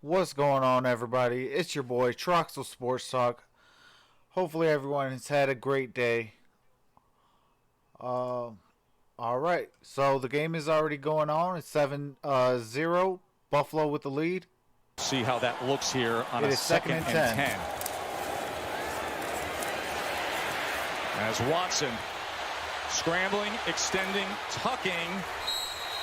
What's going on, everybody? It's your boy Troxel Sports Talk. Hopefully everyone has had a great day. Alright, so the game is already going on. It's 7-0, Buffalo with the lead. See how that looks here on It a is second and 10. As Watson scrambling, extending, tucking,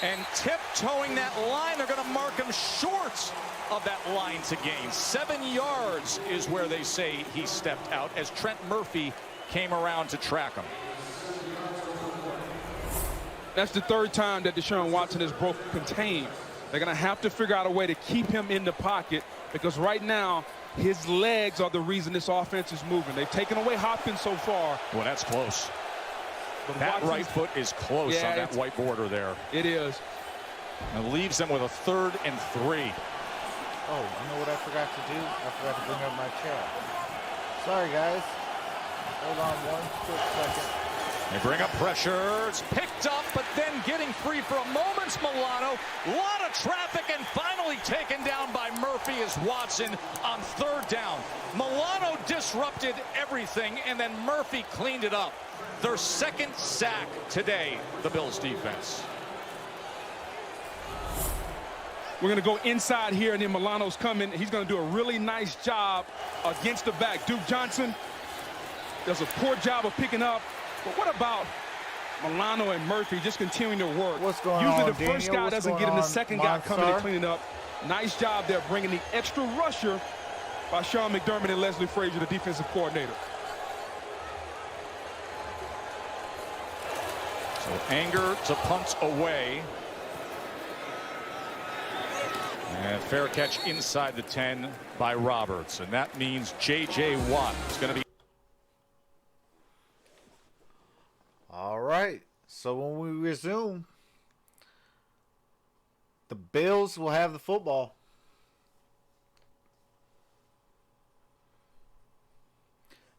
and tiptoeing that line. They're going to mark him short of that line to gain. 7 yards is where they say he stepped out as Trent Murphy came around to track him. That's the third time that Deshaun Watson has broke contain. They're going to have to figure out a way to keep him in the pocket because right now his legs are the reason this offense is moving. They've taken away Hopkins so far. Well, that's close. But that right foot is close on that white border there. It is. And leaves them with a 3rd and 3. Oh, you know what I forgot to do? I forgot to bring up my chat. Sorry, guys. Hold on one quick second. They bring up pressure. It's picked up, but then getting free for a moment's Milano. A lot of traffic and finally taken down by Murphy as Watson on 3rd down. Milano disrupted everything, and then Murphy cleaned it up. Their 2nd sack today, the Bills defense. We're going to go inside here, and then Milano's coming. He's going to do a really nice job against the back. Duke Johnson does a poor job of picking up. But what about Milano and Murphy just continuing to work? What's going Usually on, the first Daniel? guy doesn't get him, the second guy coming MonStar? and cleaning up. Nice job there bringing the extra rusher by Sean McDermott and Leslie Frazier, the defensive coordinator. So Anger to punt away. And fair catch inside the 10 by Roberts. And that means J.J. Watt is going to be. All right, so when we resume, the Bills will have the football.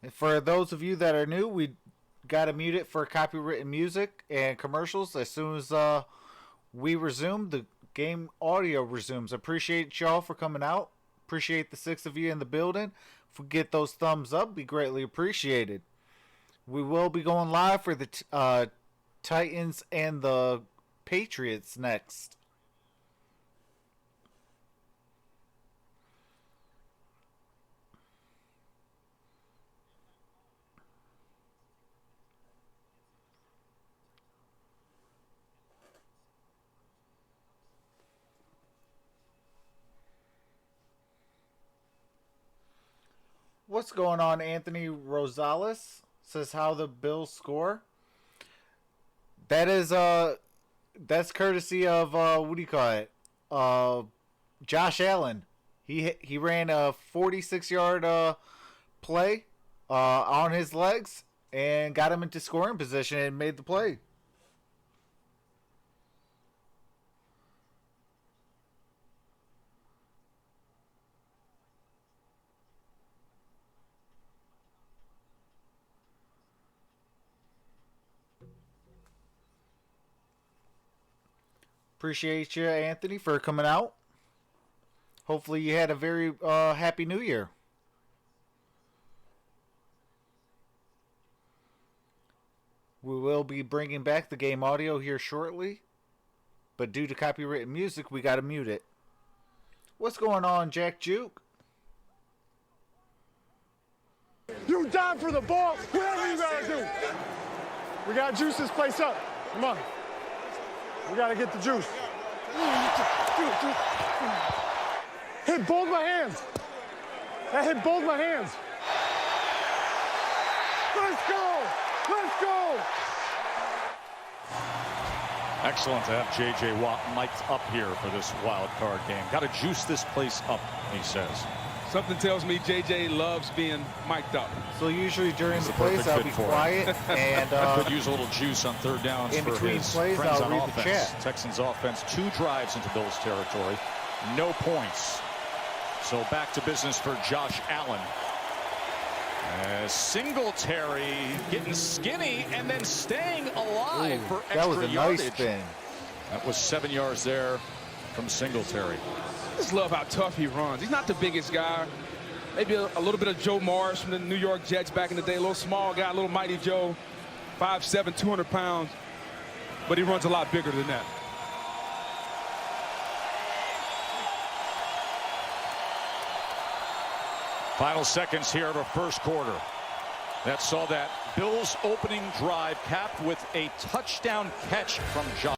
And for those of you that are new, we got to mute it for copywritten music and commercials. As soon as we resume, the game audio resumes. Appreciate y'all for coming out. Appreciate the 6 of you in the building. If we get those thumbs up, be greatly appreciated. We will be going live for the Titans and the Patriots next. What's going on, Anthony Rosales? Says how the Bills score. That is that's courtesy of what do you call it? Josh Allen. He ran a 46-yard play on his legs and got him into scoring position and made the play. Appreciate you, Anthony, for coming out. Hopefully you had a very happy New Year. We will be bringing back the game audio here shortly. But due to copyrighted music, we got to mute it. What's going on, Jack Juke? You down for the ball, whatever you gotta do. We gotta juice this place up. Come on. We gotta get the juice. Hit both my hands. That hit both my hands. Let's go! Let's go! Excellent to have J.J. Watt mic'd up here for this wild card game. Got to juice this place up, he says. Something tells me J.J. loves being mic'd up. So usually during the plays, I'll be quiet and could use a little juice on 3rd downs in for between his plays, friends I'll on read offense. the chat. Texans offense, 2 drives into Bills territory, no points. So back to business for Josh Allen. Singletary getting skinny and then staying alive for extra that was a yardage. nice spin. That was 7 yards there from Singletary. just love how tough he runs. He's not the biggest guy. Maybe a little bit of Joe Morris from the New York Jets back in the day. A little small guy, a little mighty Joe. 5'7", 200 pounds. But he runs a lot bigger than that. Final seconds here of the first quarter. That saw that Bills opening drive capped with a touchdown catch from John.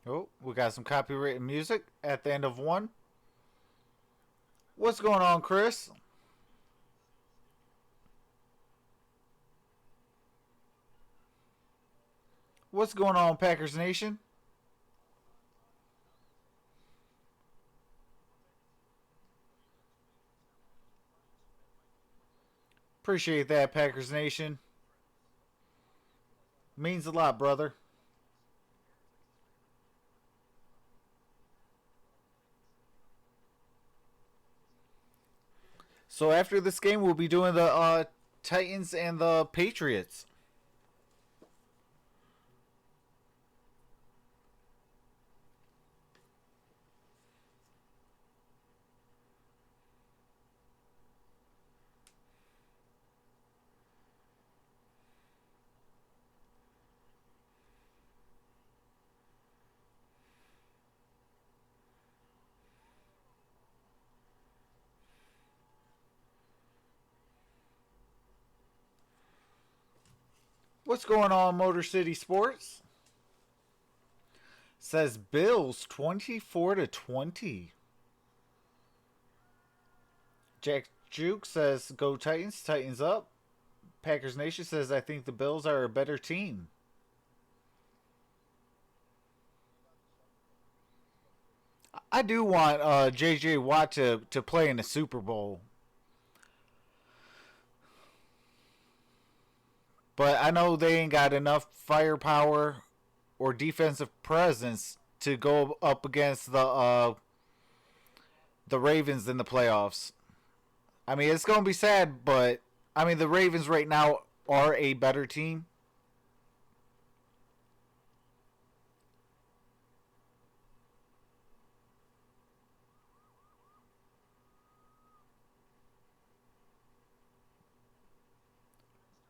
Oh, we got some copywritten music at the end of one. What's going on, Chris? What's going on, Packers Nation? Appreciate that, Packers Nation. Means a lot, brother. So after this game, we'll be doing the Titans and the Patriots. What's going on, Motor City Sports? Says Bills 24-20. Jack Juke says go Titans, Titans up. Packers Nation says I think the Bills are a better team. I do want JJ Watt to play in the Super Bowl. But I know they ain't got enough firepower or defensive presence to go up against the Ravens in the playoffs. I mean, it's going to be sad, but I mean, the Ravens right now are a better team.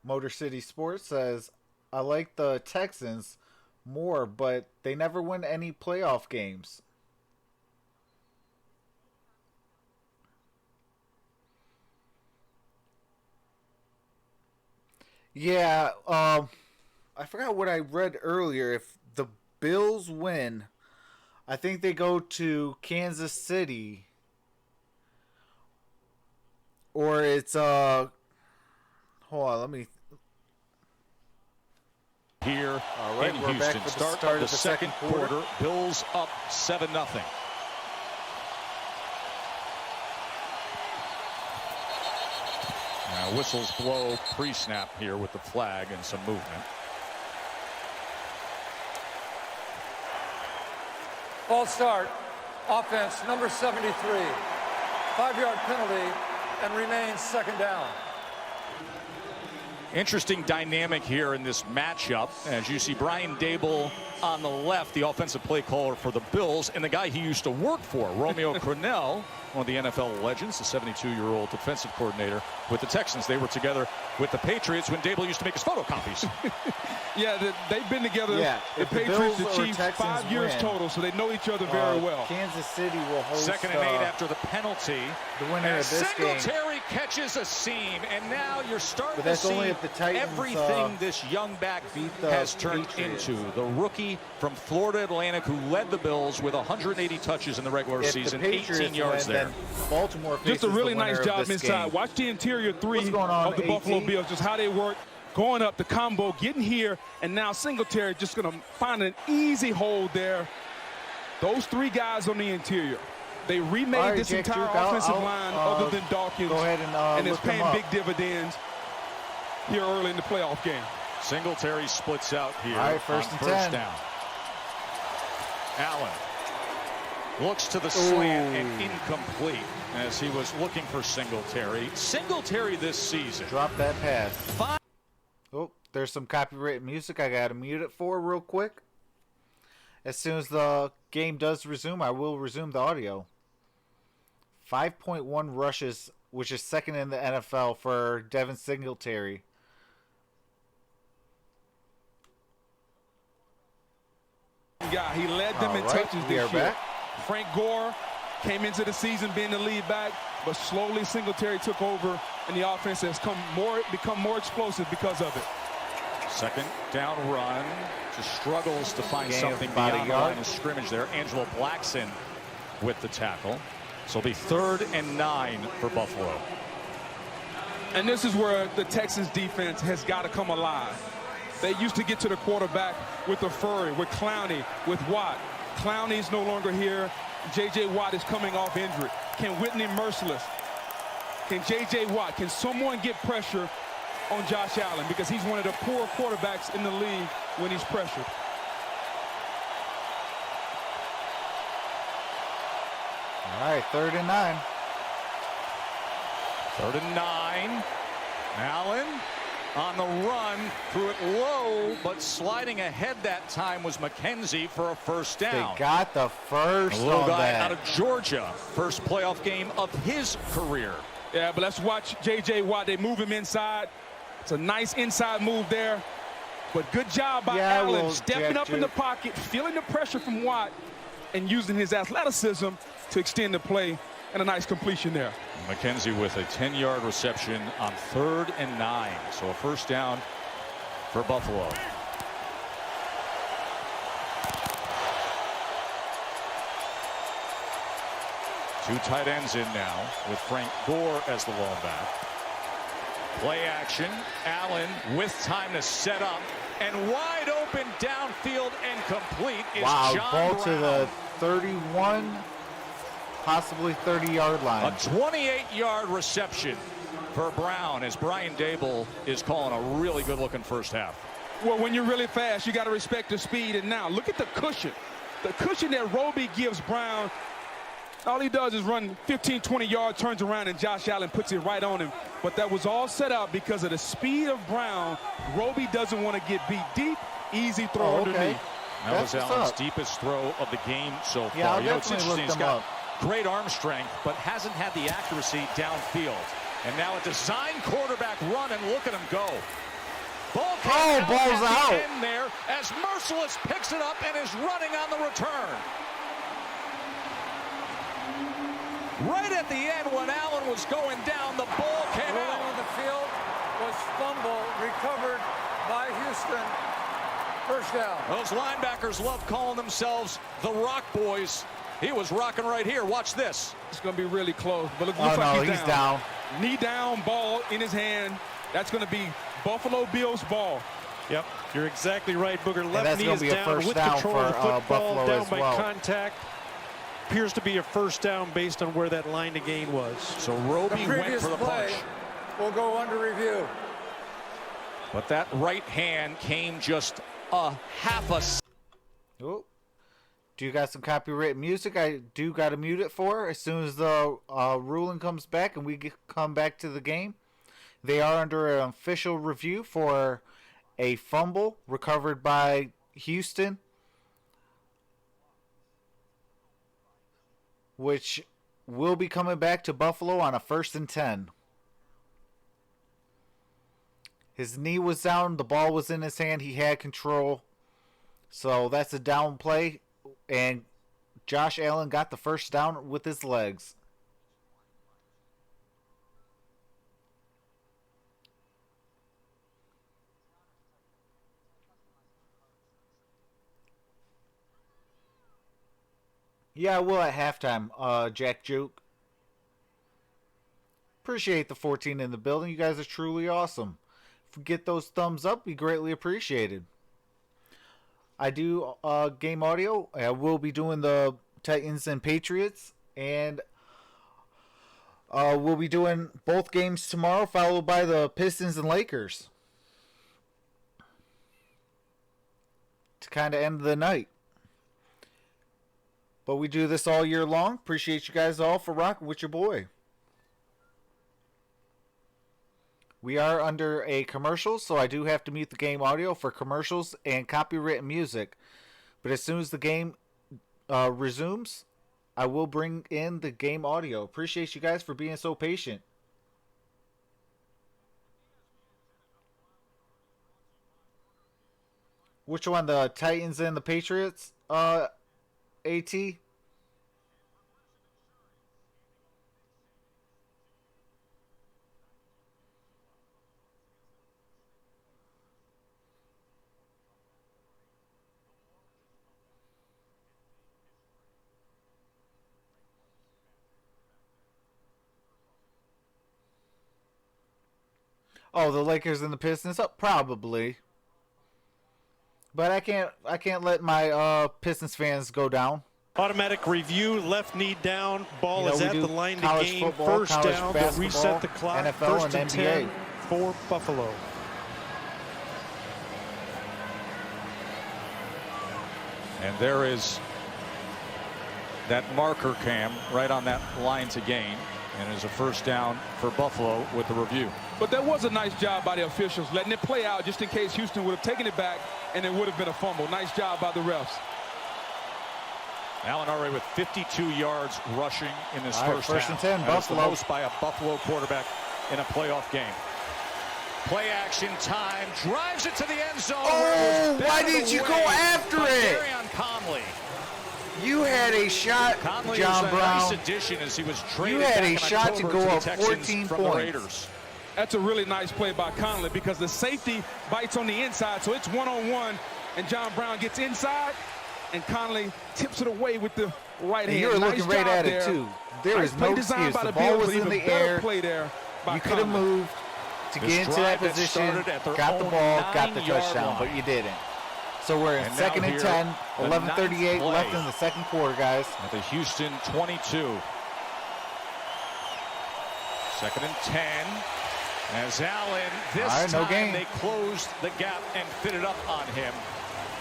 Motor City Sports says, I like the Texans more, but they never win any playoff games. Yeah, I forgot what I read earlier. If the Bills win, I think they go to Kansas City. Or it's, hold on, let me... Here All right, in we're Houston. back for the Start start of the of the second second quarter. quarter. Bills up 7-0. Now whistles blow pre-snap here with the flag and some movement. False start. Offense number 73. 5-yard penalty and remains second down. Interesting dynamic here in this matchup as you see Brian Dable on the left, the offensive play caller for the Bills, and the guy he used to work for, Romeo Crennel, one of the NFL legends, the 72-year-old defensive coordinator with the Texans. They were together with the Patriots when Dable used to make his photocopies. Yeah, they've been together, Yeah, the if the Patriots, Bills the or Chiefs, Texans 5 years win, total, so they know each other very well. Kansas City will host 2nd and 8 after the penalty. the winner And of this game. Singletary catches a seam, and now you're starting But to that's see only if the Titans, everything this young back beat the has turned Patriots. into. The rookie from Florida Atlantic who led the Bills with 180 touches in the regular If season, the Patriots 18 yards win, there. then Baltimore faces Just a really the winner nice of job this inside. game. Watch the interior three What's going on, of the Buffalo AT? Bills, just how they work, going up the combo, getting here, and now Singletary just going to find an easy hole there. Those three guys on the interior. They remade All right, this Jack entire Duke, I'll- offensive I'll, line other than Dawkins, go ahead and it's look them paying up. big dividends here early in the playoff game. Singletary splits out here. All right, first on and first 10. down. Allen looks to the slant and incomplete as he was looking for Singletary. Singletary this season. Drop that pass. 5. Oh, there's some copyrighted music I got to mute it for real quick. As soon as the game does resume, I will resume the audio. 5.1 rushes, which is second in the NFL for Devin Singletary. Yeah, he led them in touches this year. Back. Frank Gore came into the season being the lead back, but slowly Singletary took over, and the offense has become more explosive because of it. Second down run. Just struggles to find something beyond the line of scrimmage there. Angelo Blackson with the tackle. So it'll be 3rd and 9 for Buffalo. And this is where the Texans defense has got to come alive. They used to get to the quarterback with the Furry, with Clowney, with Watt. Clowney's no longer here. J.J. Watt is coming off injury. Can Whitney Merciless? Can J.J. Watt? Can someone get pressure on Josh Allen? Because he's one of the poor quarterbacks in the league when he's pressured. All right, 3rd and 9. 3rd and 9. Allen on the run, threw it low, but sliding ahead that time was McKenzie for a first down. They got the first a little on guy that. out of Georgia, first playoff game of his career. Yeah, but let's watch J.J. Watt. They move him inside. It's a nice inside move there. But good job by Allen, stepping up in the pocket, feeling the pressure from Watt, and using his athleticism to extend the play, and a nice completion there. McKenzie with a 10-yard reception on 3rd and 9. So a first down for Buffalo. Two tight ends in now with Frank Gore as the lone back. Play action. Allen with time to set up. And wide open downfield and complete is John ball Brown. to the 31, possibly 30-yard line. A 28-yard reception for Brown as Brian Dable is calling a really good-looking first half. Well, when you're really fast, you got to respect the speed. And now look at the cushion. The cushion that Roby gives Brown. All he does is run 15, 20 yards, turns around, and Josh Allen puts it right on him. But that was all set up because of the speed of Brown. Roby doesn't want to get beat deep. Easy throw underneath. That was Allen's deepest throw of the game so far. Yeah, It's interesting. He's got great arm strength, but hasn't had the accuracy downfield. And now a design quarterback run, and look at him go. Ball's out. In there as Merciless picks it up and is running on the return. Right at the end when Allen was going down, the ball came out. On the field was fumble recovered by Houston. First down. Those linebackers love calling themselves the Rock Boys. He was rocking right here. Watch this. It's going to be really close. But it looks like he's down. Knee down, ball in his hand. That's going to be Buffalo Bills ball. Yep, you're exactly right, Booger. Left knee is down with down control for, of the football, Buffalo down as by well. contact. Appears to be a first down based on where that line to gain was. So Roby went for the punch. Will go under review. But that right hand came just a half a. Oh. Do you got some copyrighted music? I do got to mute it for as soon as the ruling comes back and we come back to the game. They are under an official review for a fumble recovered by Houston, which will be coming back to Buffalo on a 1st and 10. His knee was down. The ball was in his hand. He had control. So that's a down play. And Josh Allen got the first down with his legs. Yeah, I will at halftime, Jack Juke. Appreciate the 14 in the building. You guys are truly awesome. If we get those thumbs up, be greatly appreciated. I do game audio. I will be doing the Titans and Patriots. And we'll be doing both games tomorrow, followed by the Pistons and Lakers. To kind of end the night. But we do this all year long. Appreciate you guys all for rocking with your boy. We are under a commercial, so I do have to mute the game audio for commercials and copyrighted music. But as soon as the game resumes, I will bring in the game audio. Appreciate you guys for being so patient. Which one? The Titans and the Patriots? AT? Oh, the Lakers and the Pistons? Oh, probably. But I can't let my Pistons fans go down. Automatic review, left knee down, ball is at the line to gain. Football, First down, they'll reset the clock. NFL First and and 10 NBA. for Buffalo. And there is that marker cam right on that line to gain. And it's a first down for Buffalo with the review. But that was a nice job by the officials, letting it play out just in case Houston would have taken it back and it would have been a fumble. Nice job by the refs. Allen already with 52 yards rushing in this All right, first first half. and 10, That is the Buffalo. most by a Buffalo quarterback in a playoff game. Play action time, drives it to the end zone. Oh, why did you go after it? Conley. You had a shot, Conley John was a nice Brown. addition as he was traded You had back a in shot to October go the up Texans 14 from the points. Raiders. That's a really nice play by Conley because the safety bites on the inside, so it's one-on-one, and John Brown gets inside, and Conley tips it away with the right And hand. you were Nice looking right job at there. it, too. There Nice is play no designed excuse. by The the ball Bills, was but in the even better air. play there by You could have Conley. moved to This get into drive that that position, started at their got the own ball, got the 9-yard touchdown, line. but you didn't. So we're in And now second and here, 10, the 11:38 ninth left play. in the second quarter, guys. At the Houston 22. Second and 10. As Allen, this All right, no time gain. they closed the gap and fitted up on him.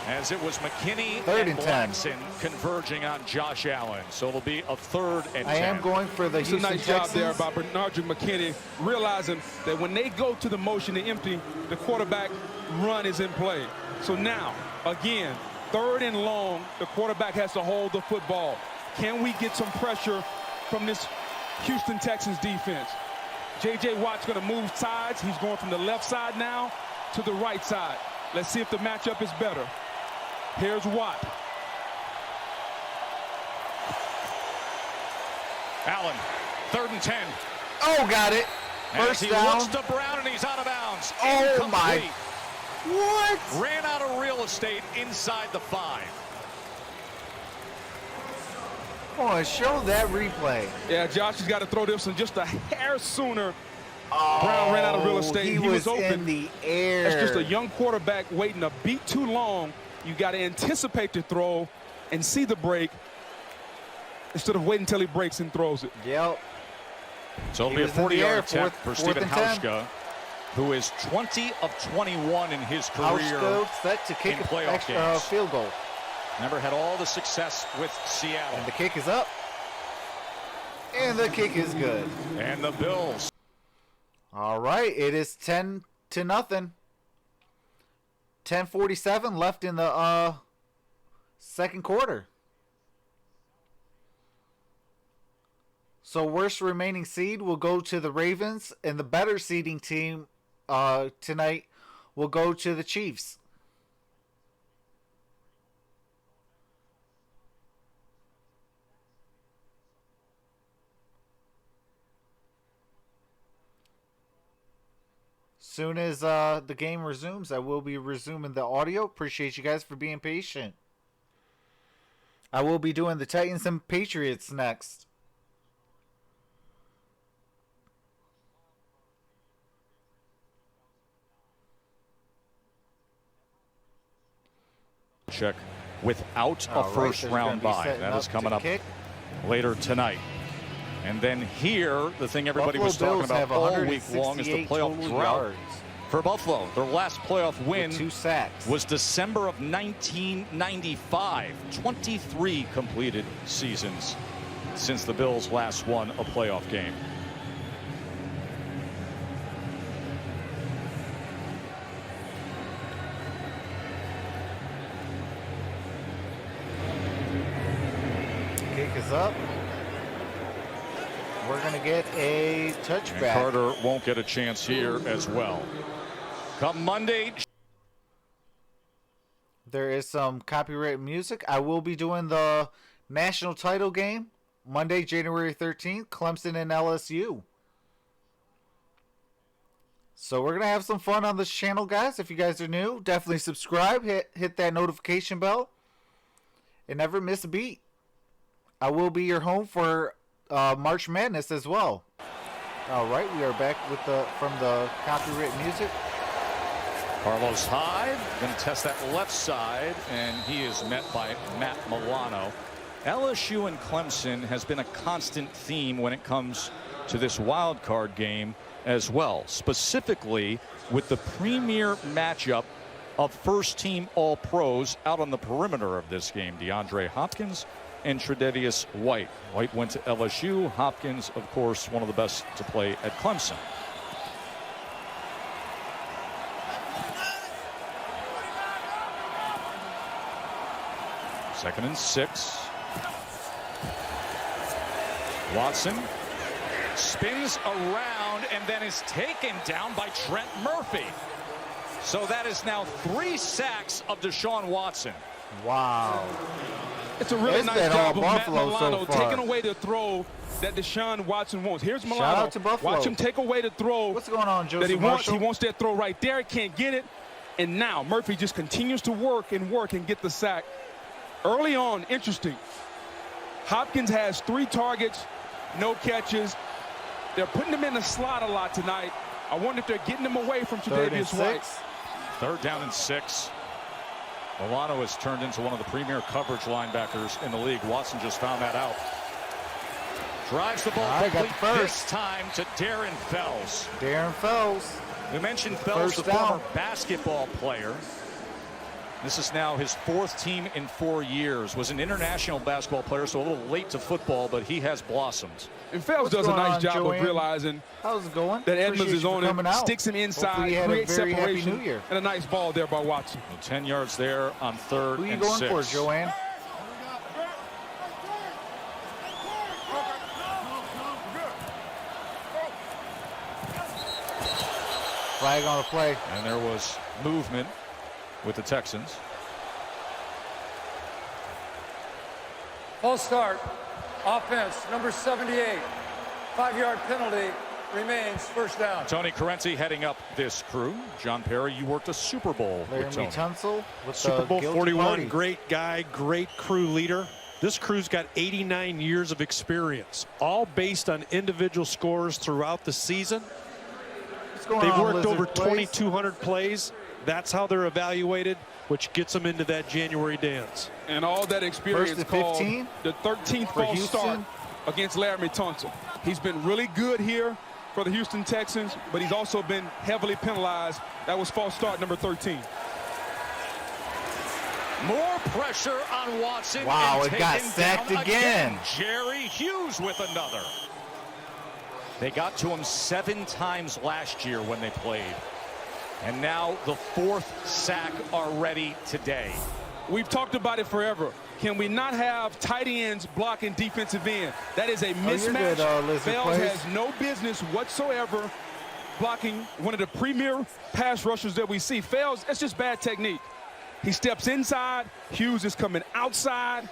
As it was McKinney Third and and 10. Blackson converging on Josh Allen. So it'll be a third and 10. I am going for the It's a Houston nice job Texans. there by Bernard McKinney, realizing that when they go to the motion to empty, the quarterback run is in play. So now, again, third and long, the quarterback has to hold the football. Can we get some pressure from this Houston Texans defense? J.J. Watt's going to move sides. He's going from the left side now to the right side. Let's see if the matchup is better. Here's Watt. Allen, third and 10. Oh, got it. As First he down. looks to Brown and he's out of bounds. Oh, my. Incomplete. What? Ran out of real estate inside the 5. Oh, show that replay. Yeah, Josh has got to throw this one just a hair sooner. Oh, Brown ran out of real estate. He was open. in the air. That's just a young quarterback waiting a beat too long. You got to anticipate the throw and see the break instead of waiting until he breaks and throws it. Yep. So it'll He be a was in the 40-yard air, attempt for fourth Stephen and 10. Hauschka, who is 20 of 21 in his career. Hauschka set to kick in an playoff extra games. field goal. Never had all the success with Seattle. And the kick is up. And the kick is good. And the Bills. All right, it is 10-0. 10:47 left in the second quarter. So worst remaining seed will go to the Ravens, and the better seeding team tonight will go to the Chiefs. Soon as the game resumes, I will be resuming the audio. Appreciate you guys for being patient. I will be doing the Titans and Patriots next. Check without a All right, first so they're round gonna be bye. setting That is up coming to up kick. later tonight. And then here, the thing everybody Buffalo was talking Bills about have all week long is the 168 playoff total drought yards for Buffalo. Their last playoff win with 2 sacks. was December of 1995. 23 completed seasons since the Bills last won a playoff game. Kick is is up. We're going to get a touchback. And Carter won't get a chance here as well. Come Monday. There is some copyright music. I will be doing the national title game Monday, January 13th, Clemson and LSU. So we're going to have some fun on this channel, guys. If you guys are new, definitely subscribe. Hit that notification bell. And never miss a beat. I will be your home for March Madness as well. All right, we are back with from the copyright music. Carlos Hyde going to test that left side, and he is met by Matt Milano. LSU and Clemson has been a constant theme when it comes to this wild card game as well, specifically with the premier matchup of first-team All-Pros out on the perimeter of this game, DeAndre Hopkins and Tre'Davious White. White went to LSU. Hopkins, of course, one of the best to play at Clemson. Second and 6. Watson spins around and then is taken down by Trent Murphy. So that is now 3 sacks of Deshaun Watson. Wow. It's a really nice job of Matt Milano taking away the throw that Deshaun Watson wants. Here's Milano. Shout out to Buffalo. Watch him take away the throw. What's going on, Joseph that he wants. Marshall? He wants that throw right there. Can't get it. And now Murphy just continues to work and get the sack. Early on, interesting. Hopkins has 3 targets, no catches. They're putting him in the slot a lot tonight. I wonder if they're getting him away from Tre'Davious White. 3rd down and 6. Milano has turned into one of the premier coverage linebackers in the league. Watson just found that out. Drives the ball complete this time to Darren Fells. Darren Fells. We mentioned Fells, the former basketball player. This is now his 4th team in 4 years. Was an international basketball player, so a little late to football, but he has blossomed. And Fells does a nice job of realizing how's it going? That Edmonds is on him, sticks him inside, creates separation, and a nice ball there by Watson. 10 yards there on 3rd and 6. Who are you going for, Joanne? Flag on the play. And there was movement with the Texans. False start. Offense, number 78. 5-yard penalty. Remains first down. Tony Correnti heading up this crew. John Perry, you worked a Super Bowl with Tony. Tunsil with Super Bowl 41, party. great guy, great crew leader. This crew's got 89 years of experience, all based on individual scores throughout the season. They've worked over 2,200 plays. That's how they're evaluated, which gets them into that January dance. And all that experience called the 13th false start against Laremy Tunsil. He's been really good here for the Houston Texans, but he's also been heavily penalized. That was false start number 13. More pressure on Watson. Wow, it got sacked again. Jerry Hughes with another. They got to him 7 times last year when they played. And now the 4th sack already today. We've talked about it forever. Can we not have tight ends blocking defensive end? That is a mismatch. Fells has no business whatsoever blocking one of the premier pass rushers that we see. Fells, that's just bad technique. He steps inside. Hughes is coming outside.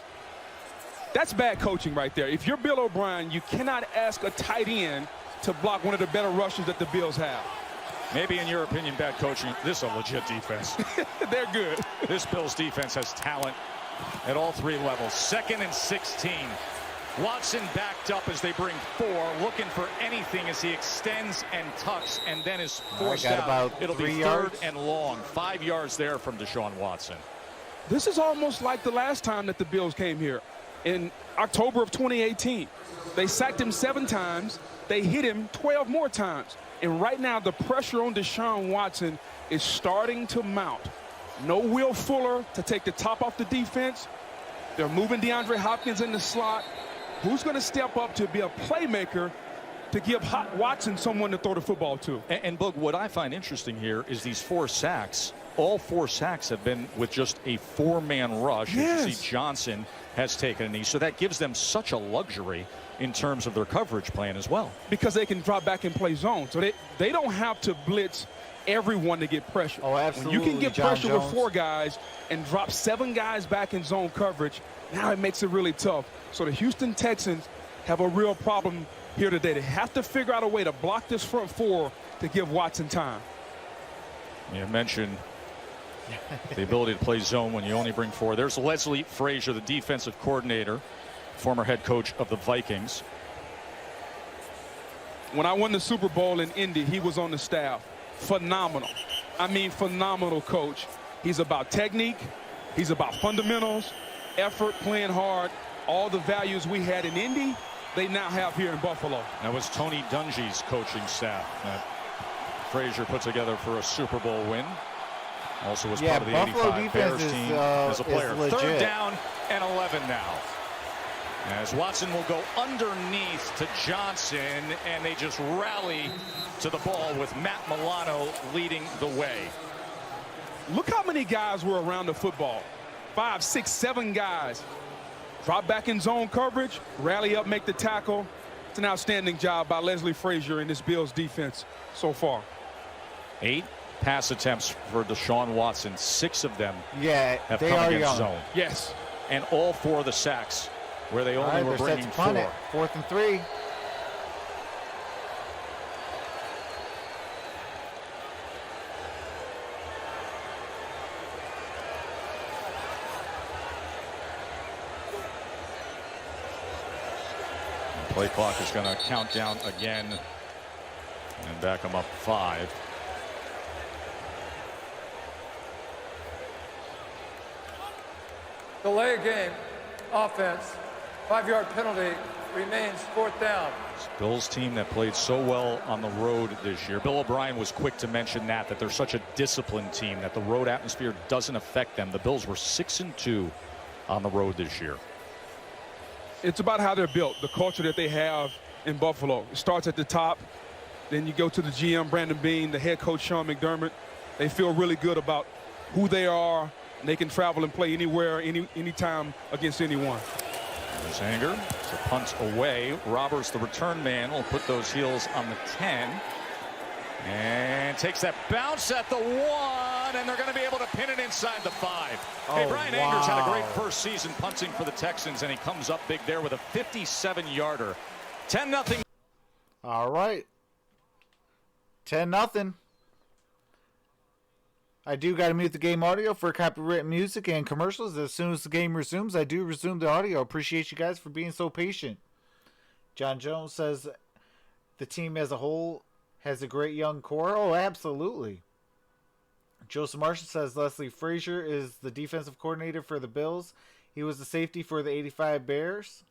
That's bad coaching right there. If you're Bill O'Brien, you cannot ask a tight end to block one of the better rushers that the Bills have. Maybe in your opinion, bad coaching. This is a legit defense. They're good. This Bills defense has talent at all 3 levels. 2nd and 16. Watson backed up as they bring 4, looking for anything as he extends and tucks and then is forced out. It'll be 3rd and long. 5 yards there from Deshaun Watson. This is almost like the last time that the Bills came here in October of 2018. They sacked him 7 times. They hit him 12 more times. And right now, the pressure on Deshaun Watson is starting to mount. No Will Fuller to take the top off the defense. They're moving DeAndre Hopkins in the slot. Who's going to step up to be a playmaker to give Watson someone to throw the football to. And Boog, what I find interesting here is these 4 sacks. All 4 sacks have been with just a 4-man rush. Yes. As you see, Johnson has taken a knee. So that gives them such a luxury in terms of their coverage plan as well. Because they can drop back and play zone. So they don't have to blitz everyone to get pressure. Oh, absolutely. When you can get John pressure Jones with 4 guys and drop 7 guys back in zone coverage, now it makes it really tough. So the Houston Texans have a real problem here today. They have to figure out a way to block this front 4 to give Watson time. You mentioned the ability to play zone when you only bring 4. There's Leslie Frazier, the defensive coordinator, former head coach of the Vikings. When I won the Super Bowl in Indy, he was on the staff. Phenomenal. I mean, phenomenal coach. He's about technique. He's about fundamentals, effort, playing hard. All the values we had in Indy, they now have here in Buffalo. That was Tony Dungy's coaching staff that Frazier put together for a Super Bowl win. Also was part of the Buffalo 85 defense Bears team as a player. is legit. 3rd down and 11 now. As Watson will go underneath to Johnson, and they just rally to the ball with Matt Milano leading the way. Look how many guys were around the football. 5, 6, 7 guys. Drop back in zone coverage, rally up, make the tackle. It's an outstanding job by Leslie Frazier in this Bills defense so far. 8 pass attempts for Deshaun Watson. 6 of them have they come are against young. zone. Yes. And all 4 of the sacks where they only were they're set bringing to punt 4. it. 4th and 3. Play clock is going to count down again and back them up 5. Delay game. Offense. 5-yard penalty. Remains 4th down. This Bills team that played so well on the road this year. Bill O'Brien was quick to mention that they're such a disciplined team, that the road atmosphere doesn't affect them. The Bills were 6-2 on the road this year. It's about how they're built, the culture that they have in Buffalo. It starts at the top. Then you go to the GM, Brandon Beane, the head coach, Sean McDermott. They feel really good about who they are. And they can travel and play anywhere, anytime against anyone. There's Anger. It's a punt away. Roberts, the return man, will put those heels on the 10. And takes that bounce at the 1, and they're going to be able to pin it inside the 5. Hey, Brian Angers had a great first season punting for the Texans, and he comes up big there with a 57-yarder. 10-0. All right. 10-0. I do got to mute the game audio for copyrighted music and commercials. As soon as the game resumes, I do resume the audio. Appreciate you guys for being so patient. John Jones says the team as a whole has a great young core. Oh, absolutely. Joseph Marshall says Leslie Frazier is the defensive coordinator for the Bills. He was the safety for the 85 Bears.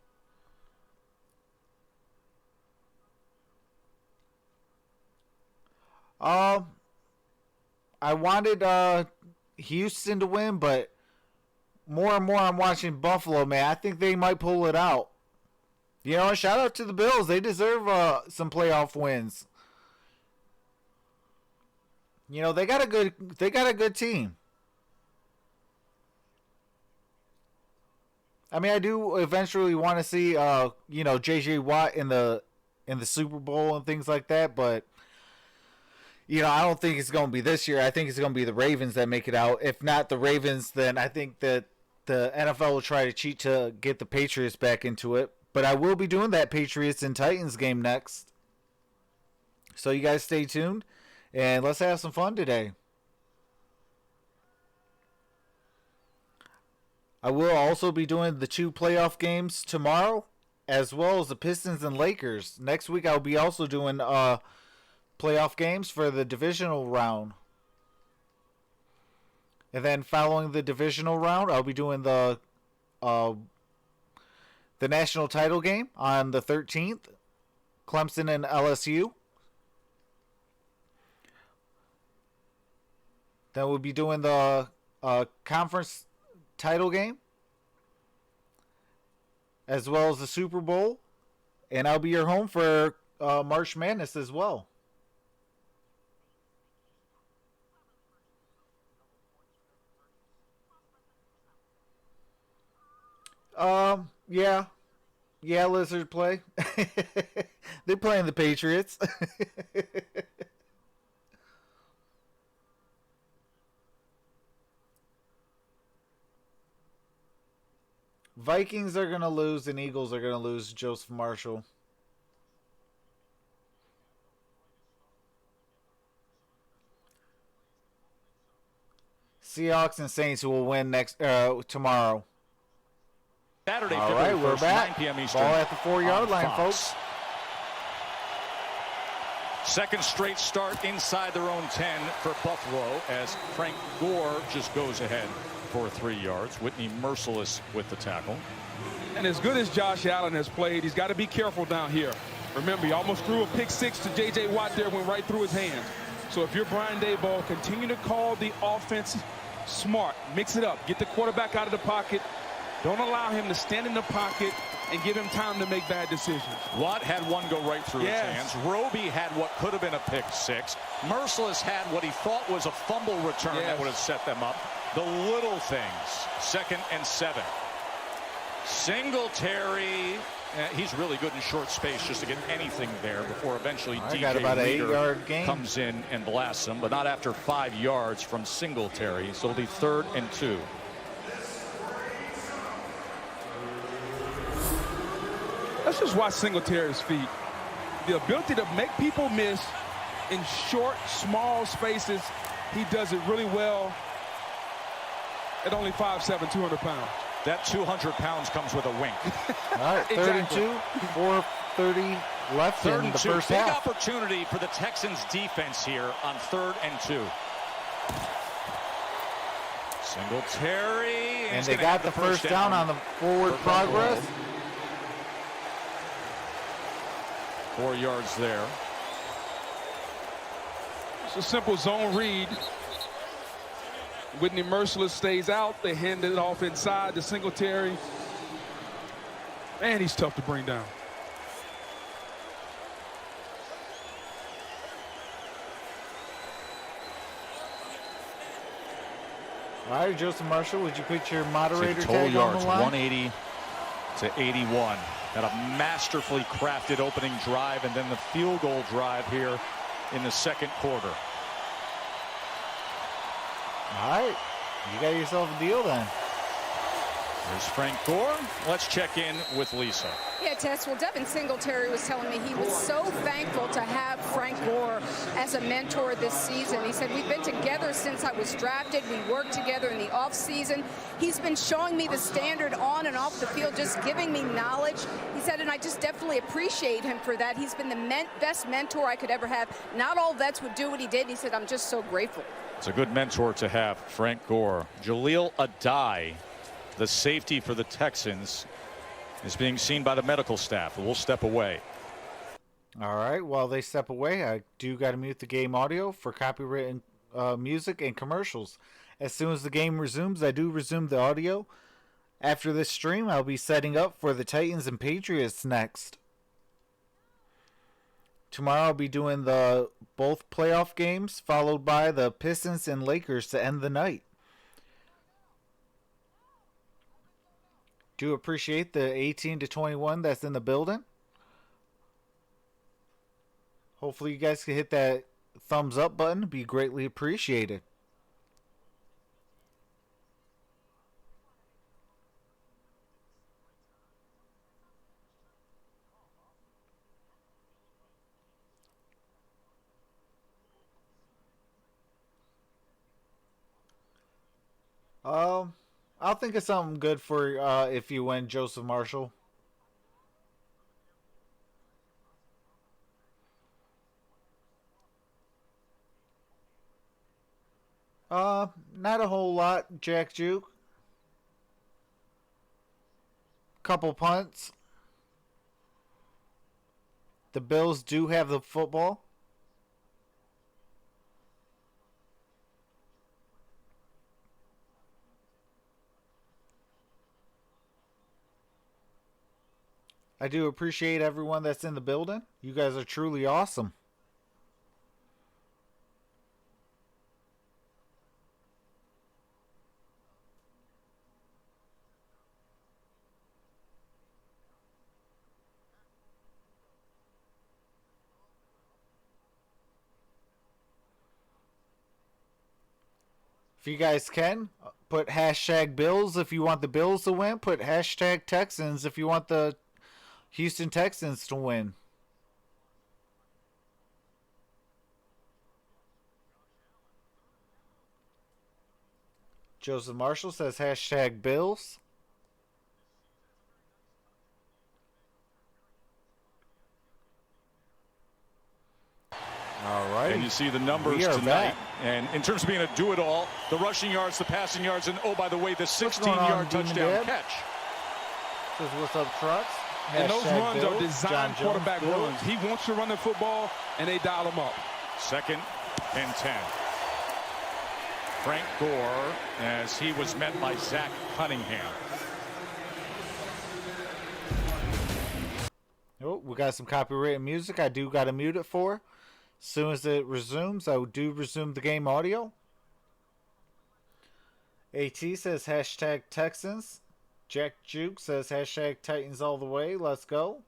I wanted Houston to win, but more and more I'm watching Buffalo, man. I think they might pull it out. You know, shout out to the Bills. They deserve some playoff wins. You know, they got a good team. I mean, I do eventually want to see you know, JJ Watt in the Super Bowl and things like that, but you know, I don't think it's going to be this year. I think it's going to be the Ravens that make it out. If not the Ravens, then I think that the NFL will try to cheat to get the Patriots back into it. But I will be doing that Patriots and Titans game next. So you guys stay tuned, and let's have some fun today. I will also be doing the 2 playoff games tomorrow, as well as the Pistons and Lakers. Next week I'll be also doing playoff games for the divisional round. And then following the divisional round, I'll be doing the national title game on the 13th. Clemson and LSU. Then we'll be doing the conference title game, as well as the Super Bowl. And I'll be your home for March Madness as well. Yeah. Yeah, Lizard play. They're playing the Patriots. Vikings are going to lose and Eagles are going to lose, Joseph Marshall. Seahawks and Saints will win next tomorrow. Saturday, all February right, we're 1st, back. 9 p.m. Eastern. Ball at the 4-yard line, Fox. folks. Second straight start inside their own 10 for Buffalo as Frank Gore just goes ahead for 3 yards. Whitney merciless with the tackle. And as good as Josh Allen has played, he's got to be careful down here. Remember, he almost threw a pick six to J.J. Watt there, went right through his hands. So if you're Brian Daboll, continue to call the offense smart. Mix it up. Get the quarterback out of the pocket. Don't allow him to stand in the pocket and give him time to make bad decisions. Watt had one go right through his hands. Roby had what could have been a pick six. Merciless had what he thought was a fumble return that would have set them up. The little things. 2nd and 7. Singletary. He's really good in short space just to get anything there before eventually DJ about an Reader 8-yard gain. comes in and blasts him, but not after 5 yards from Singletary. So it'll be 3rd and 2. Let's just watch Singletary's feet. The ability to make people miss in short, small spaces. He does it really well at only 5'7", 200 pounds. That 200 pounds comes with a wink. All right, 3rd and 2, 4:30 left 3rd in and the 2. first Big half. opportunity for the Texans defense here on 3rd and 2. Singletary. And they got the first down on the forward progress. 4 yards there. It's a simple zone read. Whitney Merciless stays out. They hand it off inside to Singletary. Man, he's tough to bring down. All right, Joseph Marshall, would you put your moderator Total tag on yards, the line? 180 to 81. Had a masterfully crafted opening drive and then the field goal drive here in the second quarter. All right, you got yourself a deal then. There's Frank Gore. Let's check in with Lisa. Yeah, Tess, well, Devin Singletary was telling me he was so thankful to have Frank Gore as a mentor this season. He said, we've been together since I was drafted. We worked together in the offseason. He's been showing me the standard on and off the field, just giving me knowledge. He said, and I just definitely appreciate him for that. He's been the best mentor I could ever have. Not all vets would do what he did. He said, I'm just so grateful. It's a good mentor to have, Frank Gore. Jaleel Adai, the safety for the Texans, is being seen by the medical staff. We'll step away. All right, while they step away, I do got to mute the game audio for copyrighted music and commercials. As soon as the game resumes, I do resume the audio. After this stream, I'll be setting up for the Titans and Patriots next. Tomorrow I'll be doing the both playoff games, followed by the Pistons and Lakers to end the night. Do appreciate the 18 to 21 that's in the building. Hopefully you guys can hit that thumbs up button. It'd be greatly appreciated. I'll think of something good for if you win, Joseph Marshall. Not a whole lot, Jack Juke. Couple punts. The Bills do have the football. I do appreciate everyone that's in the building. You guys are truly awesome. If you guys can, put hashtag Bills if you want the Bills to win. Put hashtag Texans if you want the Houston Texans to win. Joseph Marshall says hashtag Bills. All right. And you see the numbers tonight. Back. And in terms of being a do-it-all, the rushing yards, the passing yards, and oh, by the way, the 16-yard touchdown catch. Says, what's up, Trox? And those runs are designed quarterback runs. He wants to run the football, and they dial him up. 2nd and 10. Frank Gore, as he was met by Zach Cunningham. Oh, we got some copyrighted music. I do got to mute it for. As soon as it resumes, I do resume the game audio. AT says hashtag Texans. Jack Juke says hashtag Titans all the way. Let's go.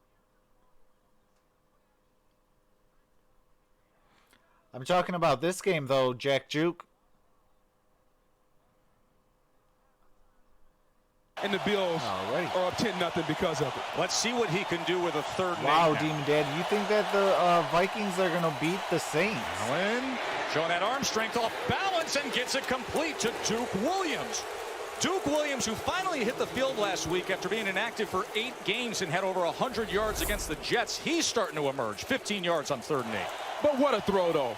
I'm talking about this game, though, Jack Juke. And the Bills are up 10-0 because of it. Let's see what he can do with a third. Wow, Demon Dad, you think that the Vikings are going to beat the Saints? Allen showing that arm strength off balance and gets it complete to Duke Williams. Duke Williams, who finally hit the field last week after being inactive for 8 games and had over 100 yards against the Jets. He's starting to emerge. 15 yards on 3rd and 8. But what a throw, though.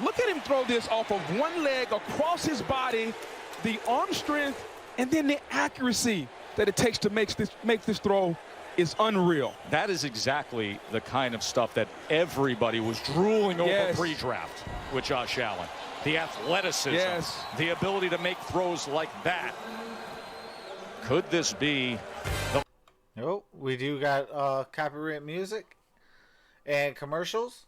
Look at him throw this off of one leg across his body, the arm strength, and then the accuracy that it takes to make this throw is unreal. That is exactly the kind of stuff that everybody was drooling over pre-draft with Josh Allen. The athleticism, the ability to make throws like that. Could this be the... Oh, we do got copyright music and commercials.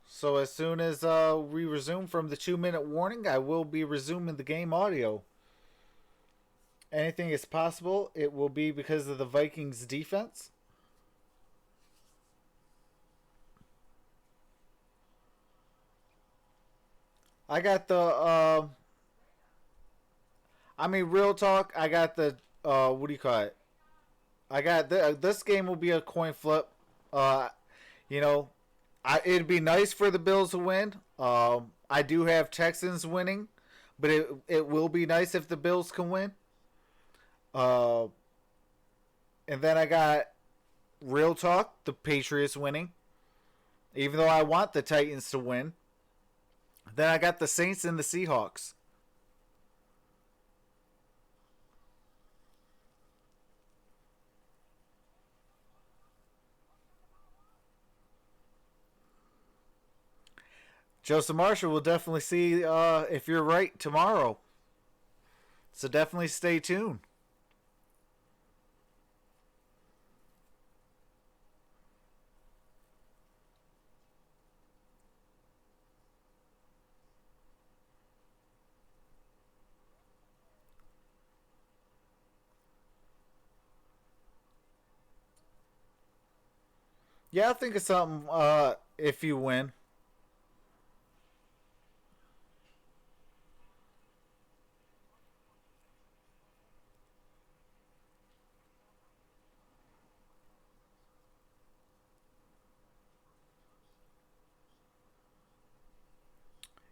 So as soon as we resume from the 2-minute warning, I will be resuming the game audio. Anything is possible. It will be because of the Vikings defense. I got the I mean, real talk, I got the what do you call it? I got this game will be a coin flip. You know, it'd be nice for the Bills to win. I do have Texans winning, but it will be nice if the Bills can win. And then I got real talk, the Patriots winning, even though I want the Titans to win. Then I got the Saints and the Seahawks. Joseph Marshall will definitely see if you're right tomorrow. So definitely stay tuned. Yeah, I'll think of something if you win.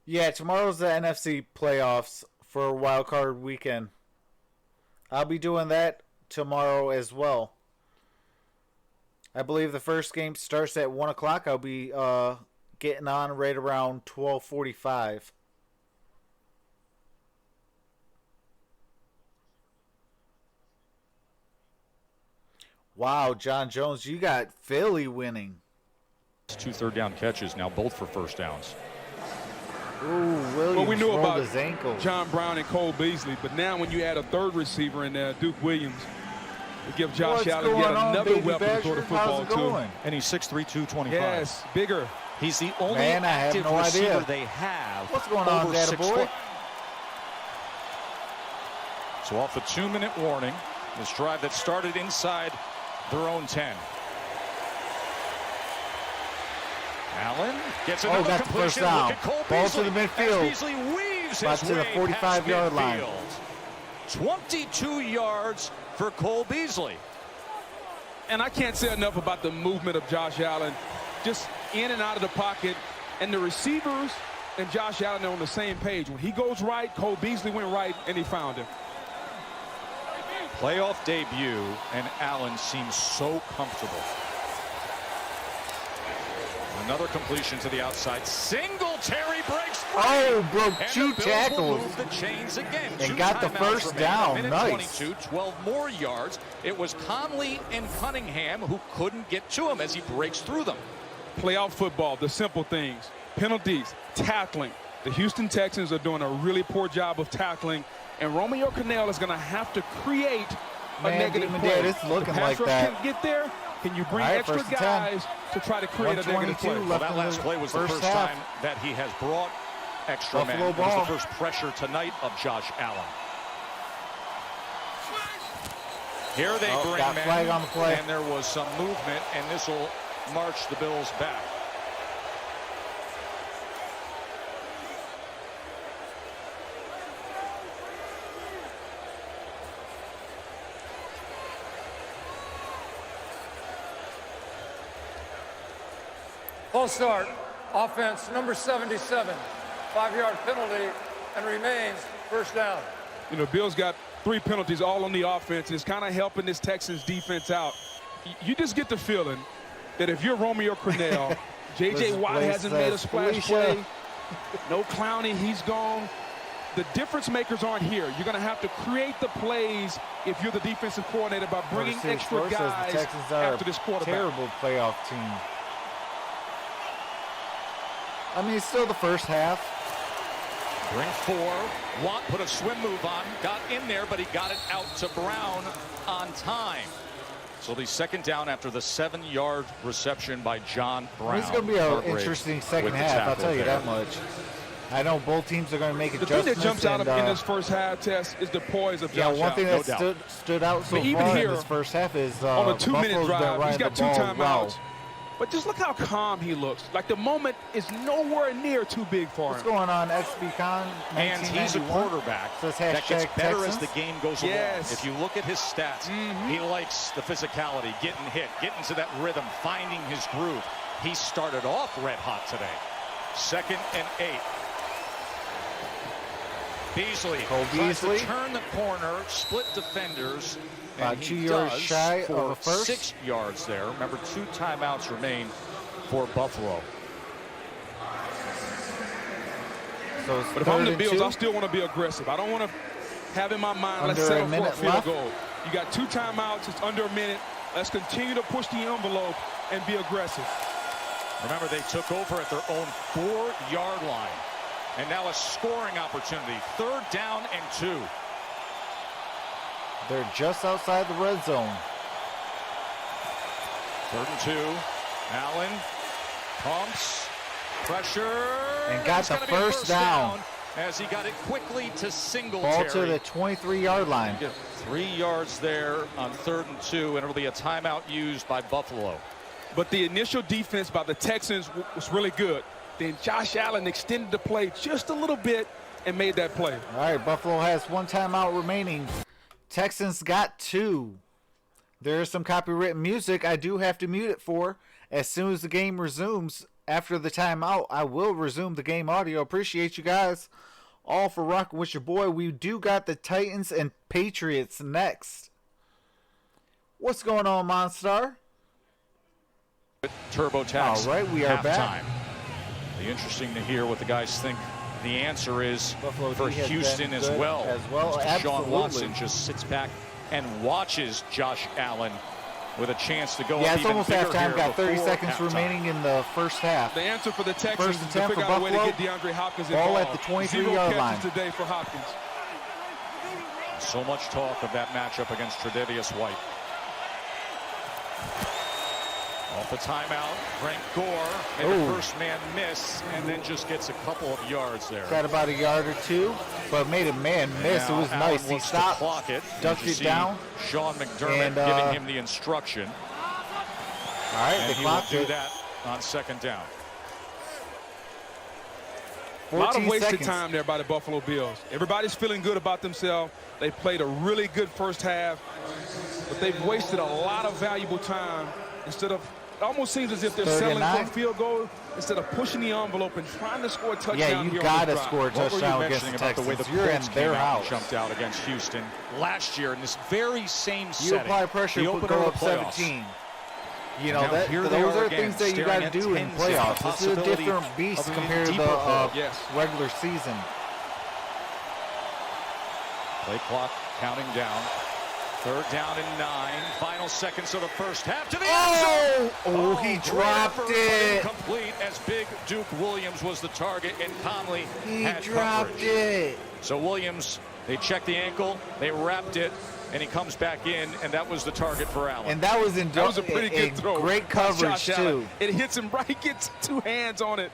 Yeah, tomorrow's the NFC playoffs for Wildcard weekend. I'll be doing that tomorrow as well. I believe the first game starts at 1 o'clock. I'll be getting on right around 12:45. Wow, John Jones, you got Philly winning. It's 2 third-down catches now, both for first downs. Ooh, Williams well, we knew about his ankle. John Brown and Cole Beasley, but now when you add a third receiver in there, Duke Williams, to give Josh What's Allen going yet on, another baby weapon to throw the Badger? football How's it going? to. And he's 6'3", 225. Yes, bigger. He's the only Man, I have active no receiver idea. they have. What's going on, over Data 6 boy? foot. So off a 2-minute warning, this drive that started inside their own 10. Allen gets another got the first completion. down. Look at Cole Ball Beasley to the midfield. as Beasley weaves About his to the way 45-yard past line. midfield. 22 yards for Cole Beasley. And I can't say enough about the movement of Josh Allen, just in and out of the pocket. And the receivers and Josh Allen are on the same page. When he goes right, Cole Beasley went right, and he found him. Playoff debut, and Allen seems so comfortable. Another completion to the outside. Singletary breaks free. Oh, broke And two the Bills will tackles. move the chains again. And 2 got the timeouts first remaining. down. A minute Nice. 22, 12 more yards. It was Conley and Cunningham who couldn't get to him as he breaks through them. Playoff football, the simple things, penalties, tackling. The Houston Texans are doing a really poor job of tackling, and Romeo Crennel is going to have to create a Man, negative Demon play. Dad, it's looking the pass like rush that. can't get there. Can you bring All right, extra first and 10. guys to try to create a negative 122 play? Well, left that in last the play was the first first half. time that he has brought extra Buffalo men. It was ball. the first pressure tonight of Josh Allen. Here they bring got men, flag on the play. and there was some movement, and this will march the Bills back. Full start. Offense, number 77. 5-yard penalty and remains first down. You know, Bills got 3 penalties all on the offense, and it's kind of helping this Texans defense out. You just get the feeling that if you're Romeo Crennel, J.J. Watt hasn't made a splash play. No Clowney, he's gone. The difference makers aren't here. You're going to have to create the plays if you're the defensive coordinator by bringing extra guys the Texans are after this quarterback. Terrible playoff team. I mean, it's still the first half. Bring 4. Watt put a swim move on, got in there, but he got it out to Brown on time. So the second down after the 7-yard reception by John Brown. It's going to be an Hargrave interesting second with the half, I'll tackle tell you there. that much. I know both teams are going to make The adjustments. thing that jumps out and, in this first half test is the poise of Josh one thing Allen. that stood out so But even far here, in this first half is on a 2-minute Buffalo's been drive, running he's got the 2 ball timeouts. well. But just look how calm he looks. Like the moment is nowhere near too big for What's him. going on, XBCon? And he's a quarterback Says that gets hashtag better Texans. as the game goes Yes. along. If you look at his stats, he likes the physicality, getting hit, getting to that rhythm, finding his groove. He started off red hot today. 2nd and 8. Beasley Cole tries Beasley. to turn the corner, split defenders. About And 2 he yards does shy for of a first. 6 yards there. Remember, 2 timeouts remain for Buffalo. So it's But if I'm the 3rd and Bills, 2. I still want to be aggressive. I don't want to have in my mind, let's Under a settle for a minute field left. goal. You got 2 timeouts. It's under a minute. Let's continue to push the envelope and be aggressive. Remember, they took over at their own 4-yard line. And now a scoring opportunity. 3rd down and 2. They're just outside the red zone. 3rd and 2. Allen pumps. Pressure. And got It's the gonna be a first down. as he got it quickly to Singletary. Ball to the 23-yard line. 3 yards there on 3rd and 2, and it'll be a timeout used by Buffalo. But the initial defense by the Texans was really good. Then Josh Allen extended the play just a little bit and made that play. All right, Buffalo has 1 timeout remaining. Texans got 2. There is some copywritten music I do have to mute it for. As soon as the game resumes after the timeout, I will resume the game audio. Appreciate you guys all for rocking with your boy. We do got the Titans and Patriots next. What's going on, MonStar? TurboTax. All right, we are halftime. back. Be interesting to hear what the guys think the answer is Buffalo for D has Houston been as good well. as well. Mr. Sean Absolutely. Watson just sits back and watches Josh Allen with a chance to go Yeah, up it's even almost bigger halftime. here Got 30 before seconds halftime. remaining in the first half. The answer for the Texans First and is 10 to for figure out a way to Buffalo. get DeAndre Hopkins Ball involved. at the 23-yard 0 catches line. today for Hopkins. So much talk of that matchup against Tre'Davious White. Off the timeout, Frank Gore made the first man miss and then just gets a couple of yards there. Got about a yard or two, but made a man miss. It was Allen nice. He looks to stopped, clock it. ducked You it see down. Sean McDermott and, giving him the instruction. All right, And they he will clocked do it. that on second down. A lot of 14 wasted seconds. time there by the Buffalo Bills. Everybody's feeling good about themselves. They played a really good first half, but they've wasted a lot of valuable time instead of, it almost seems as if they're settling for a field goal instead of pushing the envelope and trying to score a touchdown. Yeah, you here got on to this drive. score a touchdown against the About the way Texans. the You're in Colts their came out and house. jumped out against Houston last year in this very same setting. You apply pressure, the go opener of up the playoffs. 17. You know, Now that, here those they are again, things that you got to staring do at in tens and the playoffs. This is a possibility different beast of an compared to deeper the hole. regular season. Play clock counting down. Third down and 9. Final seconds of the first half to the end zone. Oh, he dropped it. Complete as Big Duke Williams was the target and Conley He had dropped coverage. it. So Williams, they checked the ankle, they wrapped it, and he comes back in, and that was the target for Allen. And that was a pretty good throw. Great by coverage, Josh Allen. too. It hits him right, gets two hands on it.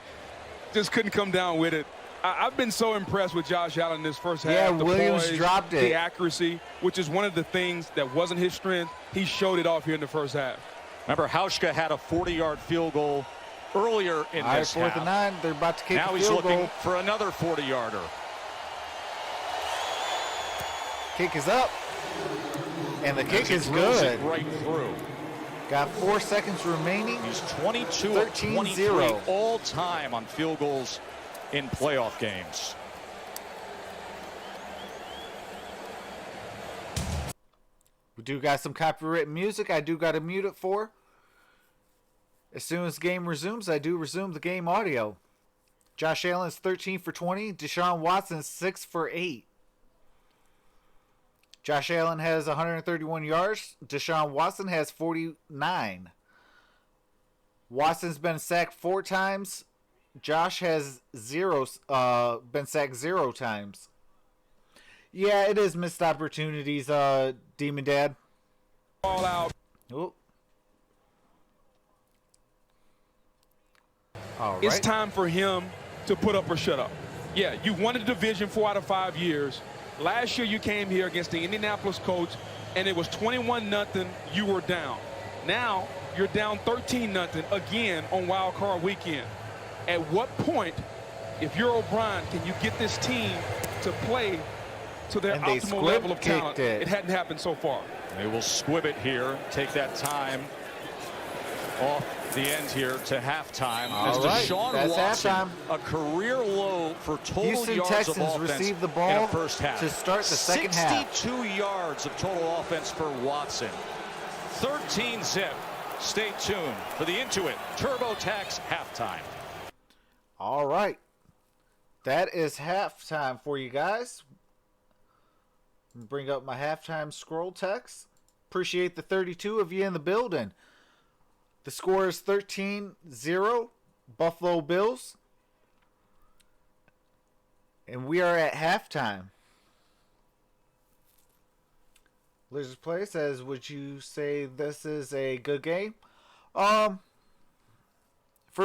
Just couldn't come down with it. I've been so impressed with Josh Allen this first half. Yeah, The Williams poise, dropped it. The accuracy, which is one of the things that wasn't his strength. He showed it off here in the first half. Remember, Hauschka had a 40-yard field goal earlier in All right, this 4th half. and 9. They're about to kick Now the he's field looking goal. for another 40-yarder. Kick is up. And the kick is Drills good. it right through. Got 4 seconds remaining. He's 22 of 23 13-0. all time on field goals in playoff games. We do got some copyrighted music. I do got to mute it for. As soon as the game resumes, I do resume the game audio. Josh Allen's 13 for 20. Deshaun Watson 6 for 8. Josh Allen has 131 yards. Deshaun Watson has 49. Watson's been sacked 4 times. Josh has been sacked 0 times. Yeah, it is missed opportunities, Demon Dad. All out. Oh. All right. It's time for him to put up or shut up. Yeah, you won the division 4 out of 5 years. Last year you came here against the Indianapolis Colts, and it was 21-0. You were down. Now you're down 13-0 again on Wild Card Weekend. At what point, if you're O'Brien, can you get this team to play to their optimal level of talent? It hadn't happened so far. They will squib it here, take that time off the end here to halftime. All As right, Deshaun that's Watson, halftime. a career low for total Houston yards Texans of offense receive the in ball a first half. to start the second half. 62 yards of total offense for Watson. 13-zip. Stay tuned for the Intuit TurboTax halftime. All right. That is halftime for you guys. Bring up my halftime scroll text. Appreciate the 32 of you in the building. The score is 13-0, Buffalo Bills. And we are at halftime. Lizard Play says, would you say this is a good game? For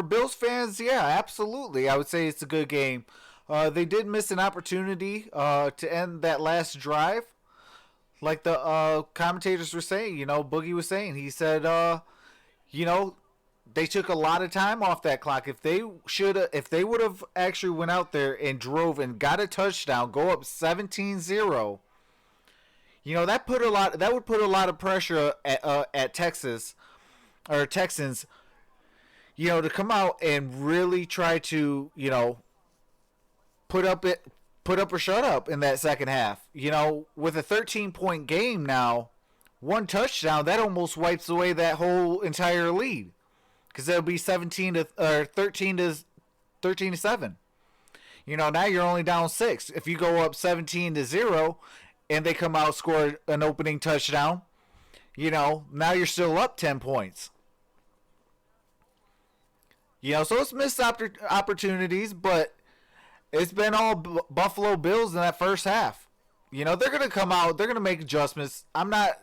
Bills fans, yeah, absolutely. I would say it's a good game. They did miss an opportunity to end that last drive. Like the commentators were saying, Boogie was saying. He said, they took a lot of time off that clock. If they would have actually went out there and drove and got a touchdown, go up 17-0, that would put a lot of pressure at Texans, to come out and really try to, put up or shut up in that second half. With a 13-point game now, one touchdown, that almost wipes away that whole entire lead. Because it'll be 13 to 7. Now you're only down 6. If you go up 17-0 and they come out score an opening touchdown, now you're still up 10 points. So it's missed opportunities, but it's been all Buffalo Bills in that first half. They're going to come out. They're going to make adjustments. I'm not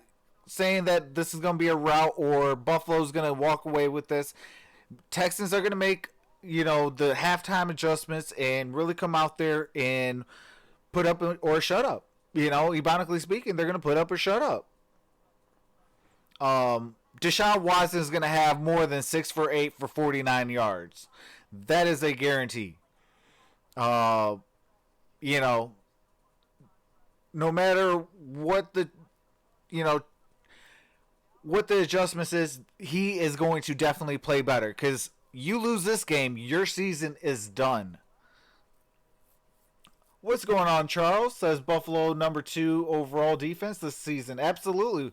saying that this is going to be a rout or Buffalo's going to walk away with this. Texans are going to make, the halftime adjustments and really come out there and put up or shut up. Ebonically speaking, they're going to put up or shut up. Deshaun Watson is going to have more than 6 for 8 for 49 yards. That is a guarantee. No matter what the adjustments is, he is going to definitely play better, because you lose this game, your season is done. What's going on, Charles? Says Buffalo number 2 overall defense this season. Absolutely.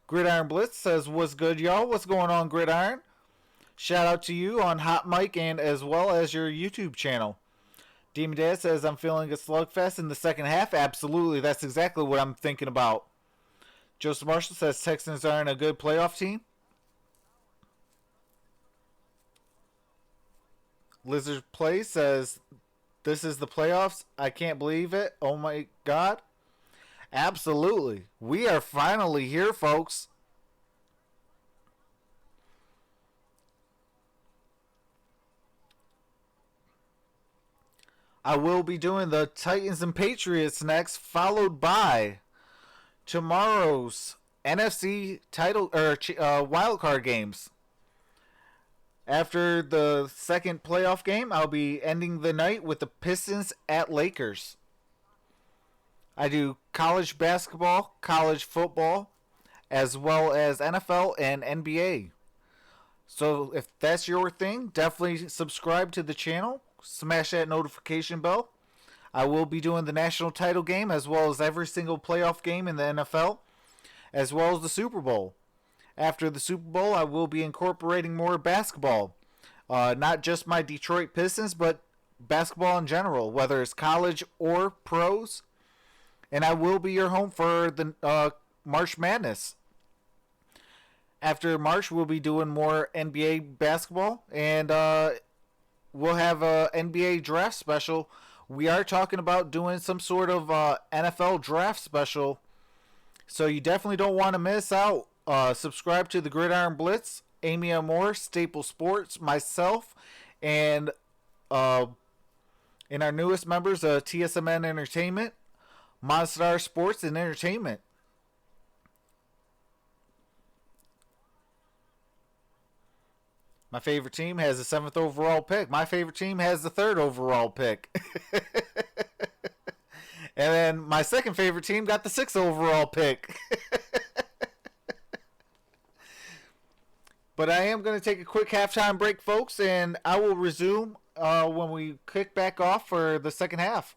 Gridiron Blitz says, what's good, y'all? What's going on, Gridiron? Shout out to you on Hot Mic and as well as your YouTube channel. Demon Dad says, I'm feeling a slugfest in the second half. Absolutely. That's exactly what I'm thinking about. Joseph Marshall says Texans aren't a good playoff team. Lizard Play says, this is the playoffs. I can't believe it. Oh my God. Absolutely. We are finally here, folks. I will be doing the Titans and Patriots next, followed by tomorrow's NFC title or wildcard games. After the second playoff game, I'll be ending the night with the Pistons at Lakers. I do college basketball, college football, as well as NFL and NBA. So if that's your thing, definitely subscribe to the channel. Smash that notification bell. I will be doing the national title game as well as every single playoff game in the NFL, as well as the Super Bowl. After the Super Bowl, I will be incorporating more basketball. Not just my Detroit Pistons, but basketball in general, whether it's college or pros. And I will be your home for the March Madness. After March, we'll be doing more NBA basketball, and we'll have a NBA draft special. We are talking about doing some sort of NFL draft special, so you definitely don't want to miss out. Subscribe to the Gridiron Blitz, Amy Amor, Staple Sports, myself, and our newest members, TSMN Entertainment, MonStar Sports and Entertainment. My favorite team has the 7th overall pick. My favorite team has the 3rd overall pick. And then my second favorite team got the 6th overall pick. But I am going to take a quick halftime break, folks, and I will resume when we kick back off for the second half.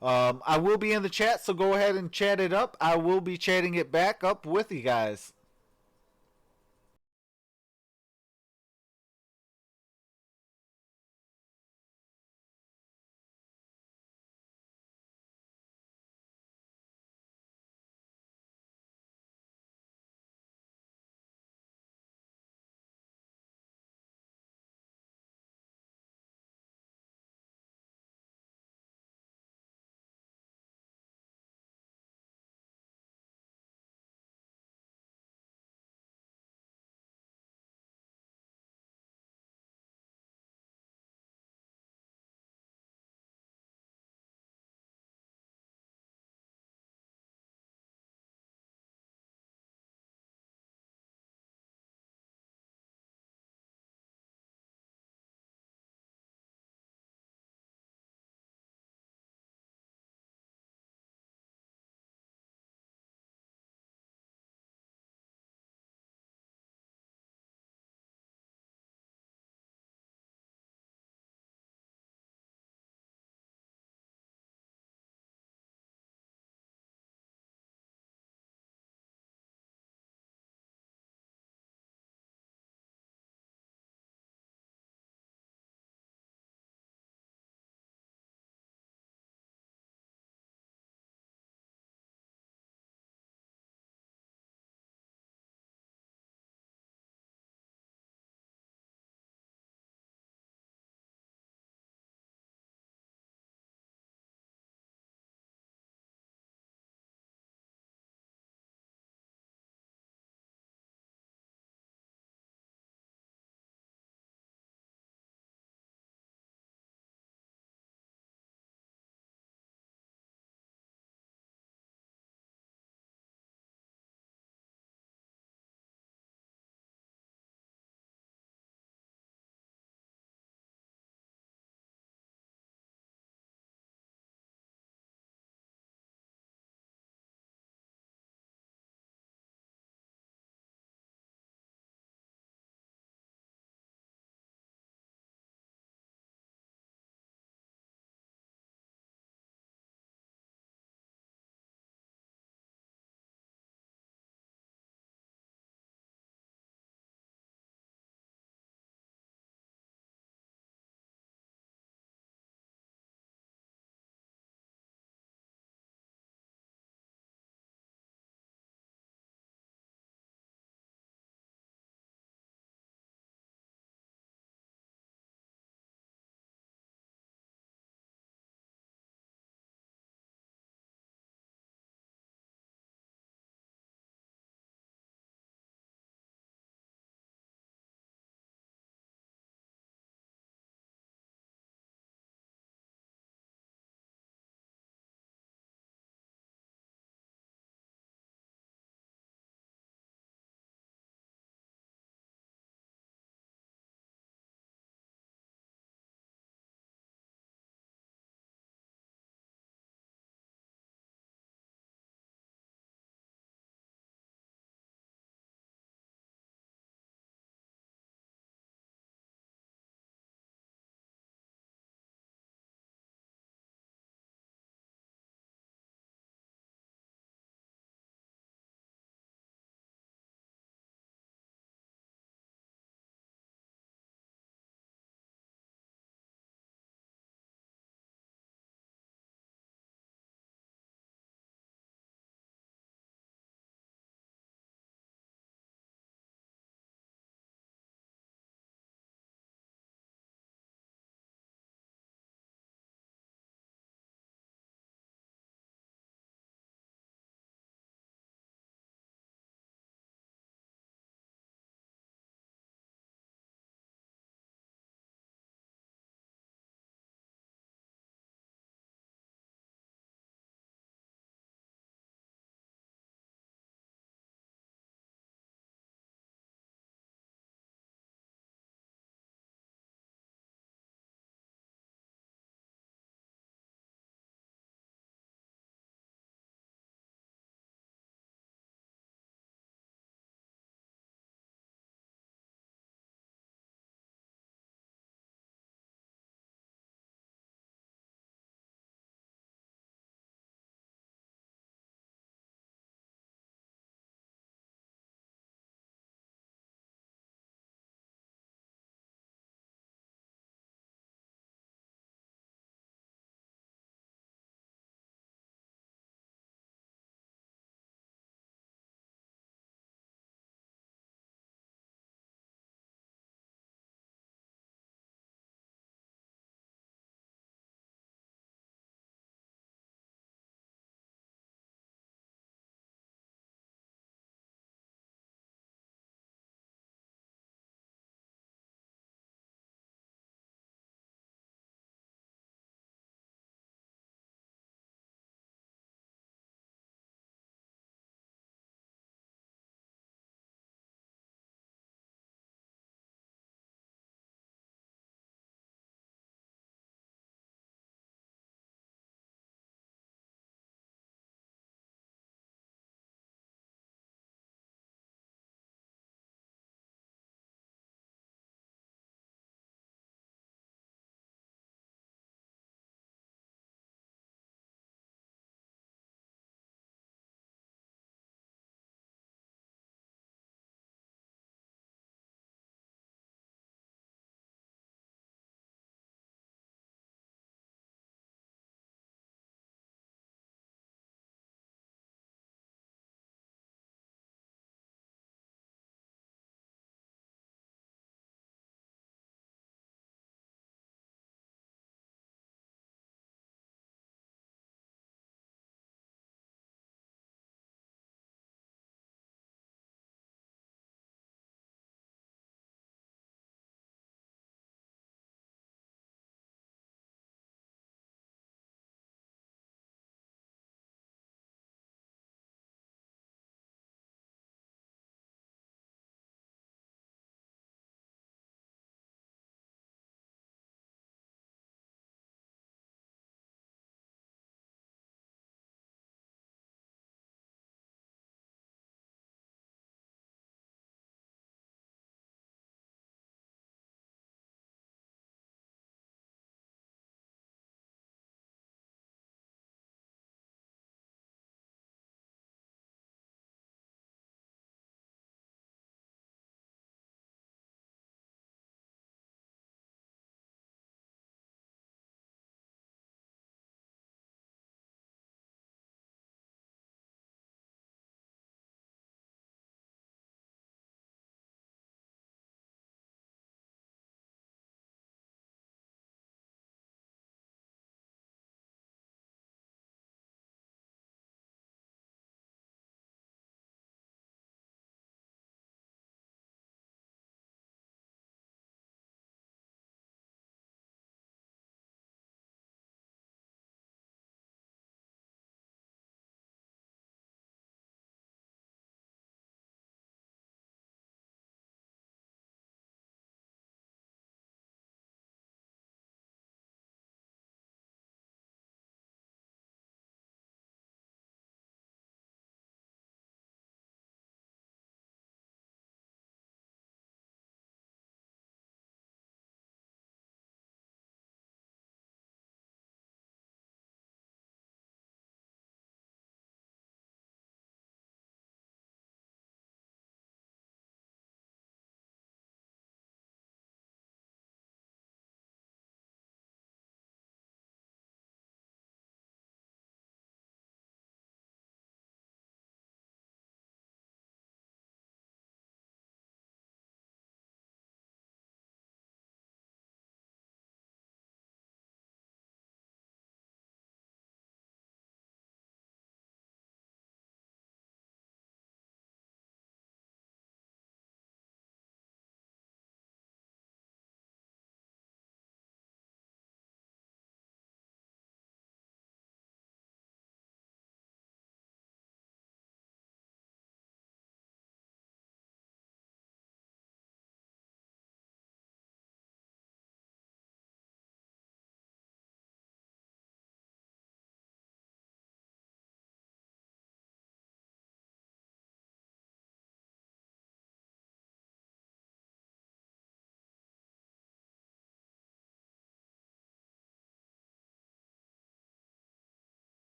I will be in the chat, so go ahead and chat it up. I will be chatting it back up with you guys.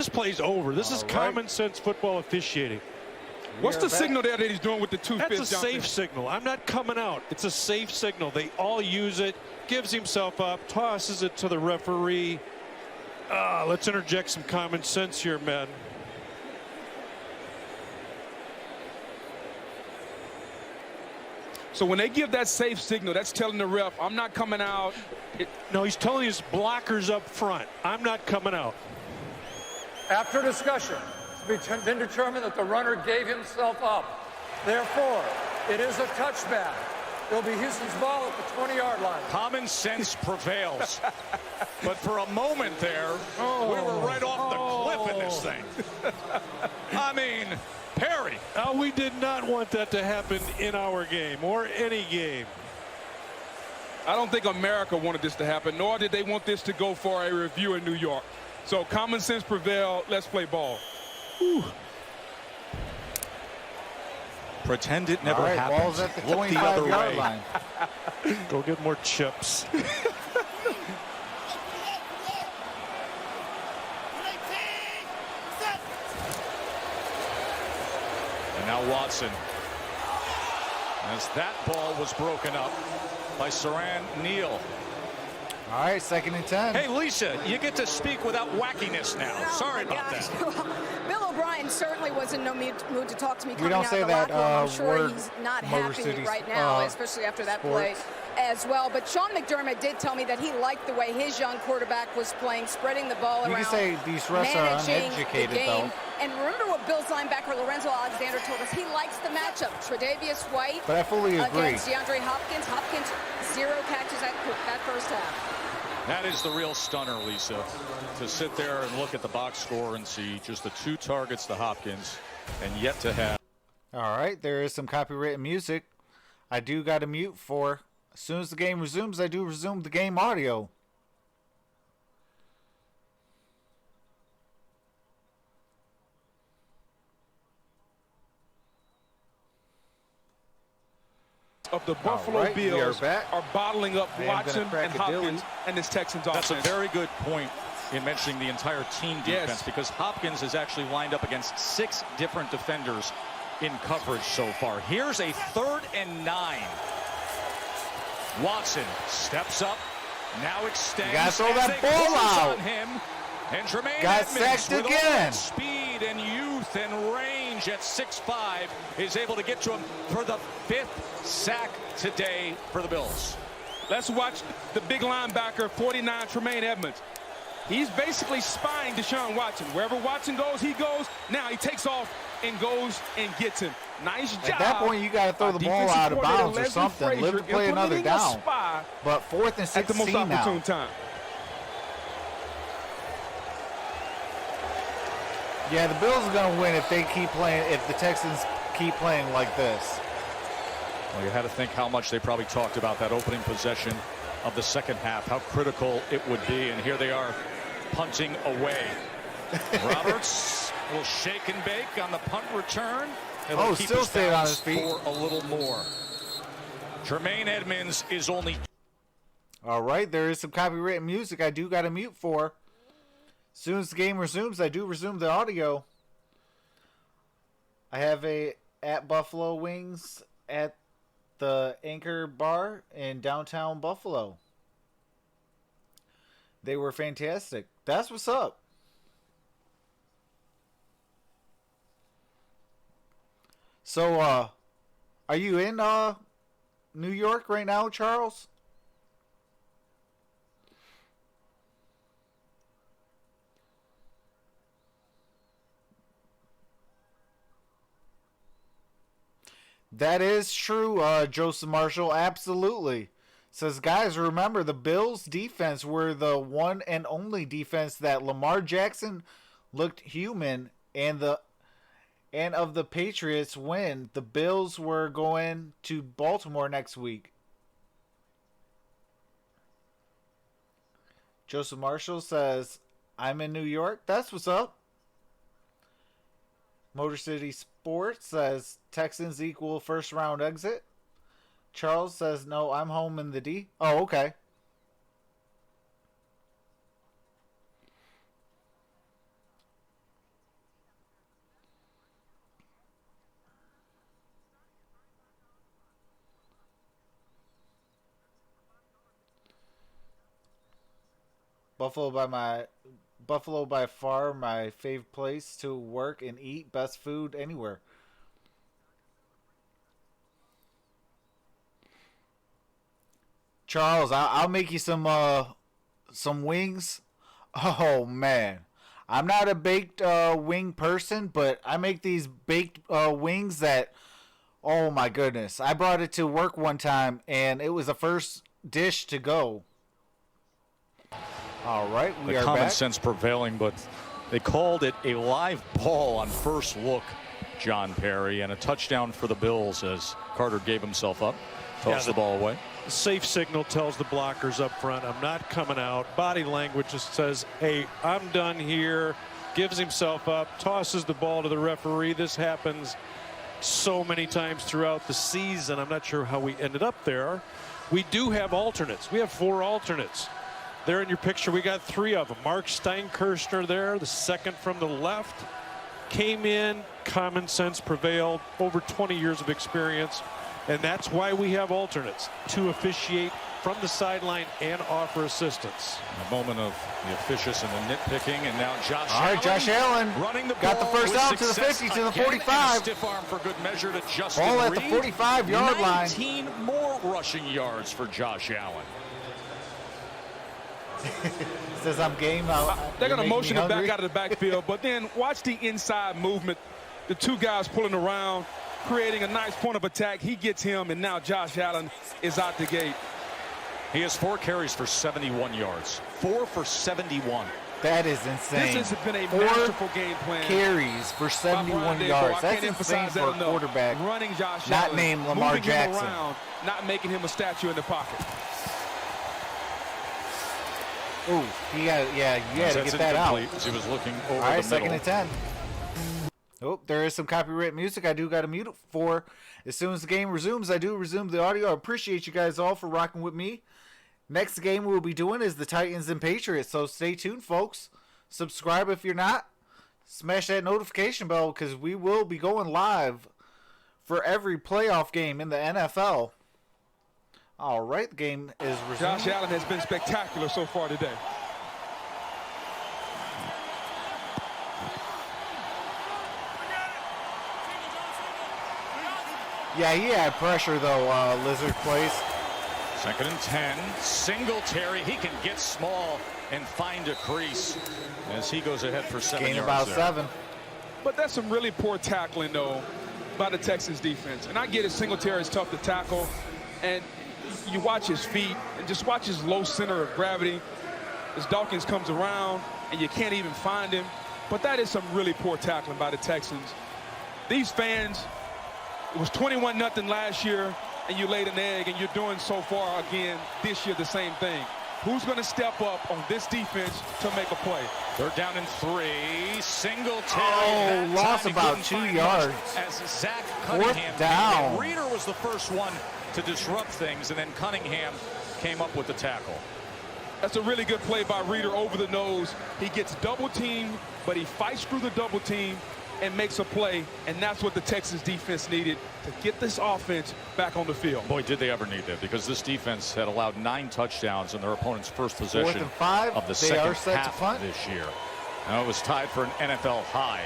This play's over. This is common sense football officiating. What's the signal there that he's doing with the two That's fists? a safe signal. I'm not coming out. It's a safe signal. They all use it. Gives himself up. Tosses it to the referee. Let's interject some common sense here, men. So when they give that safe signal, that's telling the ref, I'm not coming out. No, he's telling his blockers up front, I'm not coming out. After discussion, it's been determined that the runner gave himself up. Therefore, it is a touchback. It'll be Houston's ball at the 20-yard line. Common sense prevails. But for a moment there, we were right off the cliff in this thing. I mean, Perry. We did not want that to happen in our game or any game. I don't think America wanted this to happen, nor did they want this to go for a review in New York. So common sense prevailed. Let's play ball. Whew. Pretend it never happened. Ball's at the Look the other 25-yard way. line. Go get more chips. And now Watson. As that ball was broken up by Saran Neal. All right, 2nd and 10. Hey, Lisa, you get to speak without wackiness now. Sorry about that. Bill O'Brien certainly was in no mood to talk to me coming don't out say of the that, locker room. I'm sure word he's not Motor happy City's, right now, especially after that play as well. But Sean McDermott did tell me that he liked the way his young quarterback was playing, spreading the ball around. You can say these refs are managing uneducated, the game. though. And remember what Bills linebacker Lorenzo Alexander told us. He likes the matchup. Tre'Davious White But I fully agree. against DeAndre Hopkins. Hopkins, 0 catches that first half. That is the real stunner, Lisa, to sit there and look at the box score and see just the 2 targets to Hopkins and yet to have. All right, there is some copywritten music. I do got to mute for as soon as the game resumes, I do resume the game audio. Of the Buffalo Bills are bottling up Watson and Hopkins and this Texans offense. That's a very good point in mentioning the entire team defense, because Hopkins has actually lined up against 6 different defenders in coverage so far. Here's a 3rd and 9. Watson steps up, now extends. You gotta throw that ball out. On him. And Jermaine Got Edmonds, sacked with all again. that speed and youth and range at 6'5", is able to get to him for the 5th sack today for the Bills. Let's watch the big linebacker, 49, Jermaine Edmonds. He's basically spying Deshaun Watson. Wherever Watson goes, he goes. Now he takes off and goes and gets him. Nice job. At that point, you got to throw the ball out of bounds or something. Live to play another down. But 4th and 16 at the most opportune now. time. Yeah, the Bills are going to win if they keep playing, if the Texans keep playing like this. Well, you had to think how much they probably talked about that opening possession of the second half, how critical it would be, and here they are punting away. Roberts will shake and bake on the punt return. Oh, still stayed on his feet for a little more. Jermaine Edmonds is only. All right, there is some copywritten music I do got to mute for. As soon as the game resumes, I do resume the audio. I have a at Buffalo Wings at the Anchor Bar in downtown Buffalo. They were fantastic. That's what's up. So, are you in New York right now, Charles? That is true, Joseph Marshall. Absolutely. Says, guys, remember the Bills' defense were the one and only defense that Lamar Jackson looked human, and of the Patriots win. The Bills were going to Baltimore next week. Joseph Marshall says, I'm in New York. That's what's up. Motor City Sports says Texans equal first round exit. Charles says, no, I'm home in the D. Oh, okay. Buffalo by far my favorite place to work and eat. Best food anywhere. Charles, I'll make you some wings. Oh man, I'm not a baked wing person, but I make these baked wings that, oh my goodness, I brought it to work one time and it was the first dish to go. All right, we are common back. sense prevailing, but they called it a live ball on first look, John Perry, and a touchdown for the Bills as Carter gave himself up, tossed the ball away. Safe signal tells the blockers up front, I'm not coming out. Body language just says, hey, I'm done here. Gives himself up, tosses the ball to the referee. This happens so many times throughout the season. I'm not sure how we ended up there. We do have alternates. We have 4 alternates. There in your picture, we got 3 of them. Mark Steinkirchner there, the second from the left. Came in, common sense prevailed, over 20 years of experience. And that's why we have alternates to officiate from the sideline and offer assistance. A moment of the officious and the nitpicking, and now Josh All Allen. right, Josh Allen Running the got the ball first with down to the success 50, to the again, 45. and a stiff arm for good measure to Justin Ball at the Reed. 45-yard line. 19 more rushing yards for Josh Allen. Says I'm game. They're going to motion it back out of the backfield, but then watch the inside movement. The 2 guys pulling around, creating a nice point of attack. He gets him, and now Josh Allen is out the gate. He has 4 carries for 71 yards. 4 for 71. That is insane. This has been a 4 masterful game plan. Carries for 71 yards. That's insane for a quarterback. Running Josh not Allen, named Lamar moving Jackson. him around, not making him a statue in the pocket. Ooh, you had to get that out. As he was looking over All right, the middle. 2nd and 10. Oh, there is some copyright music. I do got to mute it for as soon as the game resumes. I do resume the audio. I appreciate you guys all for rocking with me. Next game we'll be doing is the Titans and Patriots, so stay tuned, folks. Subscribe if you're not. Smash that notification bell because we will be going live for every playoff game in the NFL. All right, the game is resuming. Josh Allen has been spectacular so far today. Yeah, he had pressure though, Lizard Place. 2nd and 10. Singletary. He can get small and find a crease as he goes ahead for 7 Gain yards about there. 7. But that's some really poor tackling, though, by the Texans defense. And I get it, Singletary is tough to tackle. And you watch his feet and just watch his low center of gravity as Dawkins comes around and you can't even find him. But that is some really poor tackling by the Texans. These fans, it was 21-0 last year, and you laid an egg, and you're doing so far again this year the same thing. Who's going to step up on this defense to make a play? 3rd down and 3. Singletary. Oh, lost about 2 yards. As Zach 4th Cunningham down. came in. Reeder was the first one to disrupt things, and then Cunningham came up with the tackle. That's a really good play by Reeder over the nose. He gets double teamed, but he fights through the double team and makes a play, and that's what the Texans defense needed to get this offense back on the field. Boy, did they ever need that, because this defense had allowed 9 touchdowns in their opponent's first possession 4th and 5. of the They second are set to half punt. this year. Now it was tied for an NFL high.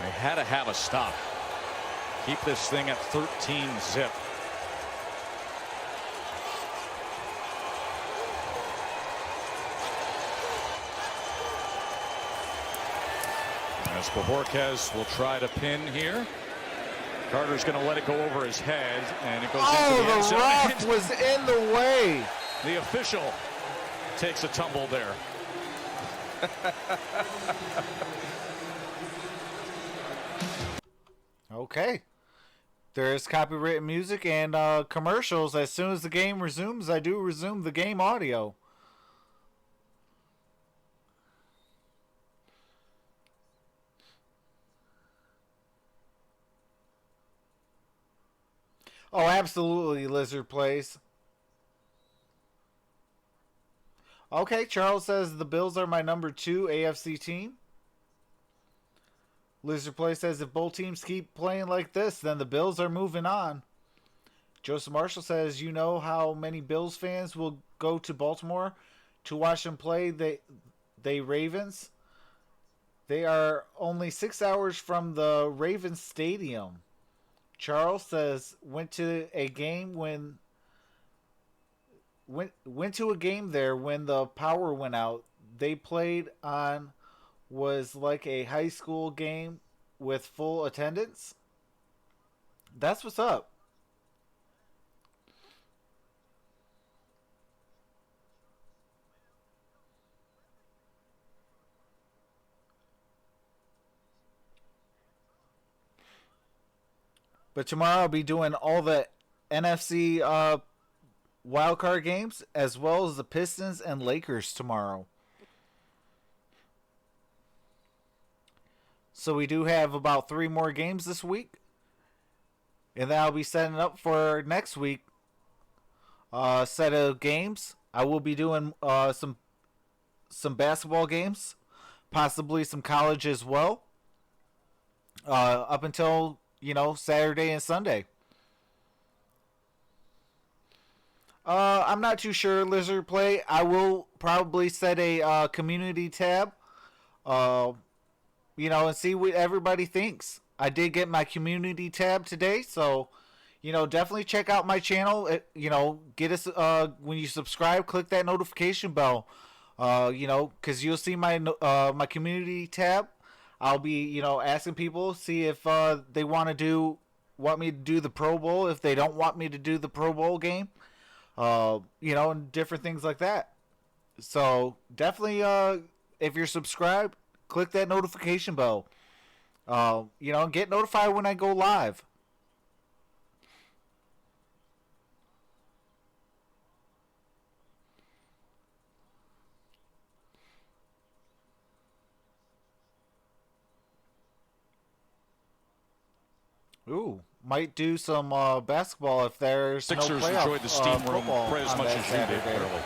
They had to have a stop. Keep this thing at 13 zip. As Bojorquez will try to pin here. Carter's going to let it go over his head, and it goes into the end Oh, zone. the ref was in the way. The official takes a tumble there. Okay. There's copyrighted music and commercials. As soon as the game resumes, I do resume the game audio. Oh, absolutely, Lizard Plays. Okay, Charles says the Bills are my number 2 AFC team. Lizard Play says if both teams keep playing like this, then the Bills are moving on. Joseph Marshall says, you know how many Bills fans will go to Baltimore to watch them play the Ravens. They are only 6 hours from the Ravens Stadium. Charles says went to a game there when the power went out. They played on was like a high school game with full attendance. That's what's up. But tomorrow I'll be doing all the NFC wildcard games as well as the Pistons and Lakers tomorrow. So we do have about 3 more games this week. And then I'll be setting up for next week set of games. I will be doing some basketball games, possibly some college as well, up until Saturday and Sunday. I'm not too sure, Lizard Play. I will probably set a community tab, and see what everybody thinks. I did get my community tab today, so, definitely check out my channel. Get us, when you subscribe, click that notification bell, because you'll see my my community tab. I'll be, asking people, see if they want me to do the Pro Bowl, if they don't want me to do the Pro Bowl game, and different things like that. So definitely, if you're subscribed, click that notification bell, and get notified when I go live. Ooh, might do some basketball if there's Sixers no playoff, enjoyed the steam room football as on much that as you did, Saturday. clearly.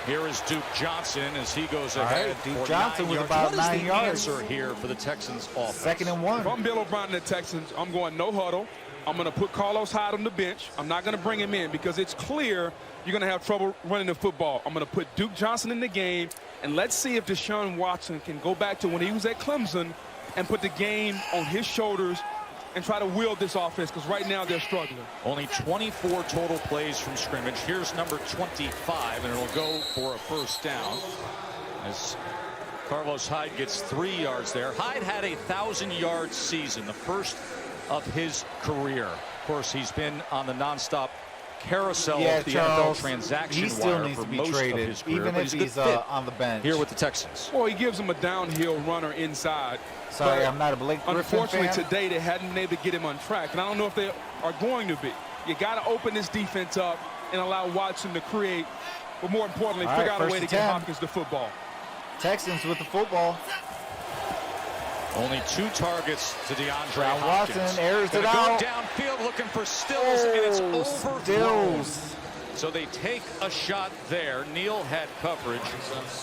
Here is Duke Johnson as he goes ahead. Duke for Johnson 9 with yards. about What 9 is the yards. answer here for the Texans offense? 2nd and 1. If I'm Bill O'Brien and the Texans, I'm going no huddle. I'm going to put Carlos Hyde on the bench. I'm not going to bring him in because it's clear you're going to have trouble running the football. I'm going to put Duke Johnson in the game, and let's see if Deshaun Watson can go back to when he was at Clemson and put the game on his shoulders and try to wield this offense, because right now they're struggling. Only 24 total plays from scrimmage. Here's number 25, and it'll go for a first down as Carlos Hyde gets 3 yards there. Hyde had a 1,000-yard season, the first of his career. Of course, he's been on the nonstop carousel of the Charles, NFL transaction he still wire needs for to be most traded, of his career, even but if he's a he's good fit on the bench here with the Texans. Well, he gives him a downhill runner inside. Sorry, But I'm not a Blake Griffin unfortunately, fan. today they hadn't been able to get him on track, and I don't know if they are going to be. You got to open this defense up and allow Watson to create, but more importantly, All figure right, out a way first to and get 10. Hopkins the football. Texans with the football. Only 2 targets to DeAndre Brown Hopkins. Watson airs Gonna it out. go downfield looking for Stills, and it's overthrown. Stills. So they take a shot there. Neal had coverage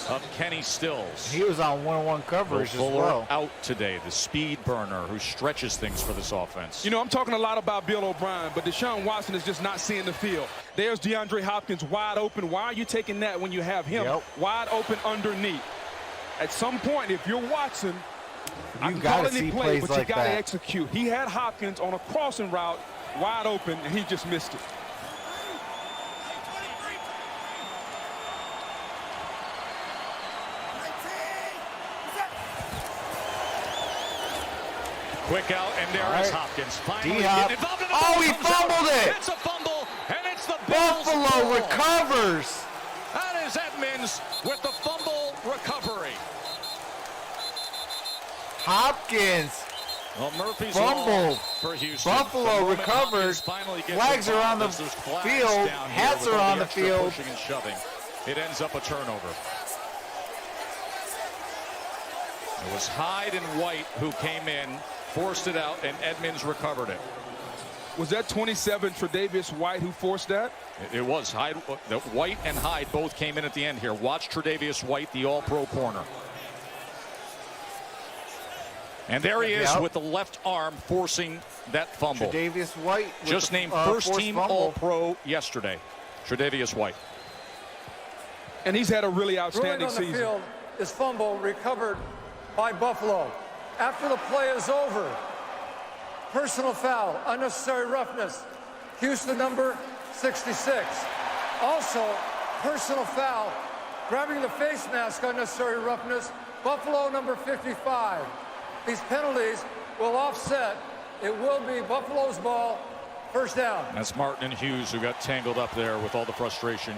of Kenny Stills. He was on 1-on-1 coverage as Fuller well. out today, the speed burner who stretches things for this offense. I'm talking a lot about Bill O'Brien, but Deshaun Watson is just not seeing the field. There's DeAndre Hopkins wide open. Why are you taking that when you have him wide open underneath? At some point, if you're Watson, I can call any play, but you got to execute. He had Hopkins on a crossing route wide open, and he just missed it. Quick out, and there is Hopkins. Finally D-Hop. getting involved in the Oh, ball. he Comes out. fumbled it. It's a fumble, and it's the Bills' Buffalo ball. recovers. That is Edmonds with the fumble recovery. Hopkins. Well, Murphy's Fumble. law for Houston. Buffalo recovers. Flags are on the field. Hats are on the field. Pushing and shoving. It ends up a turnover. It was Hyde and White who came in, forced it out, and Edmonds recovered it. Was that 27 Tre'Davious White who forced that? It was Hyde. White and Hyde both came in at the end here. Watch Tre'Davious White, the all-pro corner. And there he is with the left arm forcing that fumble. Tre'Davious White. Just named first-team All-Pro yesterday. Tre'Davious White. And he's had a really outstanding Ruling on the season. field is fumble recovered by Buffalo. After the play is over, personal foul, unnecessary roughness, Houston number 66. Also, personal foul, grabbing the face mask, unnecessary roughness, Buffalo number 55. These penalties will offset. It will be Buffalo's ball, first down. That's Martin and Hughes who got tangled up there with all the frustration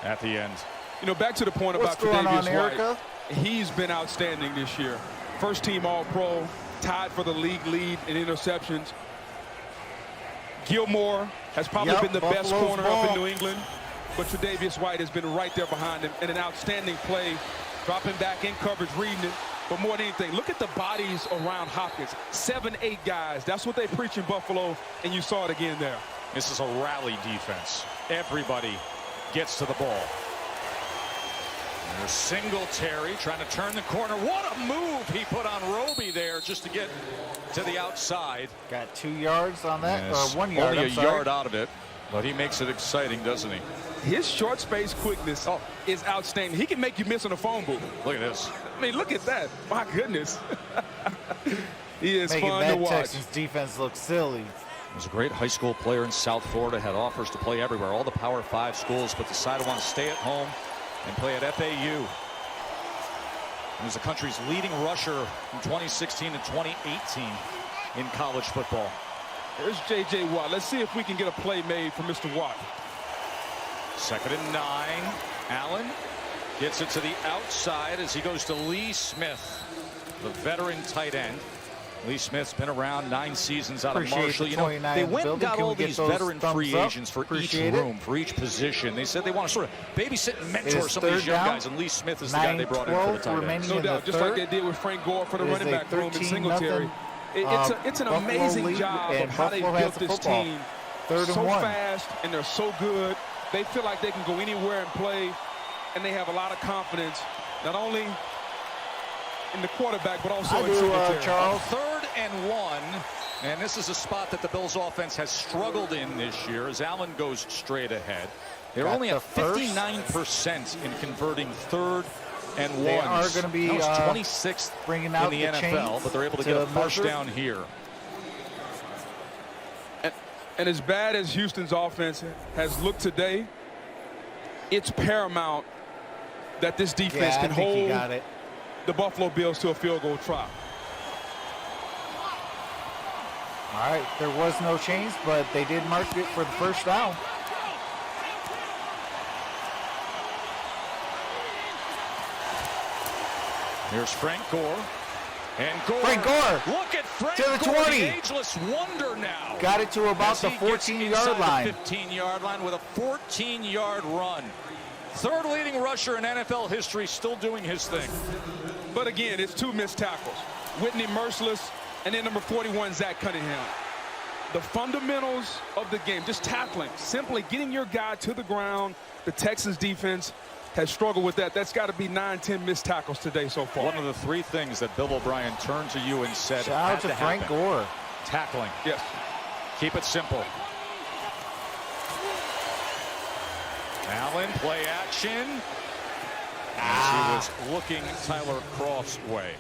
at the end. You know, back to the point What's about going on, Tre'Davious Erica? White. He's been outstanding this year. First team All-Pro, tied for the league lead in interceptions. Gilmore has probably been the best Buffalo's corner ball. up in New England, but Tre'Davious White has been right there behind him in an outstanding play, dropping back in coverage, reading it. But more than anything, look at the bodies around Hopkins. 7, 8 guys. That's what they preach in Buffalo, and you saw it again there. This is a rally defense. Everybody gets to the ball. There's Singletary trying to turn the corner. What a move he put on Roby there just to get to the outside. Got 2 yards on that, Yes. or 1 yard. Only I'm a sorry. yard out of it, but he makes it exciting, doesn't he? His short space quickness is outstanding. He can make you miss on a phone booth. Look at this. I mean, look at that. My goodness. He is Making fun to that watch. Texans defense look silly. He was a great high school player in South Florida, had offers to play everywhere. All the Power 5 schools, but decided to want to stay at home and play at FAU. He was the country's leading rusher from 2016 to 2018 in college football. There's J.J. Watt. Let's see if we can get a play made for Mr. Watt. 2nd and 9. Allen gets it to the outside as he goes to Lee Smith, the veteran tight end. Lee Smith's been around 9 seasons out of Appreciate Marshall. the You know, 29 they went and building. got Can we all get these those veteran thumbs free up? agents for Appreciate each it. room, for each position. They said they want to sort of babysit and mentor It is some of these third young down. guys, and Lee Smith is the guy they brought in for the 9-12 tight end. remaining. No in the doubt, just like third. they did with Frank Gore for the It is running a back room in 13-0, Singletary. It's an Buffalo amazing lead, job and of how they Buffalo has built the this football. team. 3rd and So 1. fast, and they're so good. They feel like they can go anywhere and play, and they have a lot of confidence, not only in the quarterback, but also in Singletary. Charles. 3rd and 1, and this is a spot that the Bills offense has struggled in this year as Allen goes straight ahead. They're Got only the at first. 59% in converting 3rd and 1. They are going to be that was 26th bringing out in the NFL, chains but they're able to get a first measure. down here. And as bad as Houston's offense has looked today, it's paramount that this defense Yeah, I can think he hold got it. the Buffalo Bills to a field goal try. All right, there was no change, but they did mark it for the first down. Here's Frank Gore. And Gore. Frank Gore. Look at Frank To the Gore, 20. the ageless wonder now. Got it to about As the he gets 14-yard inside line. the 15-yard line with a 14-yard run. 3rd leading rusher in NFL history, still doing his thing. But again, it's 2 missed tackles. Whitney Merciless and then number 41, Zach Cunningham. The fundamentals of the game, just tackling, simply getting your guy to the ground. The Texans defense has struggled with that. That's got to be 9, 10 missed tackles today so far. One of the 3 things that Bill O'Brien turned to you and said Shout out had to to Frank happen. Gore. Tackling. Yes. Keep it simple. Allen, play action. As he was looking Tyler Croft's way.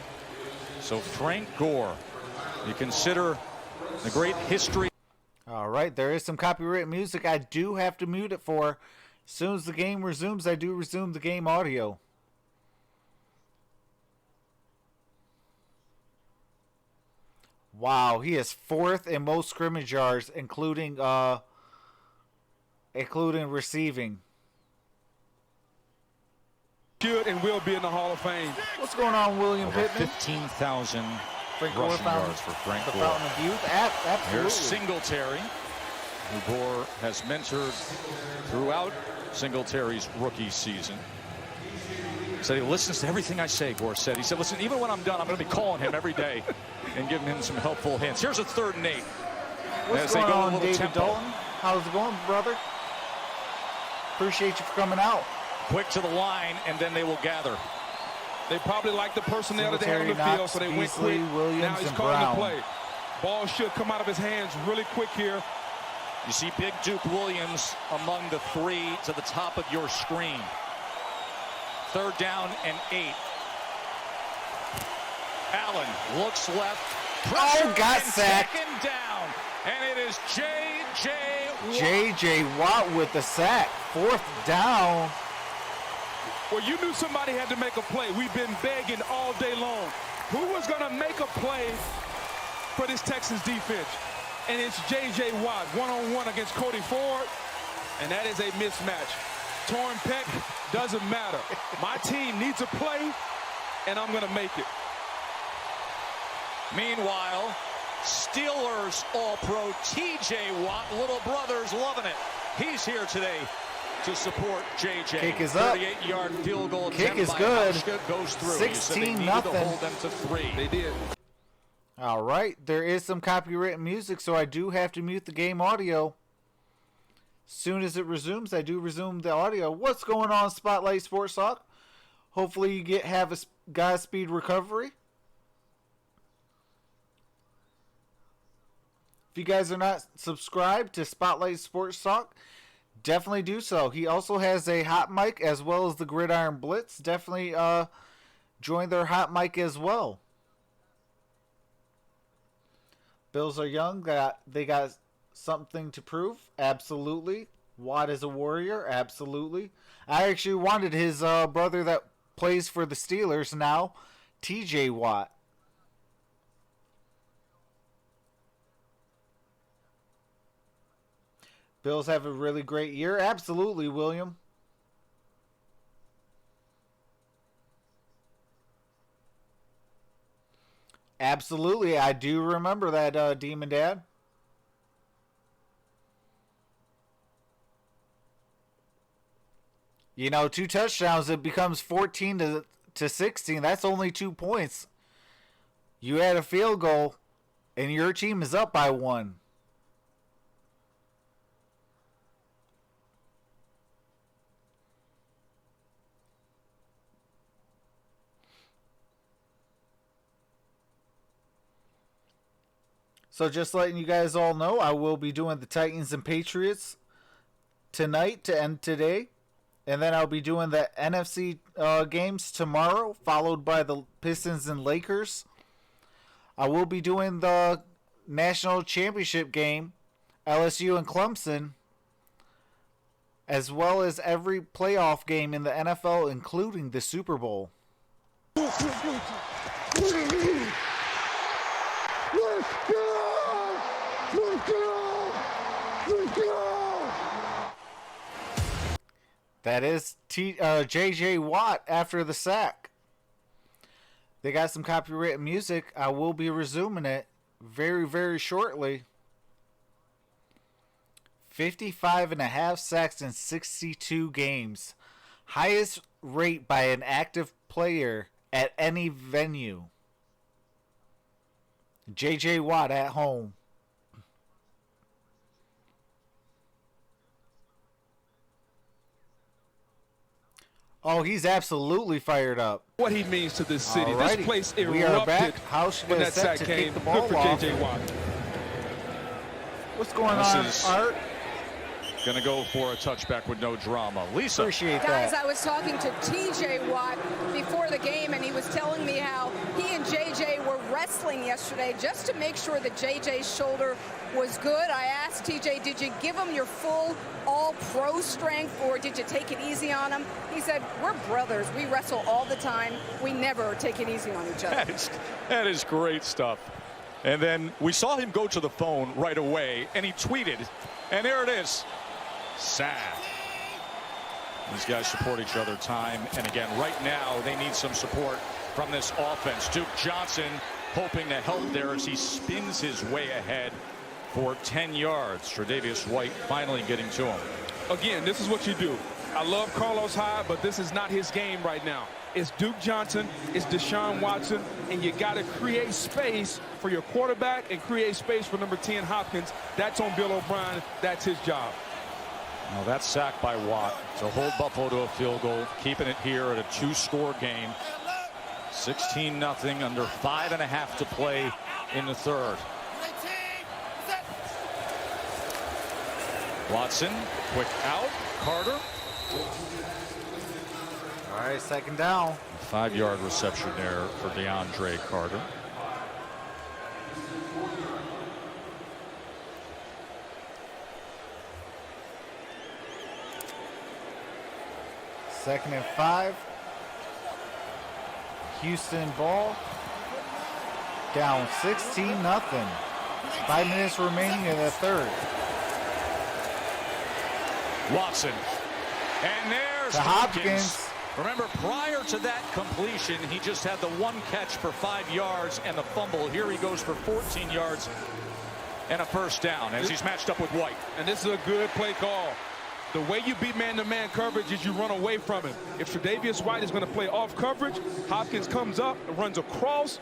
So Frank Gore, you consider the great history. All right, there is some copyrighted music. I do have to mute it for. As soon as the game resumes, I do resume the game audio. Wow, he is 4th in most scrimmage yards, including receiving. Should and will be in the Hall of Fame. What's going on, William Over Pittman? 15,000 Frank Gore rushing found yards for Frank the Gore. fountain of youth. Absolutely. Here's Singletary, who Gore has mentored throughout Singletary's rookie season. Said he listens to everything I say, Gore said. He said, listen, even when I'm done, I'm going to be calling him every day and giving him some helpful hints. Here's a 3rd and 8. What's As they going go a on, little David tempo. Dalton? How's it going, brother? Appreciate you for coming out. Quick to the line, and then they will gather. They probably like the personnel that they had on the Singletary, field, so they Knox, went Beasley, quick. Williams, Now he's and calling Brown. the play. Ball should come out of his hands really quick here. You see Big Duke Williams among the 3 to the top of your screen. 3rd down and 8. Allen looks left. Oh, got sacked. Taken down. And it is J.J. Watt. J.J. Watt with the sack. 4th down. Well, you knew somebody had to make a play. We've been begging all day long. Who was going to make a play for this Texans defense? And it's J.J. Watt, one-on-one against Cody Ford. And that is a mismatch. Torn pec doesn't matter. My team needs a play, and I'm going to make it. Meanwhile, Steelers All-Pro T.J. Watt, little brother's loving it. He's here today to support J.J. Kick is up. 38-yard field goal Kick attempt is by good. Hauschka goes through. 16-0. To hold them to 3. They did. All right, there is some copyrighted music, so I do have to mute the game audio. Soon as it resumes, I do resume the audio. What's going on, Spotlight Sports Talk? Hopefully you have a Godspeed recovery. If you guys are not subscribed to Spotlight Sports Talk, definitely do so. He also has a hot mic as well as the Gridiron Blitz. Definitely join their hot mic as well. Bills are young. They got something to prove. Absolutely. Watt is a warrior. Absolutely. I actually wanted his brother that plays for the Steelers now, T.J. Watt. Bills have a really great year. Absolutely, William. Absolutely. I do remember that, Demon Dad. You know, 2 touchdowns, it becomes 14 to 16. That's only 2 points. You add a field goal, and your team is up by 1. So just letting you guys all know, I will be doing the Titans and Patriots tonight to end today. And then I'll be doing the NFC games tomorrow, followed by the Pistons and Lakers. I will be doing the National Championship game, LSU and Clemson, as well as every playoff game in the NFL, including the Super Bowl. Let's go! Let's go! Let's go! That is J.J. Watt after the sack. They got some copyrighted music. I will be resuming it very, very shortly. 55.5 sacks in 62 games. Highest rate by an active player at any venue. J.J. Watt at home. Oh, he's absolutely fired up. What he means to this city. Alrighty. This place erupted We are back. Hauschka when that is set sack to came. kick the ball Good for off. J.J. Watt. What's going This on, is Art? Going to go for a touchback with no drama. Lisa. Appreciate Guys, that. I was talking to T.J. Watt before the game, and he was telling me how he and J.J. were wrestling yesterday just to make sure that J.J.'s shoulder was good. I asked T.J., did you give him your full all-pro strength, or did you take it easy on him? He said, we're brothers. We wrestle all the time. We never take it easy on each other. That is great stuff. And then we saw him go to the phone right away, and he tweeted, and there it is. Sad. These guys support each other time and again. Right now, they need some support from this offense. Duke Johnson hoping to help there as he spins his way ahead for 10 yards. Tre'Davious White finally getting to him. Again, this is what you do. I love Carlos Hyde, but this is not his game right now. It's Duke Johnson, it's Deshaun Watson, and you got to create space for your quarterback and create space for number 10, Hopkins. That's on Bill O'Brien. That's his job. Now that sack by Watt to hold Buffalo to a field goal, keeping it here at a 2-score game. 16-0, under 5.5 to play in the third. Watson, quick out. Carter. All right, right, second down. 5-yard reception there for DeAndre Carter. Second and 5. Houston ball. Down 16-0. 5 minutes remaining in the third. Watson. And there's To Hopkins. Remember, prior to that completion, he just had the 1 catch for 5 yards and the fumble. Here he goes for 14 yards and a first down as he's matched up with White. And this is a good play call. The way you beat man-to-man coverage is you run away from him. If Tre'Davious White is going to play off coverage, Hopkins comes up and runs across,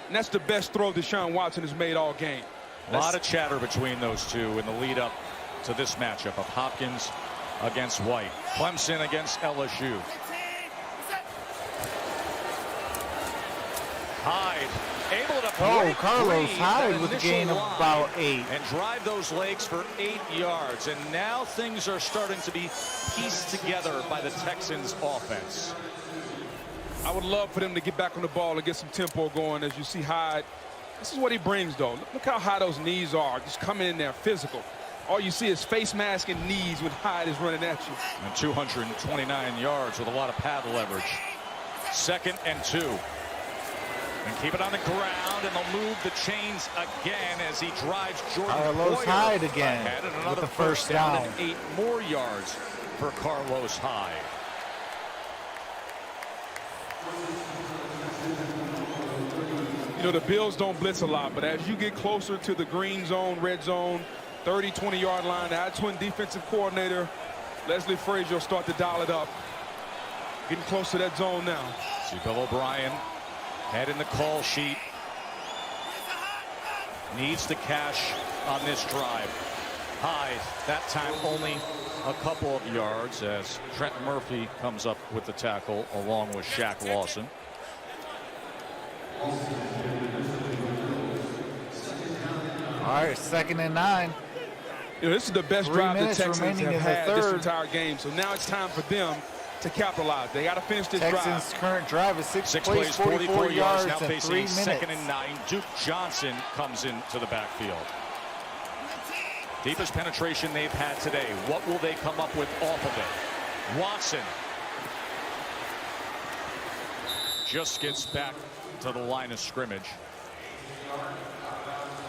and that's the best throw Deshaun Watson has made all game. A lot of chatter between those two in the lead up to this matchup of Hopkins against White. Clemson against LSU. Hyde able to break Carlos free Hyde that with a initial gain of line about 8. and drive those legs for 8 yards. And now things are starting to be pieced together by the Texans offense. I would love for them to get back on the ball and get some tempo going. As you see Hyde, this is what he brings, though. Look how high those knees are, just coming in there physical. All you see is face mask and knees when Hyde is running at you. And 229 yards with a lot of pad leverage. 2nd and 2. And keep it on the ground, and they'll move the chains again as he drives Jordan Carlos Boyer Hyde again ahead, and with another the first down. And 8 more yards for Carlos Hyde. You know, the Bills don't blitz a lot, but as you get closer to the green zone, red zone, 30, 20-yard line, the twin defensive coordinator, Leslie Frazier, will start to dial it up. Getting close to that zone now. See Bill O'Brien head in the call sheet. Needs to cash on this drive. Hyde, that time only a couple of yards as Trent Murphy comes up with the tackle along with Shaq Lawson. All right, 2nd and 9. You know, this is the best 3 drive the minutes Texans remaining have in the had this third. entire game. So now it's time for them to capitalize. They got to finish this drive. Texans' current drive is 6 Six plays, plays, 44 yards, now and 3 facing minutes. 2nd and 9. Duke Johnson comes into the backfield. Deepest penetration they've had today. What will they come up with off of it? Watson just gets back to the line of scrimmage.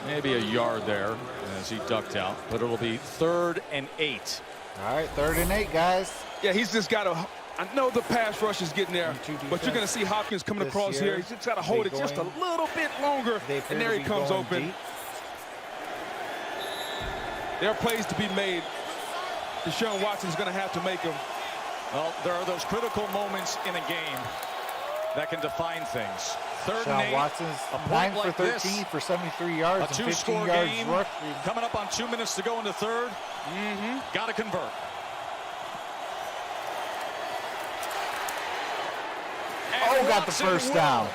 Maybe a yard there as he ducked out, but it'll be 3rd and 8. All right, 3rd and 8, guys. Yeah, he's just got to. I know the pass rush is getting there, but you're going to see Hopkins coming across here. He's just got to hold it just a little bit longer, and there he comes open. Deep. There are plays to be made. Deshaun Watson's going to have to make them. Well, there are those critical moments in a game that can define things. 3rd and 8. Watson's a point 9 like for 13 this, for 73 yards a and 15 2-score yards game rush. coming up on 2 minutes to go in the third. Got to convert. Oh, got the first down.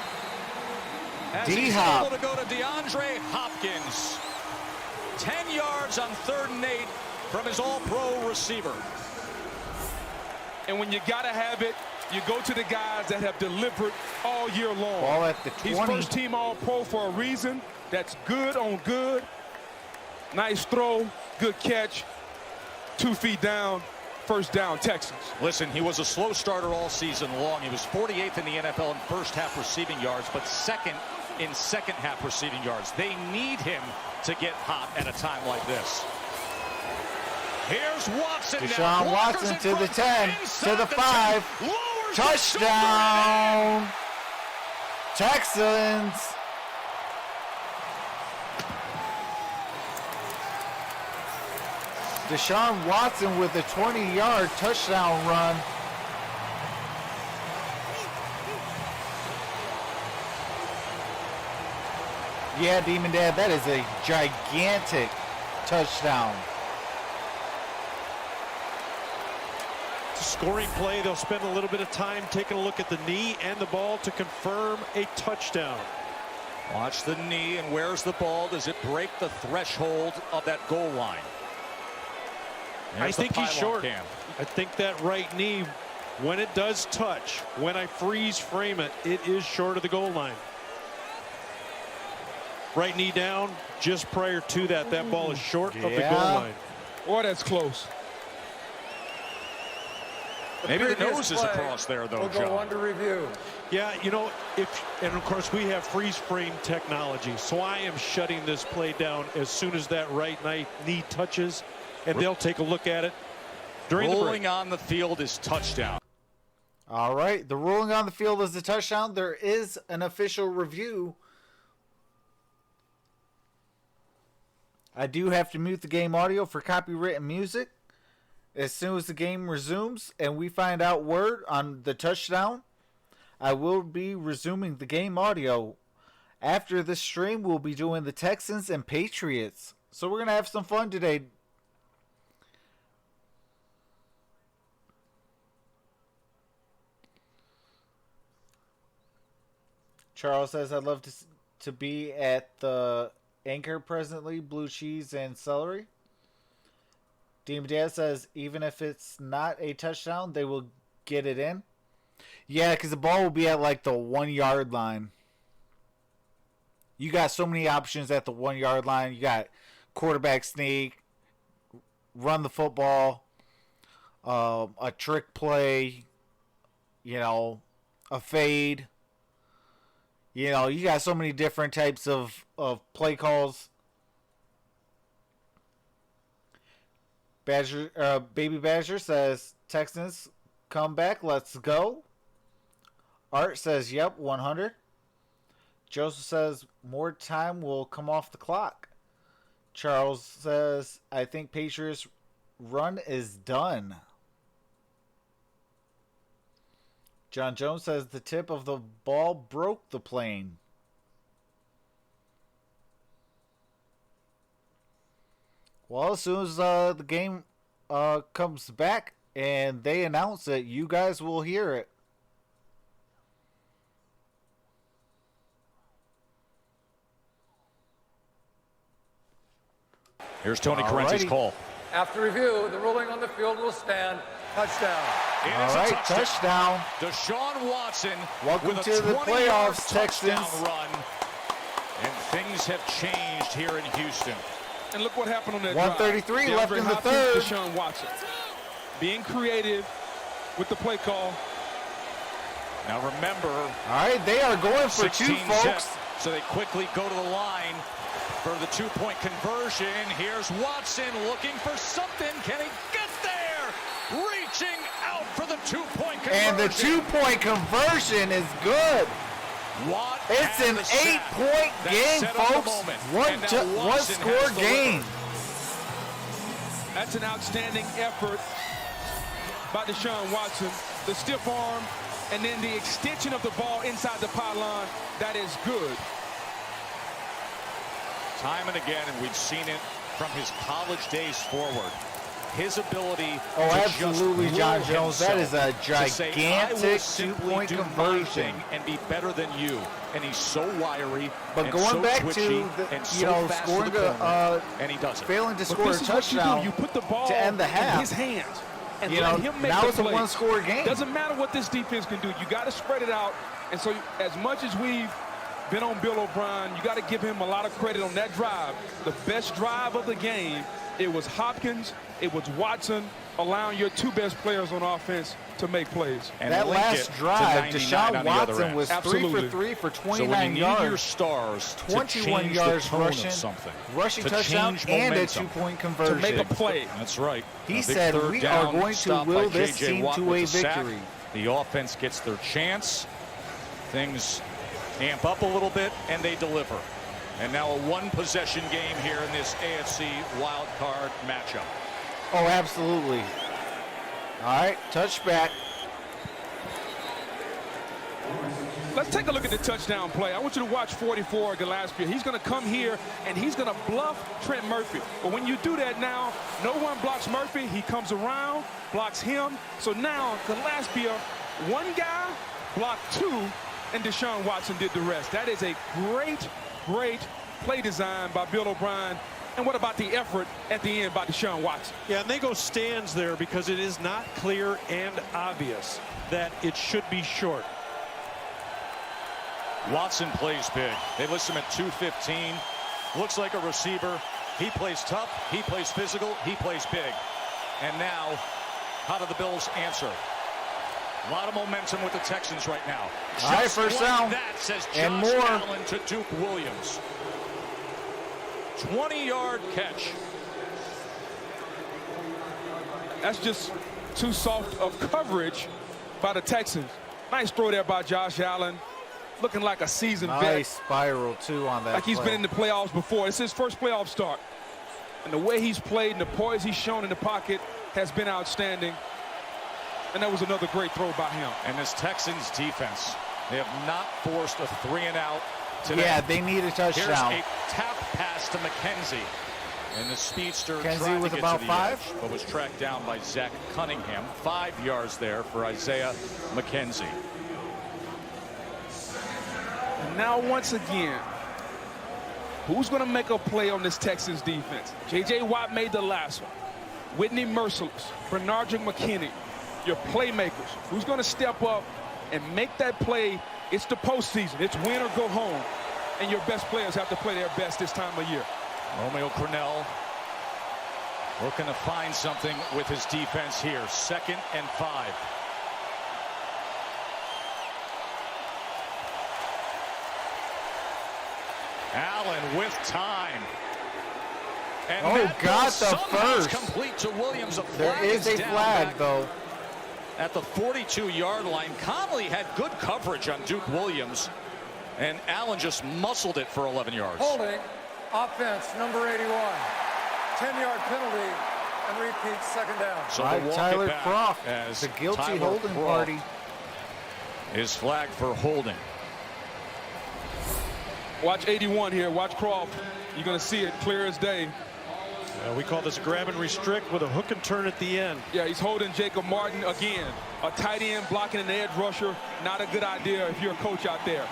D-Hop. Able to go to DeAndre Hopkins. 10 yards on 3rd and 8 from his all-pro receiver. And when you got to have it, you go to the guys that have delivered all year long. Ball at the 20. He's first team all-pro for a reason. That's good on good. Nice throw, good catch. 2 feet down, first down, Texans. Listen, he was a slow starter all season long. He was 48th in the NFL in first half receiving yards, but 2nd in second half receiving yards. They need him to get hot at a time like this. Here's Watson. Deshaun Watson to the 10, to the 5. Touchdown, Texans. Deshaun Watson with a 20-yard touchdown run. Yeah, Demon Dad, that is a gigantic touchdown. Scoring play, they'll spend a little bit of time taking a look at the knee and the ball to confirm a touchdown. Watch the knee, and where's the ball? Does it break the threshold of that goal line? I think he's short. I think that right knee When it does touch, when I freeze frame it, it is short of the goal line. Right knee down, just prior to that, that ball is short of the goal line. Boy, that's close. Maybe the nose is across there, though, We'll go under review. Yeah, you know, and of course we have freeze frame technology, so I am shutting this play down as soon as that right knee touches, and they'll take a look at it during the break. Rolling on the field is touchdown. All right, the ruling on the field is a touchdown. There is an official review. I do have to mute the game audio for copywritten music. As soon as the game resumes and we find out word on the touchdown, I will be resuming the game audio. After this stream, we'll be doing the Texans and Patriots. So we're going to have some fun today. Charles says, I'd love to be at the Anchor presently, blue cheese and celery. Demon Dad says, even if it's not a touchdown, they will get it in. Yeah, because the ball will be at like the 1 yard line. You got so many options at the 1 yard line. You got quarterback sneak, run the football, a trick play, you know, a fade. You know, you got so many different types of play calls. Baby Badger says, Texans, come back, let's go. Art says, yep, 100. Joseph says, more time will come off the clock. Charles says, I think Patriots' run is done. John Jones says, the tip of the ball broke the plane. Well, as soon as the game comes back and they announce it, you guys will hear it. Here's Tony Carenzi's call. After review, the ruling on the field will stand. Touchdown. It is All a right, touchdown. Deshaun Watson Welcome with a to the 20-yard playoffs, touchdown Texans. run. And things have changed here in Houston. And look what happened on that 133 drive. left DeAndre in the Hopkins, third. Deshaun Watson being creative with the play call. Now remember, All right, they are going for 16 two, folks. sets, so they quickly go to the line for the two-point conversion. Here's Watson looking for something. Can he get there? Reaching out for the two-point conversion. And the two-point conversion is good. Watt It's had an the sack 8-point that game, set up the folks. moment. One And now Watson score has delivered. game. That's an outstanding effort by Deshaun Watson. The stiff arm and then the extension of the ball inside the pylon. That is good. Time and again, and we've seen it from his college days forward. His ability Oh, to absolutely, just John will Jones. That is a himself to say, I will gigantic simply two-point do my conversion. thing and be better than you. And he's so wiry, But and going so back twitchy, to the, and you so know, fast scoring to the corner, and he does it. failing to But score a this is what you touchdown do. You put the ball to end the half. in his hands and You let know, him make now the it's a play. one-score game. Doesn't matter what this defense can do. You got to spread it out. And so as much as we've been on Bill O'Brien, you got to give him a lot of credit on that drive. The best drive of the game, it was Hopkins, it was Watson, allowing your two best players on offense to make plays. And that link last it to drive, 99 Deshaun on the other Watson end. was 3 Absolutely. for 3 for So when 29 you need your yards, stars to 21 change yards the tone rushing, of something, rushing to touchdown, change and a momentum, two-point To conversion. make a play. That's right. He A big said, third we down are going to stop will by this J.J. team Watt to with a the sack. victory. The offense gets their chance. Things amp up a little bit, and they deliver. And now a one-possession game here in this AFC wildcard matchup. Oh, absolutely. All right, touchback. Let's take a look at the touchdown play. I want you to watch 44 Gillespie. He's going to come here, and he's going to bluff Trent Murphy. But when you do that now, no one blocks Murphy. He comes around, blocks him. So now Gillespie, one guy, blocked two, and Deshaun Watson did the rest. That is a great, great play design by Bill O'Brien. And what about the effort at the end by Deshaun Watson? Yeah, and they go stands there because it is not clear and obvious that it should be short. Watson plays big. They list him at 215. Looks like a receiver. He plays tough. He plays physical. He plays big. And now, how do the Bills answer? A lot of momentum with the Texans right now. All right, first down. That says Josh And more. Allen to Duke Williams. 20-yard catch. That's just too soft of coverage by the Texans. Nice throw there by Josh Allen. Looking like a seasoned vet. Nice spiral, too, on that Like he's play. been in the playoffs before. It's his first playoff start. And the way he's played and the poise he's shown in the pocket has been outstanding. And that was another great throw by him. And this Texans defense, they have not forced a 3-and-out today. Yeah, they need a touchdown. Here's a tap pass to McKenzie. And the speedster McKenzie tried with to get about to the 5. edge, but was tracked down by Zach Cunningham. 5 yards there for Isaiah McKenzie. And now once again, who's going to make a play on this Texans defense? J.J. Watt made the last one. Whitney Merciless, Bernardrick McKinney, your playmakers. Who's going to step up and make that play? It's the postseason. It's win or go home. And your best players have to play their best this time of year. Romeo Crennel looking to find something with his defense here. 2nd and 5. Allen with time. And that got ball the somehow is first. complete to Williams. There is a down flag, back though. at the 42-yard line. Conley had good coverage on Duke Williams, and Allen just muscled it for 11 yards. Holding, offense, number 81. 10-yard penalty, and repeat, 2nd down. So All they'll right, walk Tyler it back Croft, as the guilty Tyler holding Croft party. is flagged for holding. Watch 81 here. Watch Croft. You're going to see it clear as day. We call this grab and restrict with a hook and turn at the end. Yeah, he's holding Jacob Martin again. A tight end blocking an edge rusher. Not a good idea if you're a coach out there.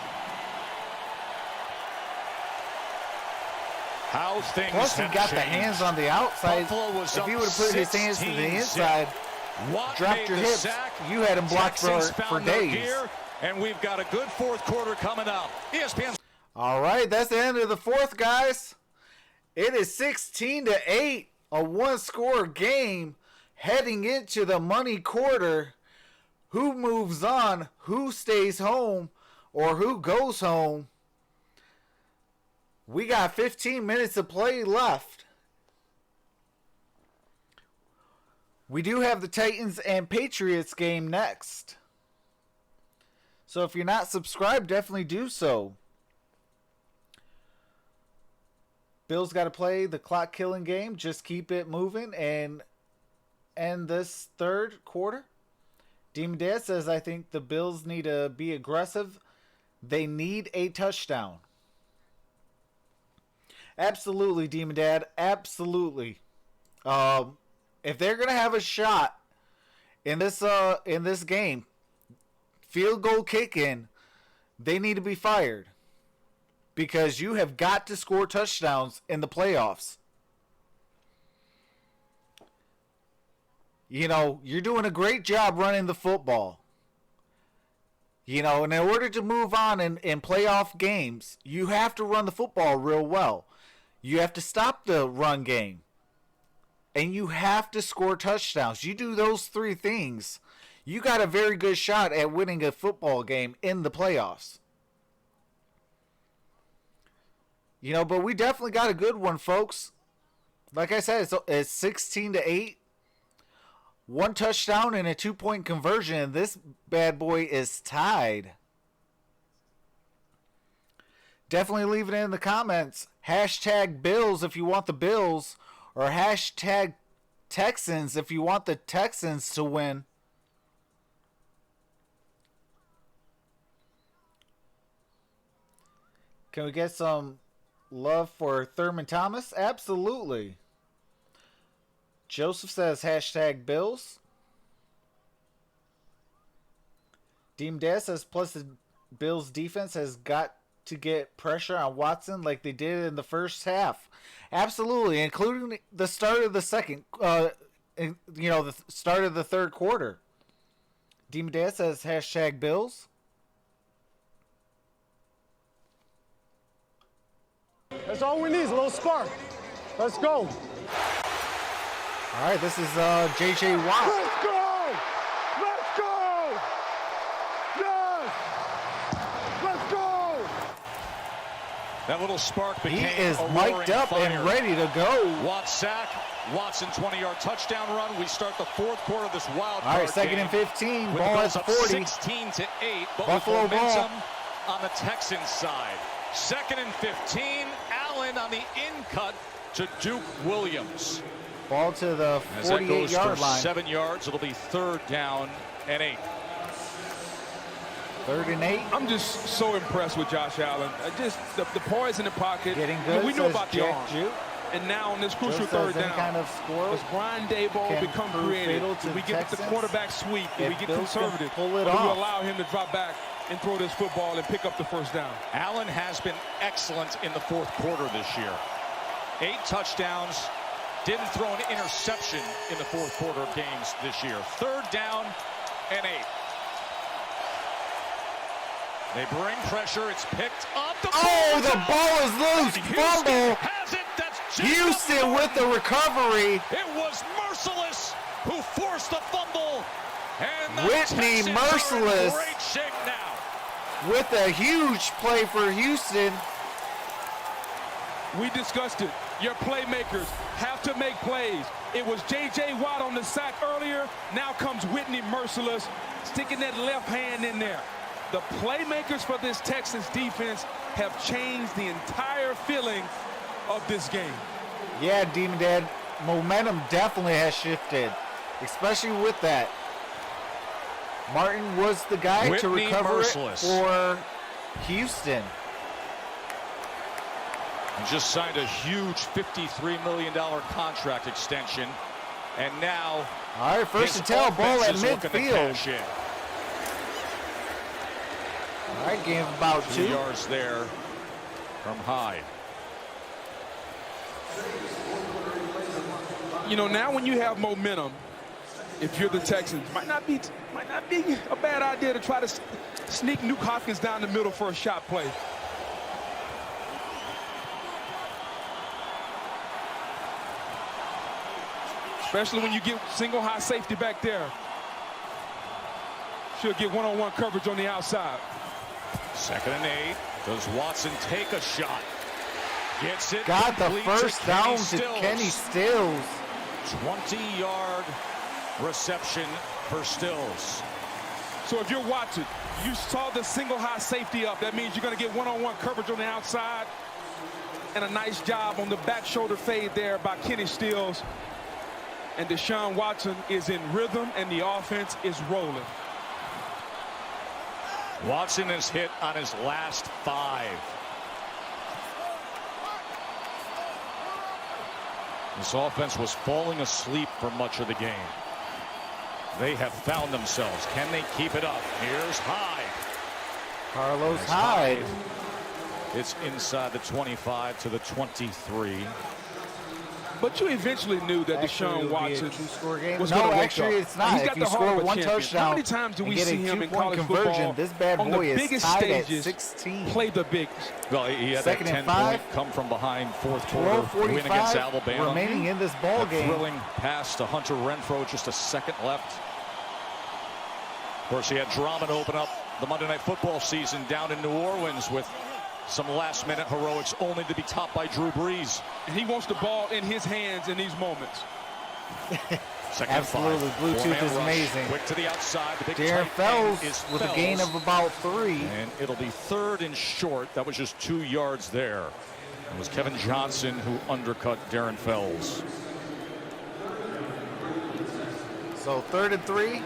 How things Plus, he have got the changed. hands on the outside. Buffalo was If up he would have put his hands to the 16-zip. inside, Watt dropped made your the hips, sack. you had him blocked Texans for found their days. gear, and we've got a good 4th quarter coming up. ESPN. All right, that's the end of the 4th, guys. It is 16-8, a 1-score game heading into the money quarter. Who moves on, who stays home, or who goes home? We got 15 minutes of play left. We do have the Titans and Patriots game next. So if you're not subscribed, definitely do so. Bills got to play the clock-killing game. Just keep it moving and end this 3rd quarter. Demon Dad says, I think the Bills need to be aggressive. They need a touchdown. Absolutely, Demon Dad. Absolutely. If they're going to have a shot in this game, field goal kick-in, they need to be fired. Because you have got to score touchdowns in the playoffs. You know, you're doing a great job running the football. You know, and in order to move on in playoff games, you have to run the football real well. You have to stop the run game. And you have to score touchdowns. You do those 3 things, you got a very good shot at winning a football game in the playoffs. You know, but we definitely got a good one, folks. Like I said, it's 16-8. 1 touchdown and a 2-point conversion, and this bad boy is tied. Definitely leave it in the comments. Hashtag Bills if you want the Bills, or hashtag Texans if you want the Texans to win. Can we get some love for Thurman Thomas? Absolutely. Joseph says hashtag Bills. Deem Dad says plus the Bills defense has got to get pressure on Watson like they did in the first half. Absolutely, including the start of the second, the start of the third quarter. Demon Dad says #Bills. That's all we need is a little spark. Let's go. All right, this is J.J. Watt. Let's go! Let's go! Yes! Let's go! That little spark became He is a mic'd up fire. and ready to go. Watt sack. Watson 20-yard touchdown run. We start the fourth quarter of this wild card. All right, second and 15. Ball at the 40. 16-8, but Buffalo with momentum ball on the Texans side. Second and 15. Allen on the in-cut to Duke Williams. Ball to the As that goes 48-yard for line. 7 yards, it'll be 3rd down and 8. 3rd and 8. I'm just so impressed with Josh Allen. Just the poise in the pocket. Getting good. We know about the Jack arm. Juke. And now on this crucial Just third as any down, kind of score does Brian Daboll can become prove creative? fatal to Do we the get the Texans? quarterback sweep? Do If we get Bills can conservative? pull it or do we off. allow him to drop back and throw this football and pick up the first down? Allen has been excellent in the fourth quarter this year. 8 touchdowns. Didn't throw an interception in the fourth quarter of games this year. 3rd down and 8. They bring pressure. It's picked up. The ball is loose. Houston Fumble. has it. That's Jim Houston Buffalo. with the recovery. It was Merciless who forced the fumble. And the Whitney Texans Merciless. are in great shape now. With a huge play for Houston. We discussed it. Your playmakers have to make plays. It was J.J. Watt on the sack earlier. Now comes Whitney Merciless, sticking that left hand in there. The playmakers for this Texans defense have changed the entire feeling of this game. Yeah, Demon Dad, momentum definitely has shifted, especially with that. Martin was the guy to Whitney recover Merciless. it for Houston. He just signed a huge $53 million contract extension. And now, All right, first his and 10, ball offense at is looking to midfield. cash in. All right, gain of about 2 2. yards there from Hyde. You know, now when you have momentum, if you're the Texans, might not be a bad idea to try to sneak Nuke Hopkins down the middle for a shot play. Especially when you get single high safety back there. Should get one-on-one coverage on the outside. 2nd and 8. Does Watson take a shot? Gets it. Got the complete first down to Stills. Kenny Stills. 20-yard reception for Stills. So if you're watching, you saw the single high safety up. That means you're going to get one-on-one coverage on the outside. And a nice job on the back shoulder fade there by Kenny Stills. And Deshaun Watson is in rhythm, and the offense is rolling. Watson has hit on his last 5. This offense was falling asleep for much of the game. They have found themselves. Can they keep it up? Here's Hyde. Carlos That's Hyde. It's inside the 25 to the 23. But you eventually knew that Actually, Deshaun it'll be a Watson two-score game. was No, going to wake actually, up. it's not. He's If got you the heart score of a one champion. touchdown How many times do and we get a see him in two-point college conversion, football this bad on the boy is biggest tied at stages 16. play the biggest? Well, he had Second that and 10-point 5. come from behind fourth quarter win against 12:45 Alabama. remaining in this ball A game. thrilling pass to Hunter Renfrow, just a second left. Of course, he had drama to open up the Monday Night Football season down in New Orleans with some last-minute heroics only to be topped by Drew Brees. And he wants the ball in his hands in these moments. Second and 5. Absolutely, Bluetooth Four-man is rush. amazing. Quick to the outside. The big Darren tight Fells end is with a gain Fells. of about 3. And it'll be 3rd and short. That was just 2 yards there. It was Kevin Johnson who undercut Darren Fells. So 3rd and 3.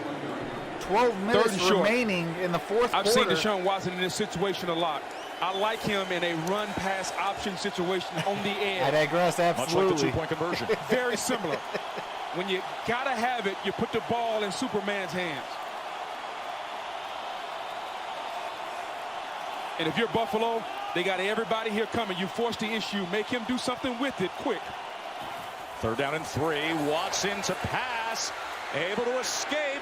12 minutes and short. remaining in the fourth I've quarter. seen Deshaun Watson in this situation a lot. I like him in a run-pass option situation on the edge. I digress, Much like the absolutely. 2-point conversion. Very similar. When you gotta have it, you put the ball in Superman's hands. And if you're Buffalo, They got everybody here coming. You force the issue. Make him do something with it quick. 3rd down and 3. Watson to pass. Able to escape.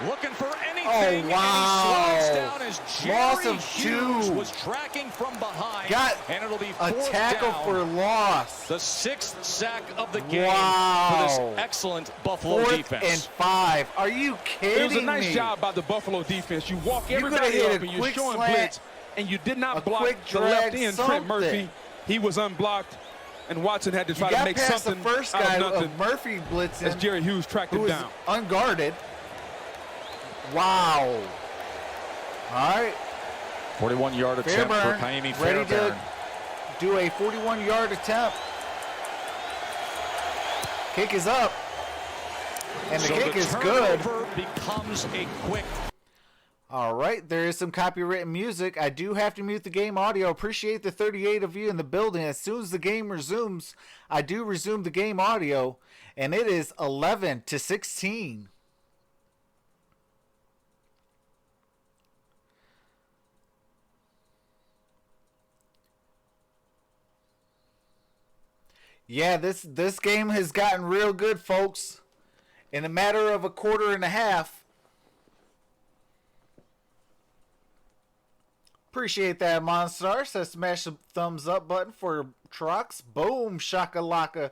Looking for anything. Oh, wow. And he slows down as Loss Jerry of Hughes 2. was tracking from behind. Got and it'll be a 4th tackle down. for loss. The 6th sack of the game Wow. for this excellent Buffalo 4th defense. and 5. Are you kidding me? It was a nice job by the Buffalo defense. You walk You coulda everybody hit up a and you're quick showing slant, blitz, and you did a not block quick the left drag, end. Trent Murphy, something. he was unblocked, and Watson had to You try to got make past something the first out guy of nothing of Murphy blitzing, as Jerry Hughes tracked who him was down. unguarded. Wow. All right. 41-yard attempt Fairburn, for Kaimi ready Fairburn. to do a 41-yard attempt. Kick is up. And the kick is good. Turnover becomes a quick. All right, there is some copywritten music. I do have to mute the game audio. Appreciate the 38 of you in the building. As soon as the game resumes, I do resume the game audio, and it is 11-16. Yeah, this game has gotten real good, folks. In a matter of a quarter and a half. Appreciate that, MonStar. So smash the thumbs up button for Trox. Boom, shakalaka.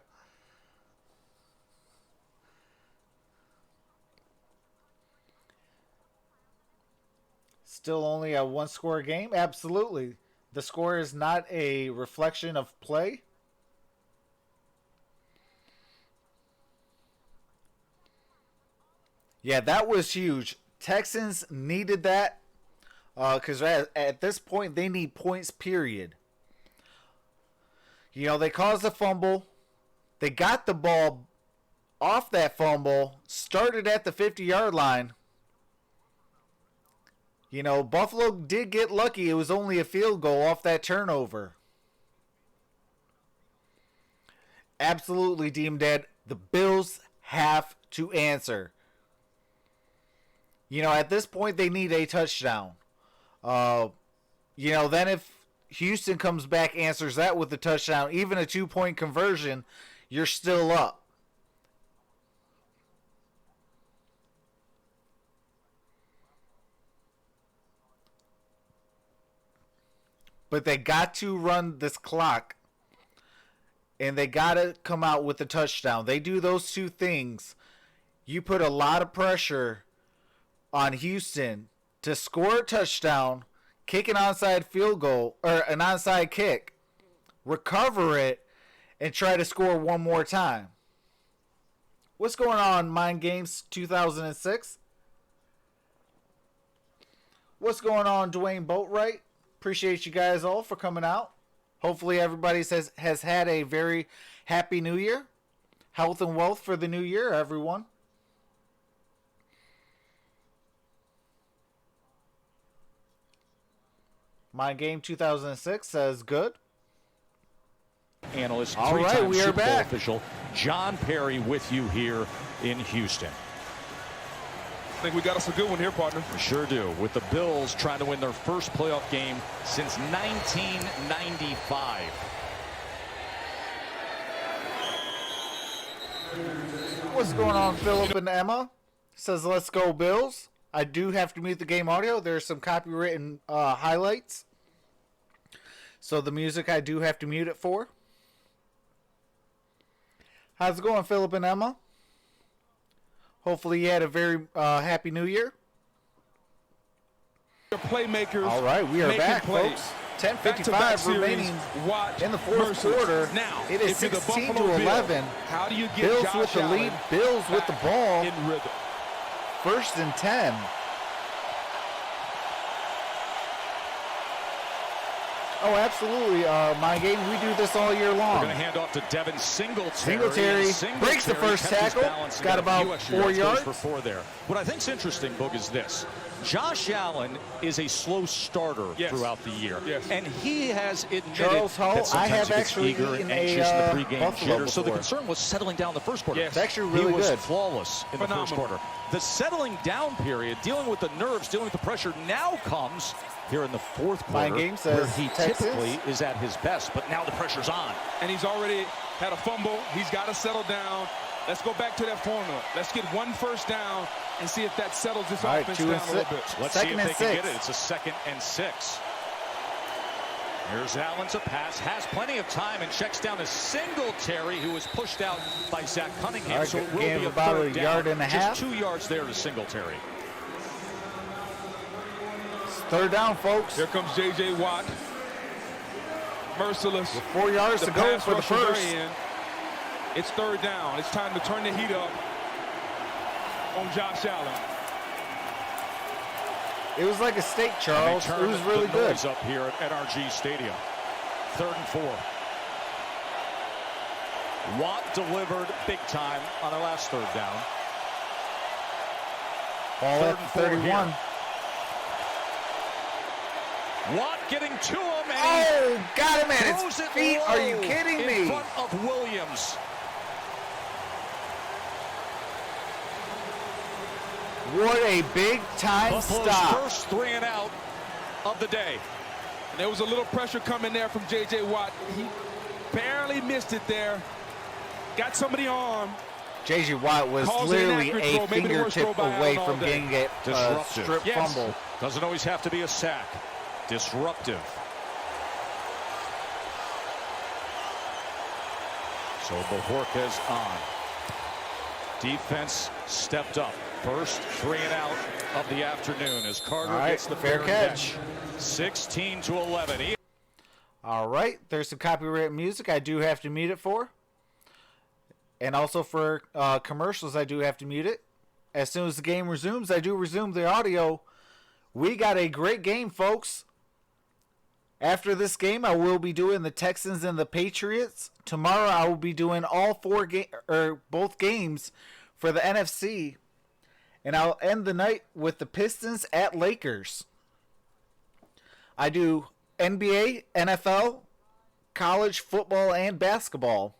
Still only a one-score game? Absolutely. The score is not a reflection of play. Yeah, that was huge. Texans needed that because at this point they need points, period. You know, they caused a fumble. They got the ball off that fumble, started at the 50-yard line. You know, Buffalo did get lucky. It was only a field goal off that turnover. Absolutely deemed dead. The Bills have to answer. You know, at this point, they need a touchdown. You know, then if Houston comes back, answers that with a touchdown, even a 2-point conversion, you're still up. But they got to run this clock, and they got to come out with a touchdown. They do those two things. You put a lot of pressure on Houston to score a touchdown, kick an onside field goal, or an onside kick, recover it, and try to score one more time. What's going on, Mind Games 2006? What's going on, Dwayne Boatwright? Appreciate you guys all for coming out. Hopefully everybody has had a very happy new year. Health and wealth for the new year, everyone. My Game 2006 says good. Analyst, all right, three-time we are Super Bowl back. official John Perry with you here in Houston. I think we got us a good one here, partner. We sure do. With the Bills trying to win their first playoff game since 1995. What's going on, Philip and Emma? Says, let's go Bills. I do have to mute the game audio. There's some copywritten highlights. So the music I do have to mute it for. How's it going, Philip and Emma? Hopefully you had a very happy new year. Playmakers. All right, we are back, plays. folks. 10:55 Back-to-back remaining series. Watch in the fourth Mercer. quarter. Now, It is if you're the 16 Buffalo to 11. Bills, how do you get Bills Josh with the Allen lead. Bills with the ball. in rhythm? 1st and 10. Oh, absolutely. My game, we do this all year long. We're going to hand off to Devin Singletary. Singletary breaks the first kept his tackle. balance and Got a about few extra 4 goes yards. for 4 there. What I think's interesting, Boog, is this. Josh Allen is a slow starter throughout the year. Yes. And he has admitted Charles Hull, that sometimes I have he gets actually eager eaten and anxious a, in the pregame Buffalo jitter. So the before. concern was settling down the first quarter. Yes. It's actually really he was good. flawless in the first Phenomenal. quarter. The settling down period, dealing with the nerves, dealing with the pressure, now comes here in the fourth quarter, game says where he Texans. typically is at his best, but now the pressure's on. And he's already had a fumble. He's got to settle down. Let's go back to that formula. Let's get 1 first down and see if that settles this All right, offense 2 down and a little 6. bit. Let's see Second if and they can 6. get it. It's a 2nd and 6. Here's Allen to pass, has plenty of time, and checks down to Singletary, who was pushed out by Zach Cunningham. All right, so it will gain be of a about third a down. yard and a half. Just 2 yards there to Singletary. It's 3rd down, folks. Here comes J.J. Watt. Merciless. With 4 yards to go pass for the rushers are first. in. It's 3rd down. It's time to turn the heat up on Josh Allen. It was like a steak, Charles. It was really the good. noise up here at NRG Stadium. 3rd and 4. Watt delivered big time on the last 3rd down. Ball 3rd at and 4 31. here. Watt getting to him, and Oh, got him at throws his it feet. Are you low kidding in me? front of Williams. What a big time Buffalo's stop. first 3 and out of the day. And there was a little pressure coming there from J.J. Watt. He barely missed it there. Got somebody on. J.J. Watt was Calls literally an a inaccurate throw, maybe the worst fingertip throw by away Allen all from day. getting a Disruptive. strip Yes. fumble. Doesn't always have to be a sack. Disruptive. So Bojorquez on. Defense stepped up. First 3 and out of the afternoon as Carter All right, gets the fair catch. 16-11. All right, there's some copyrighted music I do have to mute it for. And also for commercials, I do have to mute it. As soon as the game resumes, I do resume the audio. We got a great game, folks. After this game, I will be doing the Texans and the Patriots. Tomorrow, I will be doing both games for the NFC. And I'll end the night with the Pistons at Lakers. I do NBA, NFL, college football, and basketball.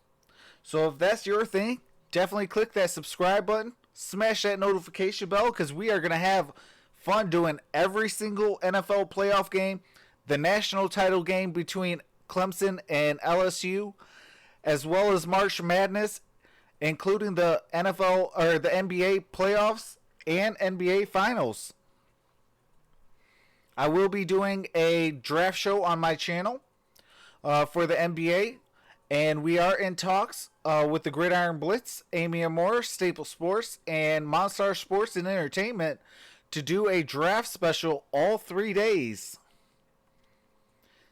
So if that's your thing, definitely click that subscribe button. Smash that notification bell because we are going to have fun doing every single NFL playoff game, the national title game between Clemson and LSU, as well as March Madness, including the NFL or the NBA playoffs and NBA finals. I will be doing a draft show on my channel for the NBA, and we are in talks with the Gridiron BLITZ, Amy Amor, Staple Sports, and MonStar Sports and Entertainment to do a draft special all 3 days.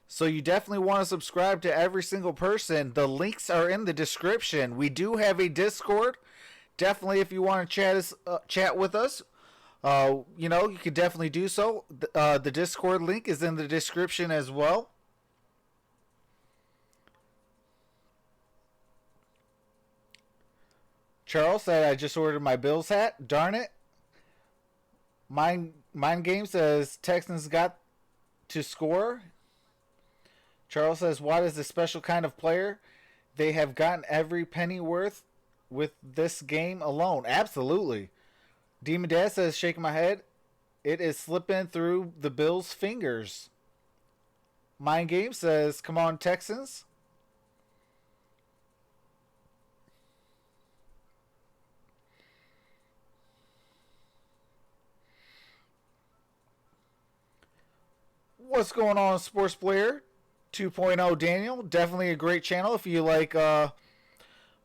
So you definitely want to subscribe to every single person. The links are in the description. We do have a Discord. Definitely, if you want to chat with us, you can definitely do so. The Discord link is in the description as well. Charles said, I just ordered my Bills hat. Darn it. Mind Game says, Texans got to score. Charles says, Watt is a special kind of player. They have gotten every penny worth with this game alone. Absolutely. Demon Dad says, shaking my head. It is slipping through the Bills' fingers. Mind Game says, come on, Texans. What's going on, Sports Player 2.0 Daniel? Definitely a great channel if you like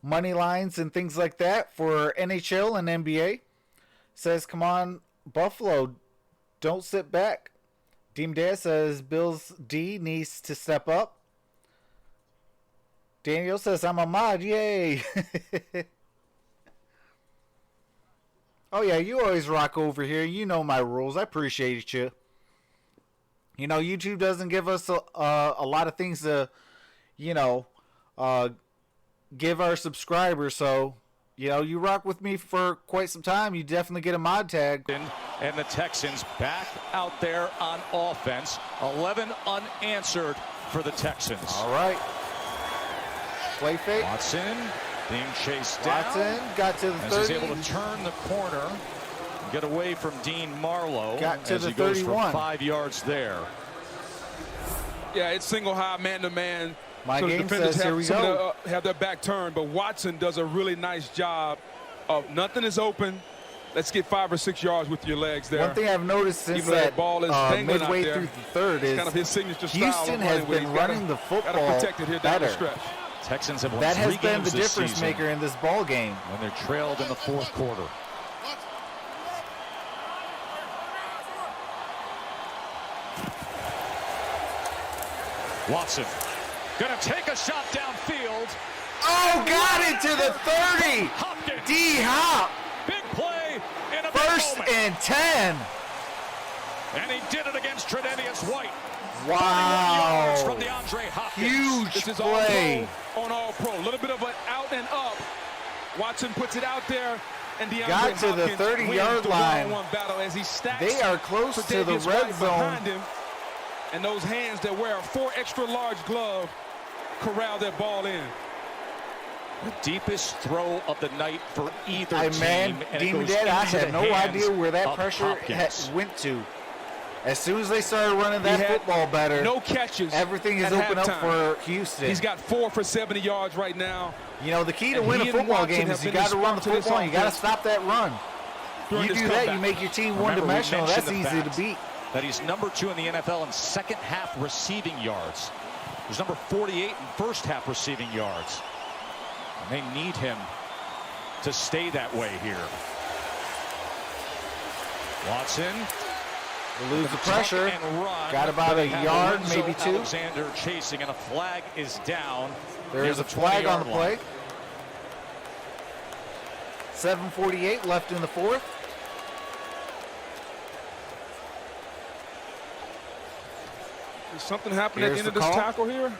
money lines and things like that for NHL and NBA. Says, come on, Buffalo, don't sit back. Deem Dad says, Bills D needs to step up. Daniel says, I'm a mod, yay. Oh yeah, you always rock over here. You know my rules. I appreciate you. You know, YouTube doesn't give us a lot of things to, give our subscribers. So, you rock with me for quite some time. You definitely get a mod tag. And the Texans back out there on offense. 11 unanswered for the Texans. All right. Play fake. Watson being chased down. Watson got to the 30. As he's able to turn the corner. get away from Dean Marlowe Got to as the he goes 31. for 5 yards there. Yeah, it's single high man-to-man. My so the game defenders says, here we go. have their back turned, but Watson does a really nice job of nothing is open. Let's get 5 or 6 yards with your legs there. One thing I've noticed since Even though that that ball is dangling out midway there, through the third it's is kind of his signature style Houston of has running with. been He's gotta- running the gotta football protect it here down the better. stretch. Texans have won That 3 has been games the this difference season maker in this ball game. when they're trailed in the 4th quarter. Watson gonna take a shot downfield. Oh, got it to the 30. Hopkins, D-Hop. big play in a big First moment. and 10. And he did it against Tre'Davious White. Wow. From DeAndre Hopkins. Huge This is play. all pro on all pro. A little bit of an out and up. Watson puts it out there, and DeAndre Got to the Hopkins 30-yard wins the line. one-on-one battle as he stacks. They are close to the Tre'Davious red White zone. behind him, and those hands that wear a 4 extra large glove corral that ball in. The deepest throw of the night for either Hey, team. man, and it Demon goes Dead, I into had the no hands idea where that of pressure Hopkins. went to. As soon as they started running that He had football better, No catches. everything is at open up halftime. for Houston. He's got 4 for 70 yards right now. You know, the key to And win a he and football Watson game have is you been got to run the the spark to this football. You got to offense stop that run. during You this do that, comeback. you make your team Remember, we one-dimensional. That's mentioned the easy to fact beat. that he's number 2 in the NFL in second half receiving yards. He's number 48 in first half receiving yards. And they need him to stay that way here. Watson. They lose the pressure. And run, Got about but a they have yard, Lorenzo maybe 2. Alexander chasing, and a flag is down. There is a flag on the play. 7:48 left in the 4th. Did something happen at the Here's end of the this call. tackle here?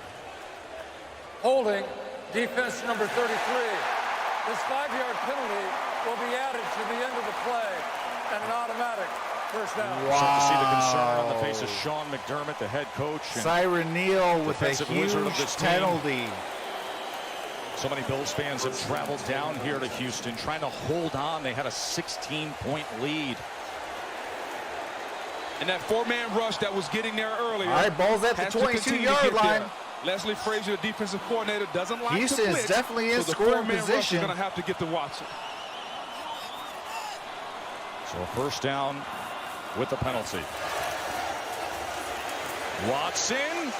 Holding, defense number 33. This 5-yard penalty will be added to the end of the play and an automatic first down. Wow. Start to see the concern on the face of Sean McDermott, the head coach. And Cyron Neal with a defensive wizard of huge this team. penalty. so many Bills fans have traveled down here to Houston trying to hold on. They had a 16-point lead. And that 4-man rush that was getting there earlier. All right, ball's at the has to continue to 22-yard get line. there. Leslie Frazier, the defensive coordinator, doesn't like Houston to is blitz, definitely in so the scoring 4-man rush is position. going to have to get to Watson. So a first down with the penalty. Watson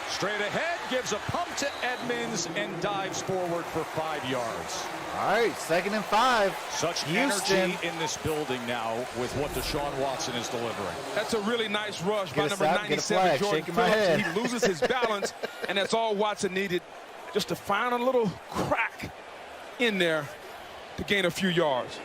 straight ahead, gives a pump to Edmonds and dives forward for 5 yards. All right, 2nd and 5. Such Houston. energy in this building now with what Deshaun Watson is delivering. That's a really nice rush by Get a number stop, get a 97, flag, Jordan shaking my Phillips. head. He loses his balance, and that's all Watson needed, just to find a little crack in there to gain a few yards.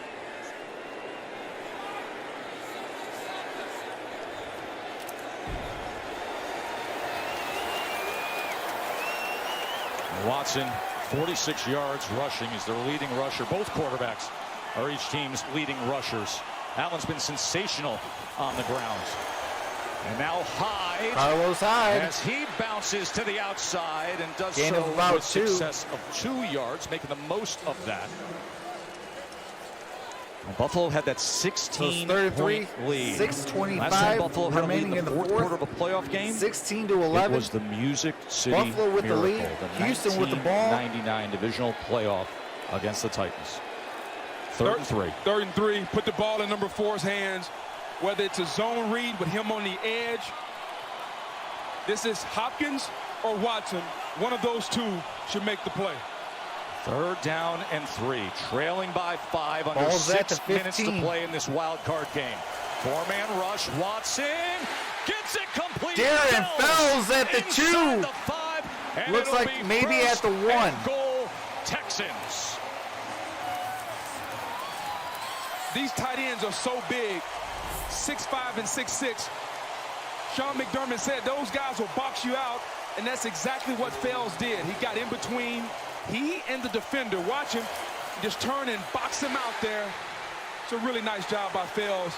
Watson, 46 yards rushing. He's their leading rusher. Both quarterbacks are each team's leading rushers. Allen's been sensational on the ground. And now Hyde. Carlos Hyde. As he bounces to the outside and does Gain so of about with 2. success of 2 yards, making the most of that. And Buffalo had that 16-point lead. 6:25 Last time Buffalo had a lead remaining in the fourth quarter of a playoff game. 16 to It 11. was the Music City Buffalo with the Miracle, lead. the Houston with the ball. 1999 divisional playoff against the Titans. Third and 3. 3rd and 3. Put the ball in number 4's hands. Whether it's a zone read with him on the edge. This is Hopkins or Watson. One of those two should make the play. 3rd down and 3. Trailing by 5 under Ball's at 6 the minutes to 15. play in this wild card game. 4-man rush. Watson gets it complete. Darren Fells at the inside 2. The 5, and Looks it'll like be maybe at first the 1. and goal Texans. These tight ends are so big, 6'5" and 6'6". Sean McDermott said those guys will box you out, and that's exactly what Fells did. He got in between he and the defender. Watch him just turn and box him out there. It's a really nice job by Fells,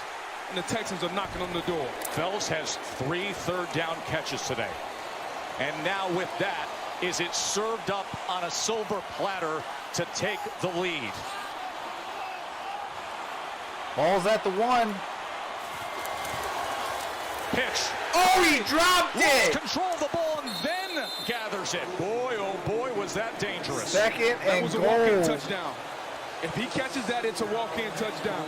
and the Texans are knocking on the door. Fells has 3 third-down catches today. And now with that, is it served up on a silver platter to take the lead? Ball's at the 1. Pitch. Oh, he dropped Lost it! control of the ball and then gathers it. Boy, oh boy, was that dangerous. Second That and was a walk-in goal. touchdown. If he catches that, it's a walk-in touchdown.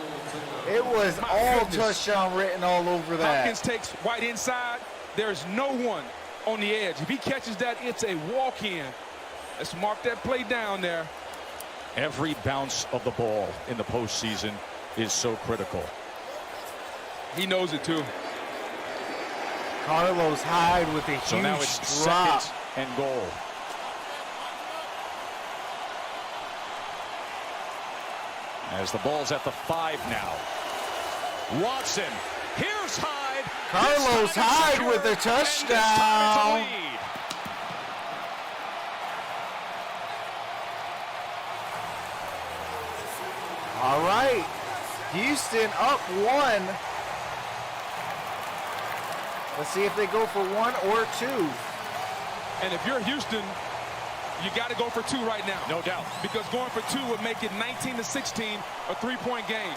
It was My all goodness. touchdown written all over that. Hopkins takes White inside. There's no one on the edge. If he catches that, it's a walk-in. Let's mark that play down there. Every bounce of the ball in the postseason is so critical. He knows it, too. Carlos Hyde with a So huge now it's drop. 2nd and goal. As the ball's at the 5 now. Watson, here's Hyde. Carlos This time it's Hyde secure, with a and this time it's a touchdown. lead. All right. Houston up 1. Let's see if they go for 1 or 2. And if you're Houston, you got to go for 2 right now. No doubt. Because going for 2 would make it 19-16, a 3-point game.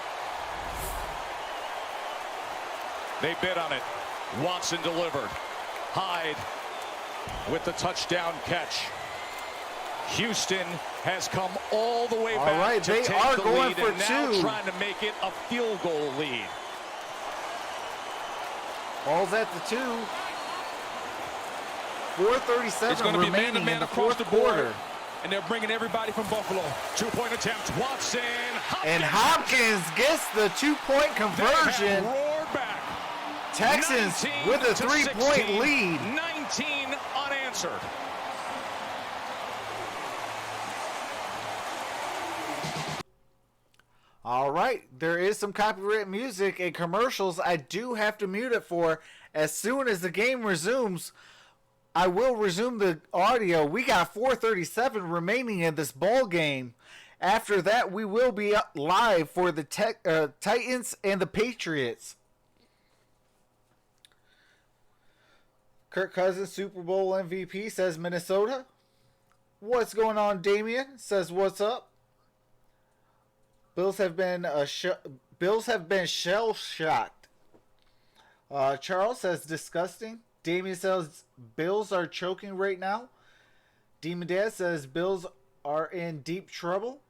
They bid on it. Watson delivered. Hyde with the touchdown catch. Houston has come all the way All back right, to they take are the going lead for and now 2. trying to make it a field goal lead. Ball's at the 2. 4:37 It's going to be remaining man-to-man in the across fourth the board. quarter. And they're bringing everybody from Buffalo. 2-point attempt. Watson. And Hopkins gets the 2-point They conversion. have roared back. Texans 19 with a to 3-point 16, lead. 19 unanswered. All right, there is some copyright music and commercials I do have to mute it for. As soon as the game resumes, I will resume the audio. We got 4:37 remaining in this ball game. After that, we will be live for the Titans and the Patriots. Kirk Cousins, Super Bowl MVP, says Minnesota. What's going on, Damien? Says what's up. Bills have been shell shocked. Charles says disgusting. Damien says Bills are choking right now. Demon Dad says Bills are in deep trouble.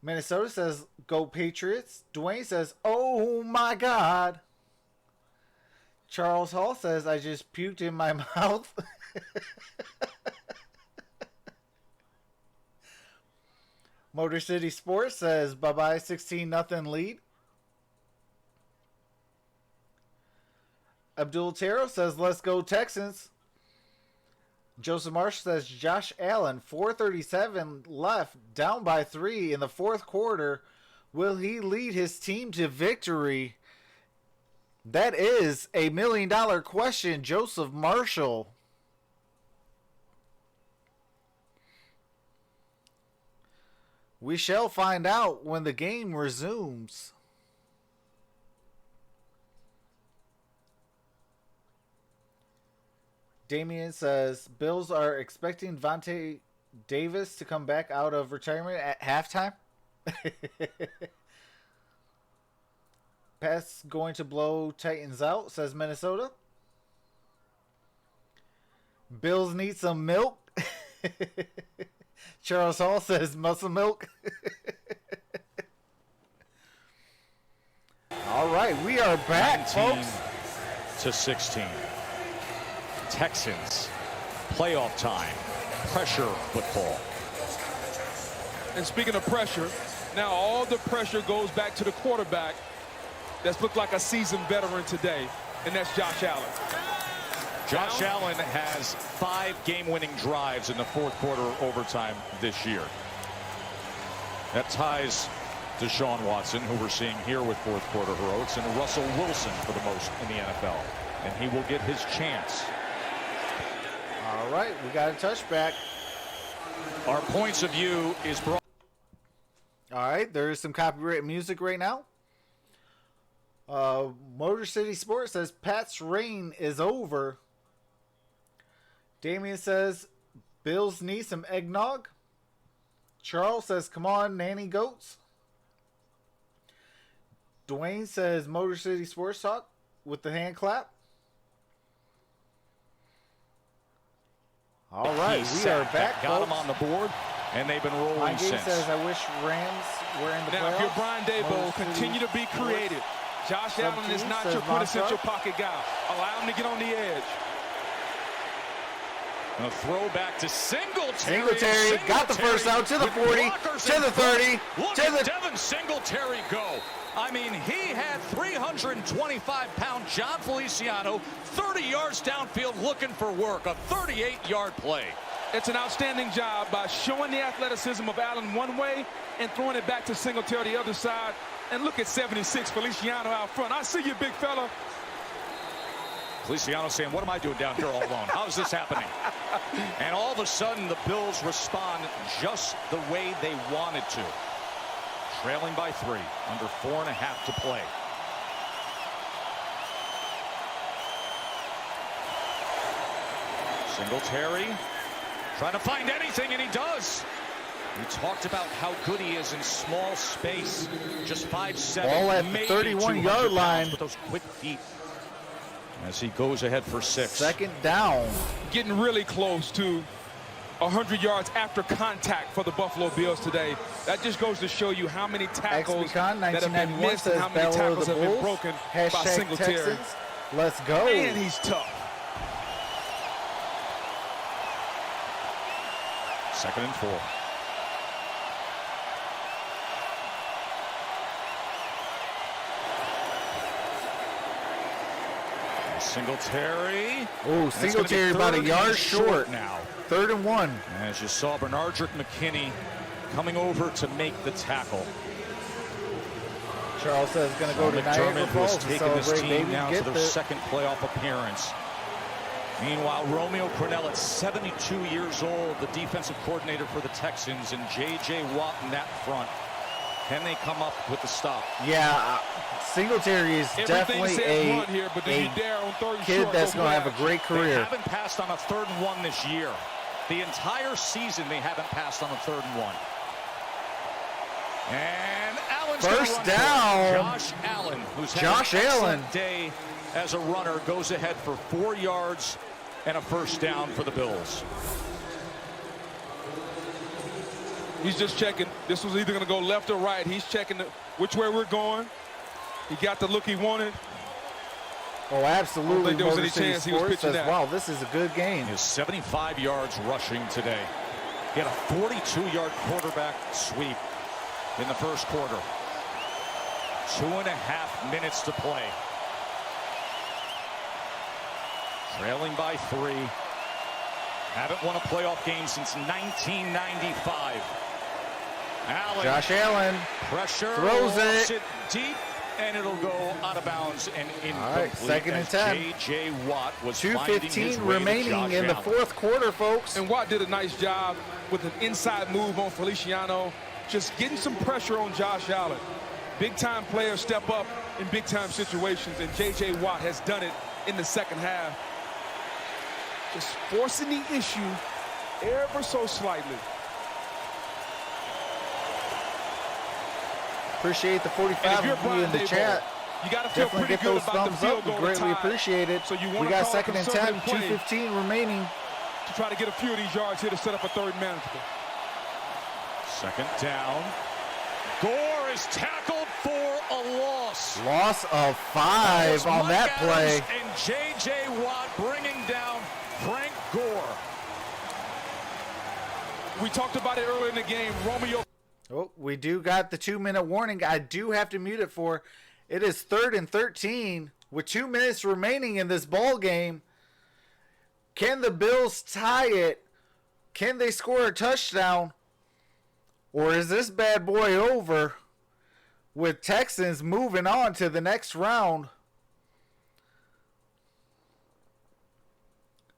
Minnesota says go Patriots. Dwayne says oh my God. Charles Hall says I just puked in my mouth. Motor City Sports says bye-bye 16-0 lead. Abdul Taro says let's go Texans. Joseph Marsh says Josh Allen, 4:37 left, down by 3 in the fourth quarter. Will he lead his team to victory? That is a $1 million question, Joseph Marshall. We shall find out when the game resumes. Damien says Bills are expecting Vontae Davis to come back out of retirement at halftime. Pats going to blow Titans out, says Minnesota. Bills need some milk. Charles Hall says muscle milk. All right, we are back, 19 folks. to 16. Texans, playoff time, pressure football. And speaking of pressure, now all the pressure goes back to the quarterback that's looked like a seasoned veteran today, and that's Josh Allen. Josh Allen has 5 game-winning drives in the fourth quarter overtime this year. That ties Deshaun Watson, who we're seeing here with fourth quarter heroics, and Russell Wilson for the most in the NFL. And he will get his chance. All right, we got a touchback. Our points of view is brought. All right, there is some copyright music right now. Motor City Sports says Pat's reign is over. Damien says Bills need some eggnog. Charles says come on, nanny goats. Dwayne says Motor City Sports Talk with the hand clap. All right, we are back. Got folks. them on the board, and they've been rolling My game since. says I wish Rams were in the Now, playoffs. if you're Brian Daboll, Motor continue City to be creative. Josh Allen is not says your quintessential MonStar. pocket guy. Allow him to get on the edge. A throwback to Singletary. Singletary got the first out to the with 40, blockers to in the front. 30, Look to at the... Devin Singletary go. I mean, he had 325-pound John Feliciano 30 yards downfield looking for work. A 38-yard play. It's an outstanding job by showing the athleticism of Allen one way and throwing it back to Singletary the other side. And look at 76, Feliciano out front. I see you, big fella. Feliciano saying, what am I doing down here all alone? How is this happening? And all of a sudden, the Bills respond just the way they wanted to. Trailing by 3, under 4.5 to play. Singletary trying to find anything, and he does. We talked about how good he is in small space. Just 5'7". Ball at the maybe 31-yard 200 line. pounds with those quick feet. As he goes ahead for 6. Second down. Getting really close to 100 yards after contact for the Buffalo Bills today. That just goes to show you how many tackles XBCon that have been 1991 missed and says how many Battle of tackles the have been Bulls. broken by Hashtag Singletary. Texans. Let's go. Man, he's tough. 2nd and 4. Singletary. Oh, And it's gonna be Singletary about a 3rd yard and short. now. 3rd and 1. As you saw, Bernardrick McKinney coming over to make the tackle. Charles says he's going to go to Niagara McDermott, who has Falls to taken this celebrate team baby. now to Get their this. 2nd playoff appearance. Meanwhile, Romeo Cornell at 72 years old, the defensive coordinator for the Texans, and J.J. Watt in that front. Can they come up with the stop? Yeah, Singletary is Everything definitely says run here, but then you dare on 3rd and kid short, that's go going to have flash. a great They career. haven't passed on a 3rd and 1 this year. The entire season they haven't passed on a 3rd and 1. And Allen's gonna First run for it. down. Josh Allen, who's had Josh an excellent Allen. day as a runner, goes ahead for 4 yards and a first down for the Bills. He's just checking. This was either going to go left or right. He's checking which way we're going. He got the look he wanted. Oh, absolutely. think there was Motor any City chance he was Sports pitching says, that. wow, this is a good game. He has 75 yards rushing today. He had a 42-yard quarterback sweep in the first quarter. 2.5 minutes to play. Trailing by 3. Haven't won a playoff game since 1995. Allen. Josh Allen. Pressure. Throws wants it. deep, and it'll go out of bounds and incomplete. right, 2nd and as 10. J.J. Watt was finding his 2:15 way to remaining Josh in the Allen. 4th quarter, folks. And Watt did a nice job with an inside move on Feliciano, just getting some pressure on Josh Allen. Big-time players step up in big-time situations, and J.J. Watt has done it in the 2nd half. Just forcing the issue ever so slightly. Appreciate the And if 45 you're of you Brian in the Daboll, chat. you got to feel Definitely pretty get good those about the thumbs field up. We goal greatly tie. appreciate it. So you want We to got call a 2nd and 10, conservative play 2:15 remaining. to try to get a few of these yards here to set up a 3rd manageable. 2nd down. Gore is tackled for a loss. Loss of 5 on Mike that play. Adams and J.J. Watt bringing down Frank Gore. We talked about it earlier in the game. Romeo. Oh, we do got the 2-minute warning. I do have to mute it for. It is 3rd and 13 with 2 minutes remaining in this ball game. Can the Bills tie it? Can they score a touchdown? Or is this bad boy over with Texans moving on to the next round?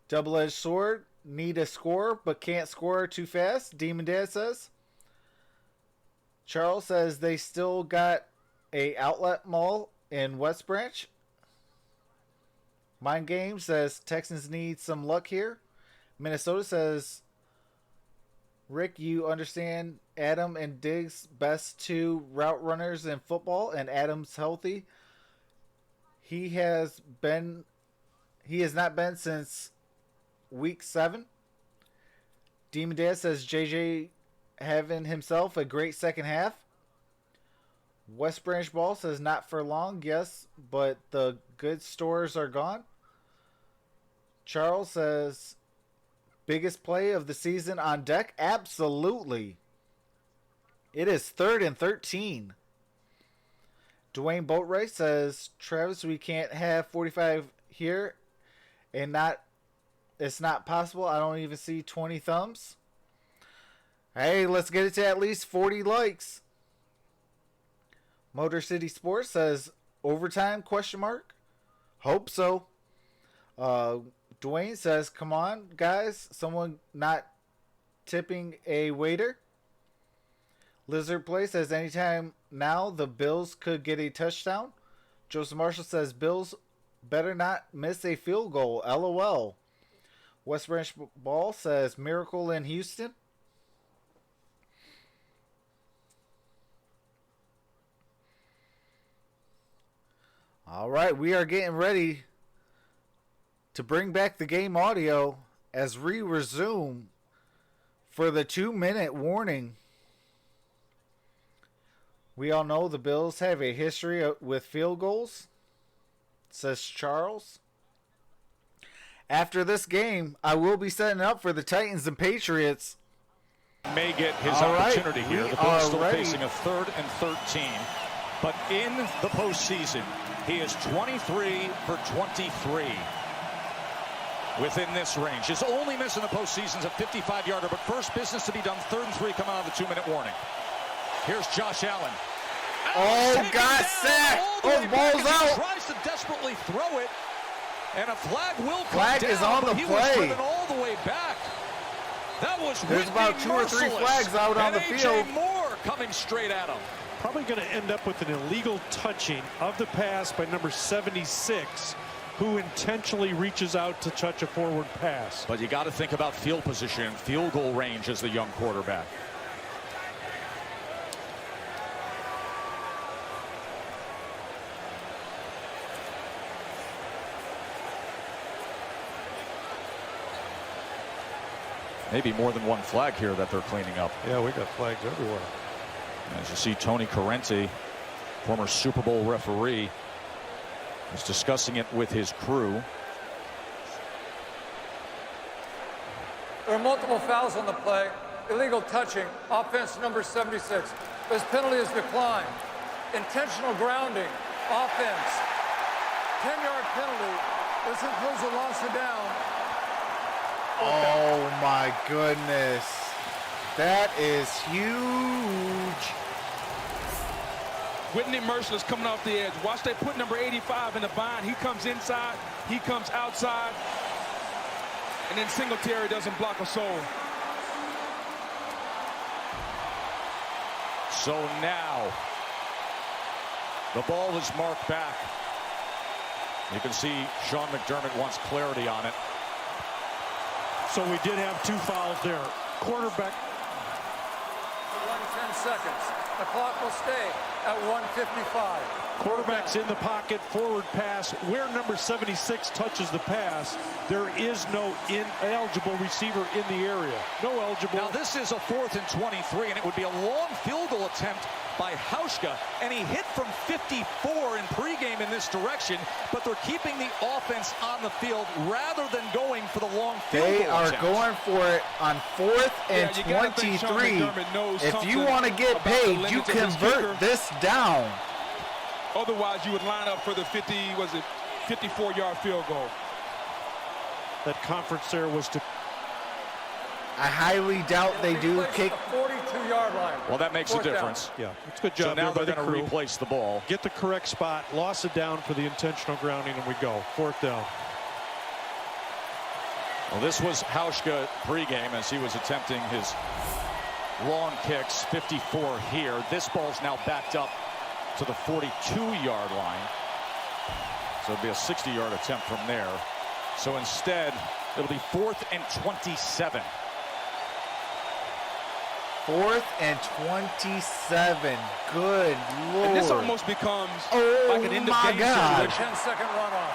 Double-edged sword. Need a score, but can't score too fast. Demon Dad says. Charles says they still got a outlet mall in West Branch. Mind Game says Texans need some luck here. Minnesota says Rick, you understand Adam and Diggs, best 2 route runners in football, and Adam's healthy. He has not been since week 7. Demon Dad says JJ having himself a great second half. West Branch Ball says not for long, yes, but the good stores are gone. Charles says biggest play of the season on deck? Absolutely. It is 3rd and 13. Dwayne Boatwright says, Travis, we can't have 45 here and it's not possible. I don't even see 20 thumbs. Hey, let's get it to at least 40 likes. Motor City Sports says, overtime, question mark? Hope so. Dwayne says, come on, guys. Someone not tipping a waiter. Lizard Play says, anytime now the Bills could get a touchdown. Joseph Marshall says, Bills better not miss a field goal. LOL. West Branch Ball says, miracle in Houston. All right, we are getting ready to bring back the game audio as we resume for the 2-minute warning. We all know the Bills have a history with field goals, says Charles. After this game, I will be setting up for the Titans and Patriots. May get his opportunity here. The Bills still facing a 3rd and 13. But in the postseason, he is 23 for 23 within this range. His only miss in the postseason is a 55-yarder, but first business to be done, 3rd and 3 coming out of the 2-minute warning. Here's Josh Allen. Oh, got sacked. Oh, the ball's out. He tries to desperately throw it, and a flag will come flag down, is on the he play. was driven all the way back. That was There's about 2 or 3 flags out on the field. Moore coming straight at him. Probably going to end up with an illegal touching of the pass by number 76, who intentionally reaches out to touch a forward pass. But you got to think about field position, field goal range as the young quarterback. Maybe more than one flag here that they're cleaning up. Yeah, we got flags everywhere. As you see, Tony Corrente, former Super Bowl referee, is discussing it with his crew. There are multiple fouls on the play. Illegal touching, offense number 76. This penalty is declined. Intentional grounding, offense. 10-yard penalty. This includes a loss of down. Oh my goodness. That is huge. Whitney Merciless coming off the edge. Watch, they put number 85 in the bind. He comes inside, he comes outside, and then Singletary doesn't block a soul. So now the ball is marked back. You can see Sean McDermott wants clarity on it. So we did have 2 fouls there. Quarterback. 10 seconds. The clock will stay at 1:55. Quarterback's in the pocket, forward pass. Where number 76 touches the pass, there is no ineligible receiver in the area. No eligible. Now this is a 4th and 23, and it would be a long field goal attempt by Hauschka, and he hit from 54 in pregame in this direction, but they're keeping the offense on the field rather than going for the long field goal. They are attempt. going for it on 4th and 23. If you want to get paid, you convert this down. Otherwise, you would line up for the 54-yard field goal. That conference there was to. I highly doubt they do kick. The 42-yard line. Well, that makes a difference. Yeah, it's a good job. So now there they're by the going to crew. replace the ball. Get the correct spot, loss it down for the intentional grounding, and we go. 4th down. Well, this was Hauschka pregame as he was attempting his long kicks. 54 here. This ball's now backed up to the 42-yard line. So it'll be a 60-yard attempt from there. So instead, it'll be 4th and 27. 4th and 27. Good Lord. And this almost becomes like an end of game God. situation. 10-second runoff.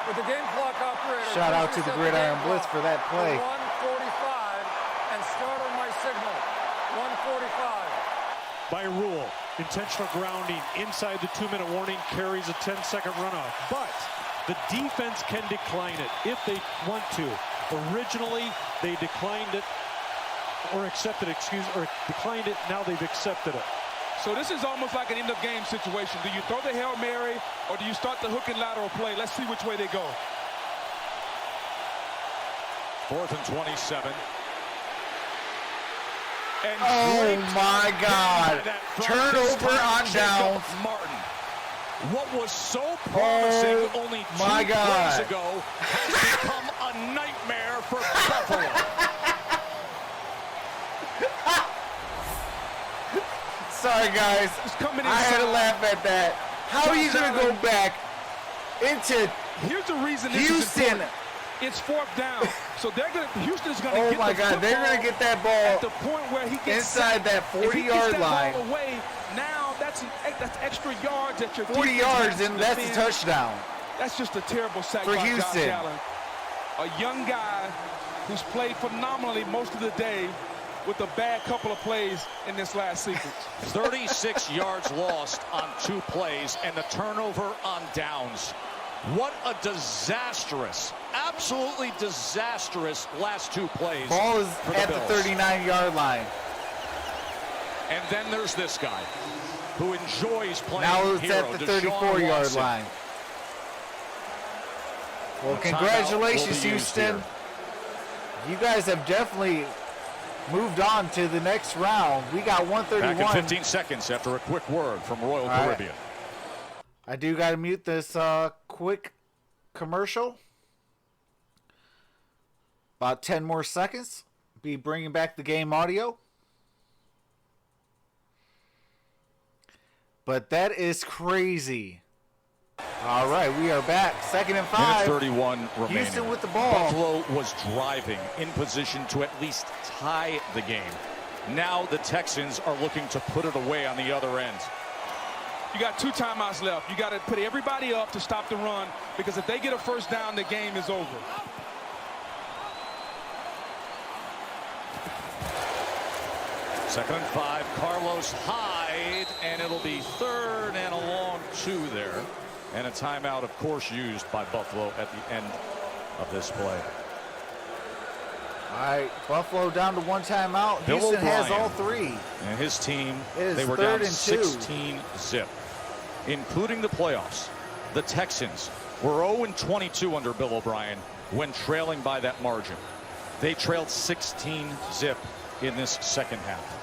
With the game clock operator. Shout out to the Gridiron Blitz for that play. 1:45 and start on my signal. 1:45. By rule, intentional grounding inside the 2-minute warning carries a 10-second runoff. But the defense can decline it if they want to. Originally, they declined it or accepted it, or declined it. Now they've accepted it. So this is almost like an end of game situation. Do you throw the Hail Mary or do you start the hook and lateral play? Let's see which way they go. 4th and 27. And Oh my God. Turnover on downs. Martin. What was so promising only 2 plays ago has become a nightmare for Buffalo. Sorry, guys. I had to laugh at that. How are you going to go back into Here's the reason this Houston? is important. It's 4th down. So Houston's going to Oh get my the God, they're going to get that ball at the point where he gets inside that 40-yard line. Ball away, now that's extra yards that your 40 yards, and that's a touchdown. That's just a terrible sack for by Houston. Josh Allen. A young guy who's played phenomenally most of the day with a bad couple of plays in this last sequence. 36 yards lost on 2 plays and the turnover on downs. What a disastrous, absolutely disastrous last 2 plays. Ball is at the Bills. 39-yard line. And then there's this guy who enjoys playing Now it's hero, at the Deshaun 34-yard Watson. line. Well, The timeout congratulations, will be used Houston. here. You guys have definitely moved on to the next round. We got 131. Back in 15 seconds after a quick word from Royal Caribbean. I do got to mute this quick commercial. About 10 more seconds. Be bringing back the game audio. But that is crazy. All right, we are back. 2nd and 5. Minute 31 remaining. Houston with the ball. Buffalo was driving in position to at least tie the game. Now the Texans are looking to put it away on the other end. You got 2 timeouts left. You got to put everybody up to stop the run, because if they get a first down, the game is over. Second and 5, Carlos Hyde, and it'll be 3rd and a long 2 there. And a timeout, of course, used by Buffalo at the end of this play. All right, Buffalo down to 1 timeout. Bill Houston has O'Brien all 3. And his team, It is they were 3rd down and 2. 16 zip. Including the playoffs, the Texans were 0-22 under Bill O'Brien when trailing by that margin. They trailed 16 zip in this second half.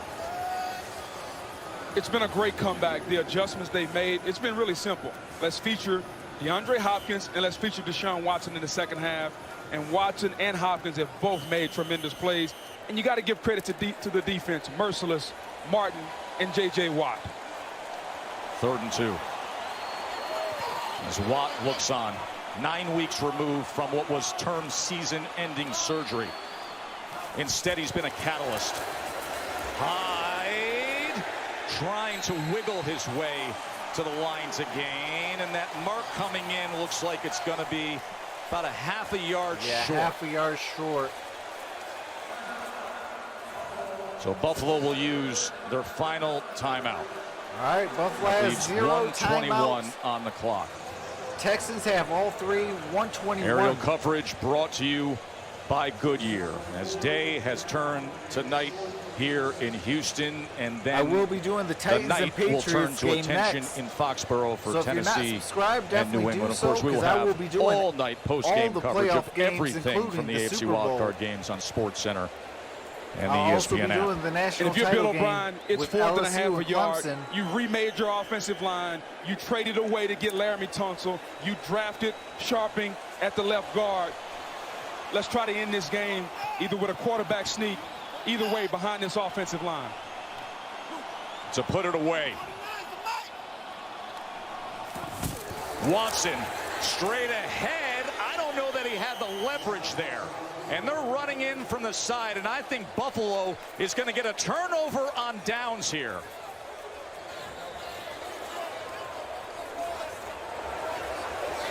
It's been a great comeback. The adjustments they've made, it's been really simple. Let's feature DeAndre Hopkins and let's feature Deshaun Watson in the second half. And Watson and Hopkins have both made tremendous plays. And you got to give credit to the defense. Merciless, Martin, and J.J. Watt. 3rd and 2. As Watt looks on, 9 weeks removed from what was termed season-ending surgery. Instead, he's been a catalyst. Hyde trying to wiggle his way to the line to gain, and that mark coming in looks like it's going to be about a half a yard short. Half a yard short. So Buffalo will use their final timeout. All right, Buffalo has 0 1:21 timeouts. on the clock. Texans have all 3, 121. Aerial coverage brought to you by Goodyear, as day has turned to night here in Houston, and then I will be doing the the Titans and night will turn Patriots to game attention next. in Foxborough for So if you're not Tennessee subscribed, and definitely New do England. Of so, course, we will 'cause I have will be doing all-night post-game all the coverage of playoff games, everything from the including the AFC Super Bowl. Wildcard games on SportsCenter and the I'll also be ESPN app. doing the national And if you're title Bill game O'Brien, it's with 4th and a LSU half a and yard. Clemson. You remade your offensive line. You traded away to get Laramie Tunsil. You drafted Sharping at the left guard. Let's try to end this game either with a quarterback sneak, either way behind this offensive line. To put it away. Watson straight ahead. I don't know that he had the leverage there. And they're running in from the side, and I think Buffalo is going to get a turnover on downs here.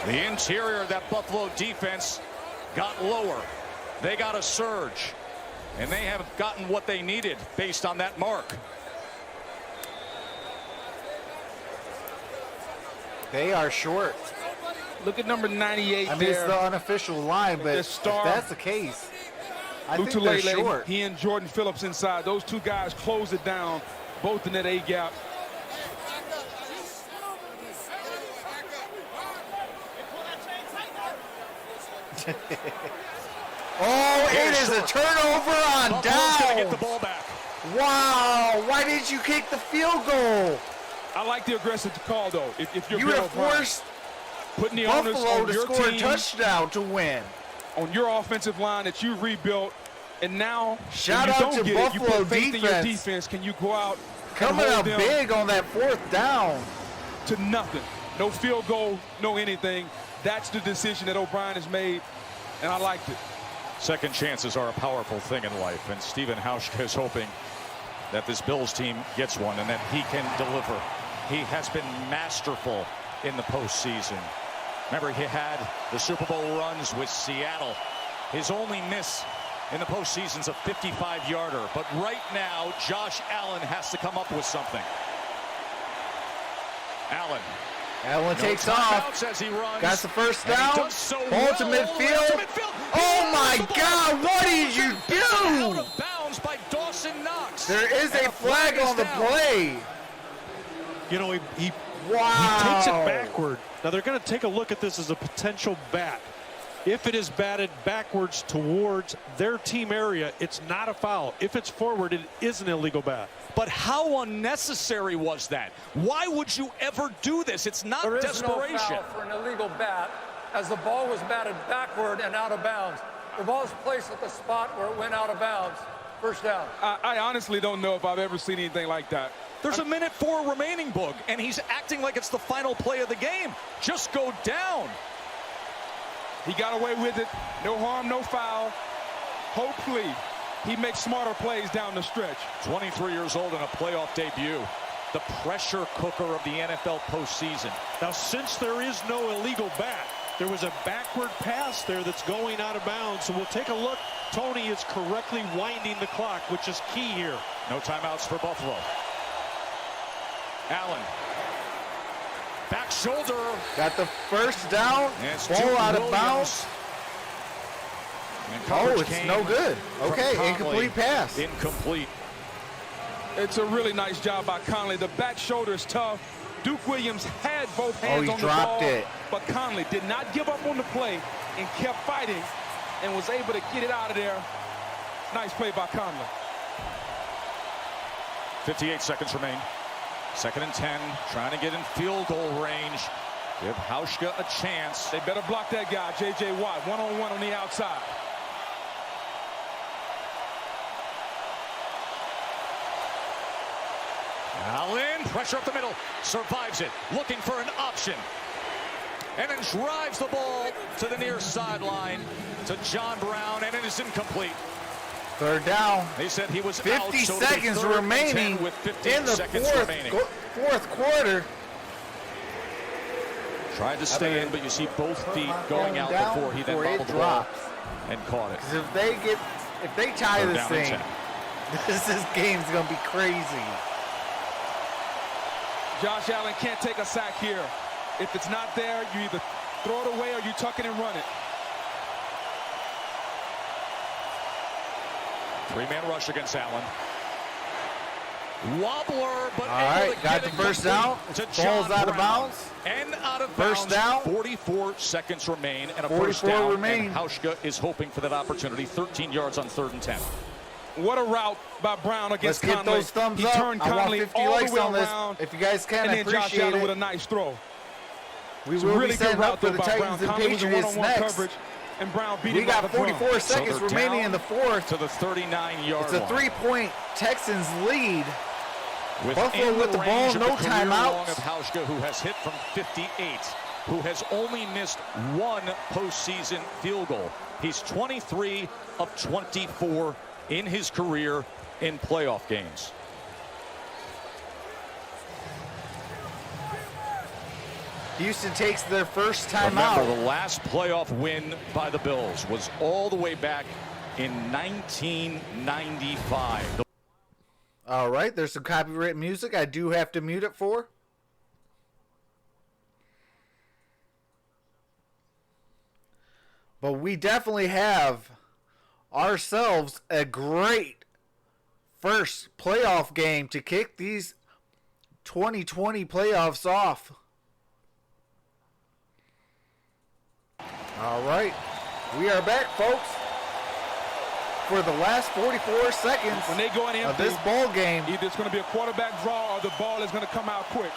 The interior of that Buffalo defense got lower. They got a surge, and they have gotten what they needed based on that mark. They are short. Look at number 98 I mean, there. it's the unofficial line, but if that's the case, I think they're short. He and Jordan Phillips inside. Those two guys close it down, both in that A gap. Oh, it is a turnover on Buffalo's going to get the downs. ball back. Wow, why didn't you kick the field goal? I like the aggressive call, though. If you're You would Bill have O'Brien, forced putting the onus Buffalo on to your score a team, touchdown to win. on your offensive line that you rebuilt, and now Shout when you out don't to get it, you Buffalo put faith in your defense. defense. Can you go out Coming and hold up them big on that 4th down. to nothing? No field goal, no anything. That's the decision that O'Brien has made, and I liked it. Second chances are a powerful thing in life, and Stephen Hauschka is hoping that this Bills team gets one and that he can deliver. He has been masterful in the postseason. Remember, he had the Super Bowl runs with Seattle. His only miss in the postseason's a 55-yarder. But right now, Josh Allen has to come up with something. Allen Takes off. as he runs. Got the first And he down. does so Ball to well all the way midfield. to midfield. Oh my God, what did you Out do? of bounds by Dawson Knox. There is And a flag on the down. he play. takes it backward. Now they're going to take a look at this as a potential bat. If it is batted backwards towards their team area, it's not a foul. If it's forward, it is an illegal bat. But how unnecessary was that? Why would you ever do this? It's not There is desperation. no foul for an illegal bat as the ball was batted backward and out of bounds. The ball is placed at the spot where it went out of bounds. First down. I honestly don't know if I've ever seen anything like that. There's a minute 4 remaining, Boog, and he's acting like it's the final play of the game. Just go down. He got away with it. No harm, no foul. Hopefully, he makes smarter plays down the stretch. 23 years old in a playoff debut. The pressure cooker of the NFL postseason. Now, since there is no illegal bat, there was a backward pass there that's going out of bounds. So we'll take a look. Tony is correctly winding the clock, which is key here. No timeouts for Buffalo. Allen. Back shoulder. Got the first down. Ball out of bounds. Oh, it's no good. Okay, incomplete pass. Incomplete. It's a really nice job by Conley. The back shoulder is tough. Duke Williams had both hands he on the dropped ball, it. but Conley did not give up on the play and kept fighting and was able to get it out of there. Nice play by Conley. 58 seconds remain. 2nd and 10, trying to get in field goal range. Give Hauschka a chance. They better block that guy, J.J. Watt, one-on-one on the outside. Allen, pressure up the middle, survives it, looking for an option. And then drives the ball to the near sideline to John Brown, and it is incomplete. 3rd down. They said he was 50 out, so it'll be seconds 3rd and remaining 10 with 15 in the seconds remaining. fourth quarter. Tried to stay in, but you see both feet going out before he then bobbled the ball and caught it. If they tie Third this down and thing, 10. this game's gonna be crazy. Josh Allen can't take a sack here. If it's not there, you either throw it away or you tuck it and run it. 3-man rush against Allen. Wobbler, but All right, got the first down. Ball's out of bounds. And out of First bounds. down. 44 seconds remain and a 44 first down. remain. And Hauschka is hoping for that opportunity. 13 yards on 3rd and 10. What a route by Brown against Let's Conley. get those thumbs he up. turned I want Conley 50 all likes the way on this. around, If you guys can, and I then Josh appreciate Allen it. with a nice throw. We It's a will really be good setting route up for the by Brown. Titans and Conley was in Patriots one-on-one next. coverage, and Brown beat We him got by the front. 44 seconds they're remaining down in the 4th. to the 39-yard It's a line. 3-point Texans lead. Within Buffalo with the ball, range of no career timeouts. long of Hauschka, who has hit from 58, who has only missed 1 postseason field goal. He's 23 of 24 in his career in playoff games. Houston takes their first time Remember, out. the last playoff win by the Bills was all the way back in 1995. All right, there's some copyrighted music I do have to mute it for. But we definitely have ourselves a great first playoff game to kick these 2020 playoffs off. All right, we are back, folks, for the last 44 seconds when they go in of this ball game. Either it's going to be a quarterback draw or the ball is going to come out quick.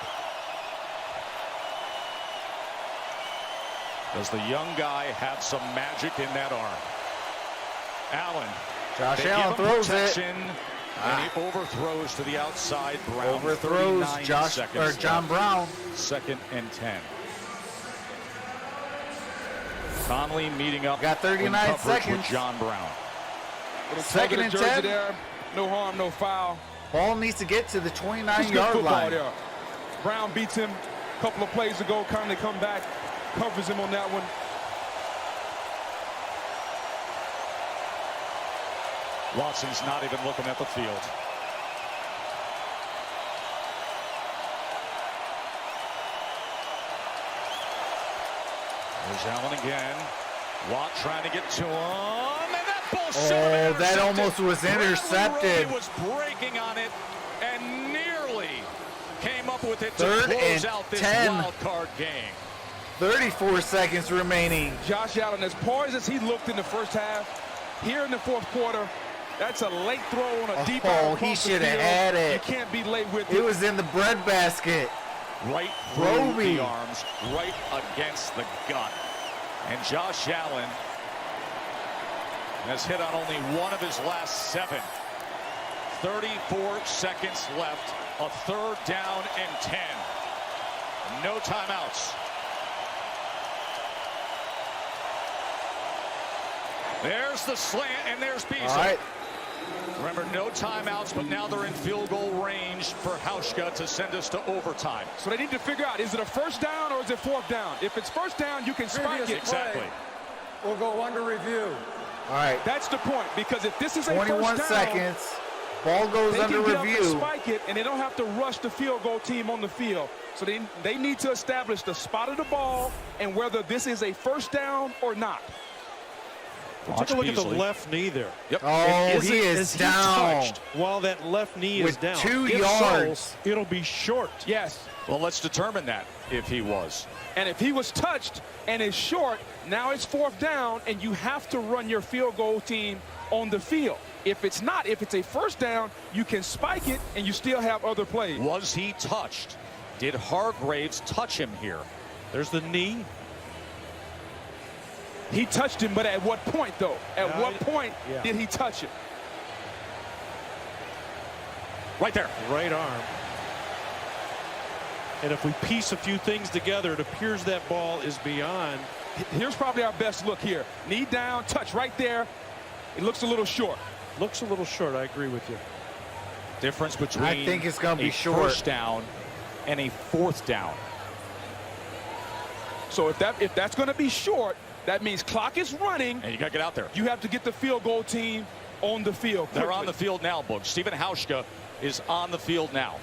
Does the young guy have some magic in that arm? Allen. Josh Allen throws it. And he overthrows to the outside. Brown. Overthrows John Brown. 2nd and 10. Conley meeting up. Got 39 seconds. With John Brown. 2nd and 10. There. No harm, no foul. Ball needs to get to the 29-yard line. There. Brown beats him a couple of plays ago. Conley come back, covers him on that one. Watson's not even looking at the field. There's Allen again. Watt trying to get to him. And that ball that almost was intercepted. He was breaking on it and nearly came up with it to 3rd close and out this 10. wild card game. 34 seconds remaining. Josh Allen, as poised as he looked in the first half, here in the 4th quarter, that's a late throw on a deep ball. He should have had it. You can't be late with it. It was in the breadbasket. Right through the arms, right against the gut. And Josh Allen has hit on only one of his last 7. 34 seconds left. A 3rd down and 10. No timeouts. There's the slant, and there's Beasley. All right. Remember, no timeouts, but now they're in field goal range for Hauschka to send us to overtime. So they need to figure out, is it a 1st down or is it 4th down? If it's 1st down, you can spike it. Exactly. We'll go under review. All right. That's the point, because if this is a 21 1st down, seconds. Ball goes they under can get review. Up and spike it, and they don't have to rush the field goal team on the field. So they need to establish the spot of the ball and whether this is a 1st down or not. Take a look at the left knee there. Yep. Oh, he is down. While that left knee with is down. 2 If yards. So, it'll be short. Yes. Well, let's determine that if he was. And if he was touched and is short, now it's 4th down, and you have to run your field goal team on the field. If it's not, if it's a 1st down, you can spike it, and you still have other plays. Was he touched? Did Hargraves touch him here? There's the knee. He touched him, but at what point, though? At what point did he touch him? Right there. Right arm. And if we piece a few things together, it appears that ball is beyond. Here's probably our best look here. Knee down, touch right there. It looks a little short. Looks a little short. I agree with you. Difference between I think it's going to be a short. 1st down and a 4th down. So if that's going to be short, that means clock is running. And you got to get out there. You have to get the field goal team on the field quickly. They're on the field now, Boog. Stephen Hauschka is on the field now.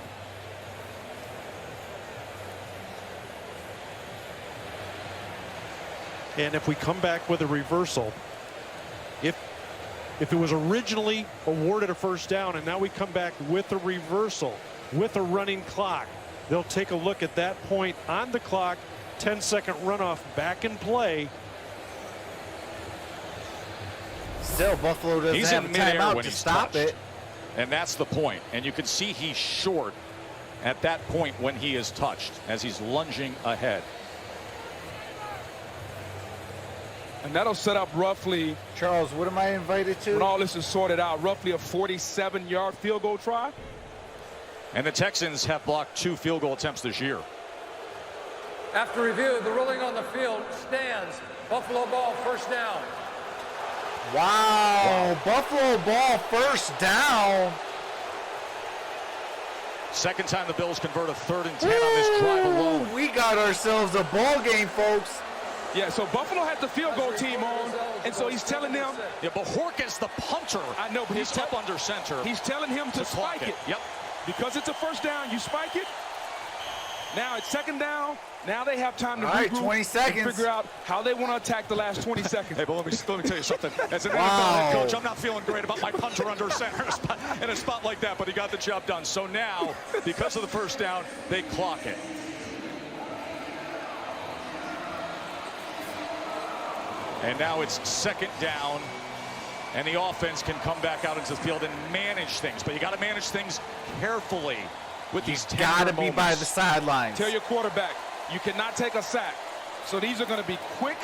And if we come back with a reversal, if it was originally awarded a 1st down and now we come back with a reversal with a running clock, they'll take a look at that point on the clock. 10-second runoff back in play. Still, Buffalo doesn't have a timeout to stop it. And that's the point. And you can see he's short at that point when he is touched as he's lunging ahead. And that'll set up roughly, Charles, what am I invited to? when all this is sorted out, roughly a 47-yard field goal try. And the Texans have blocked 2 field goal attempts this year. After review, the ruling on the field stands. Buffalo ball, 1st down. Wow. Buffalo ball, first down. Second time the Bills convert a 3rd and 10 on this drive alone. We got ourselves a ball game, folks. Yeah, so Buffalo has the field goal team on, and so he's telling them. Yeah, but Hork is the punter. I know, but he's up under center. He's telling him to spike it. Yep. Because it's a first down, you spike it. Now it's second down. Now they have time to regroup 20 seconds. and figure out how they want to attack the last 20 seconds. Hey, but let me tell you something. As an NFL head coach, I'm not feeling great about my punter under center in a spot like that, but he got the job done. So now, because of the first down, they clock it. And now it's second down, and the offense can come back out into the field and manage things. But you got to manage things carefully with these tender moments. Got to be by the sidelines. Tell your quarterback, you cannot take a sack. So these are going to be quick,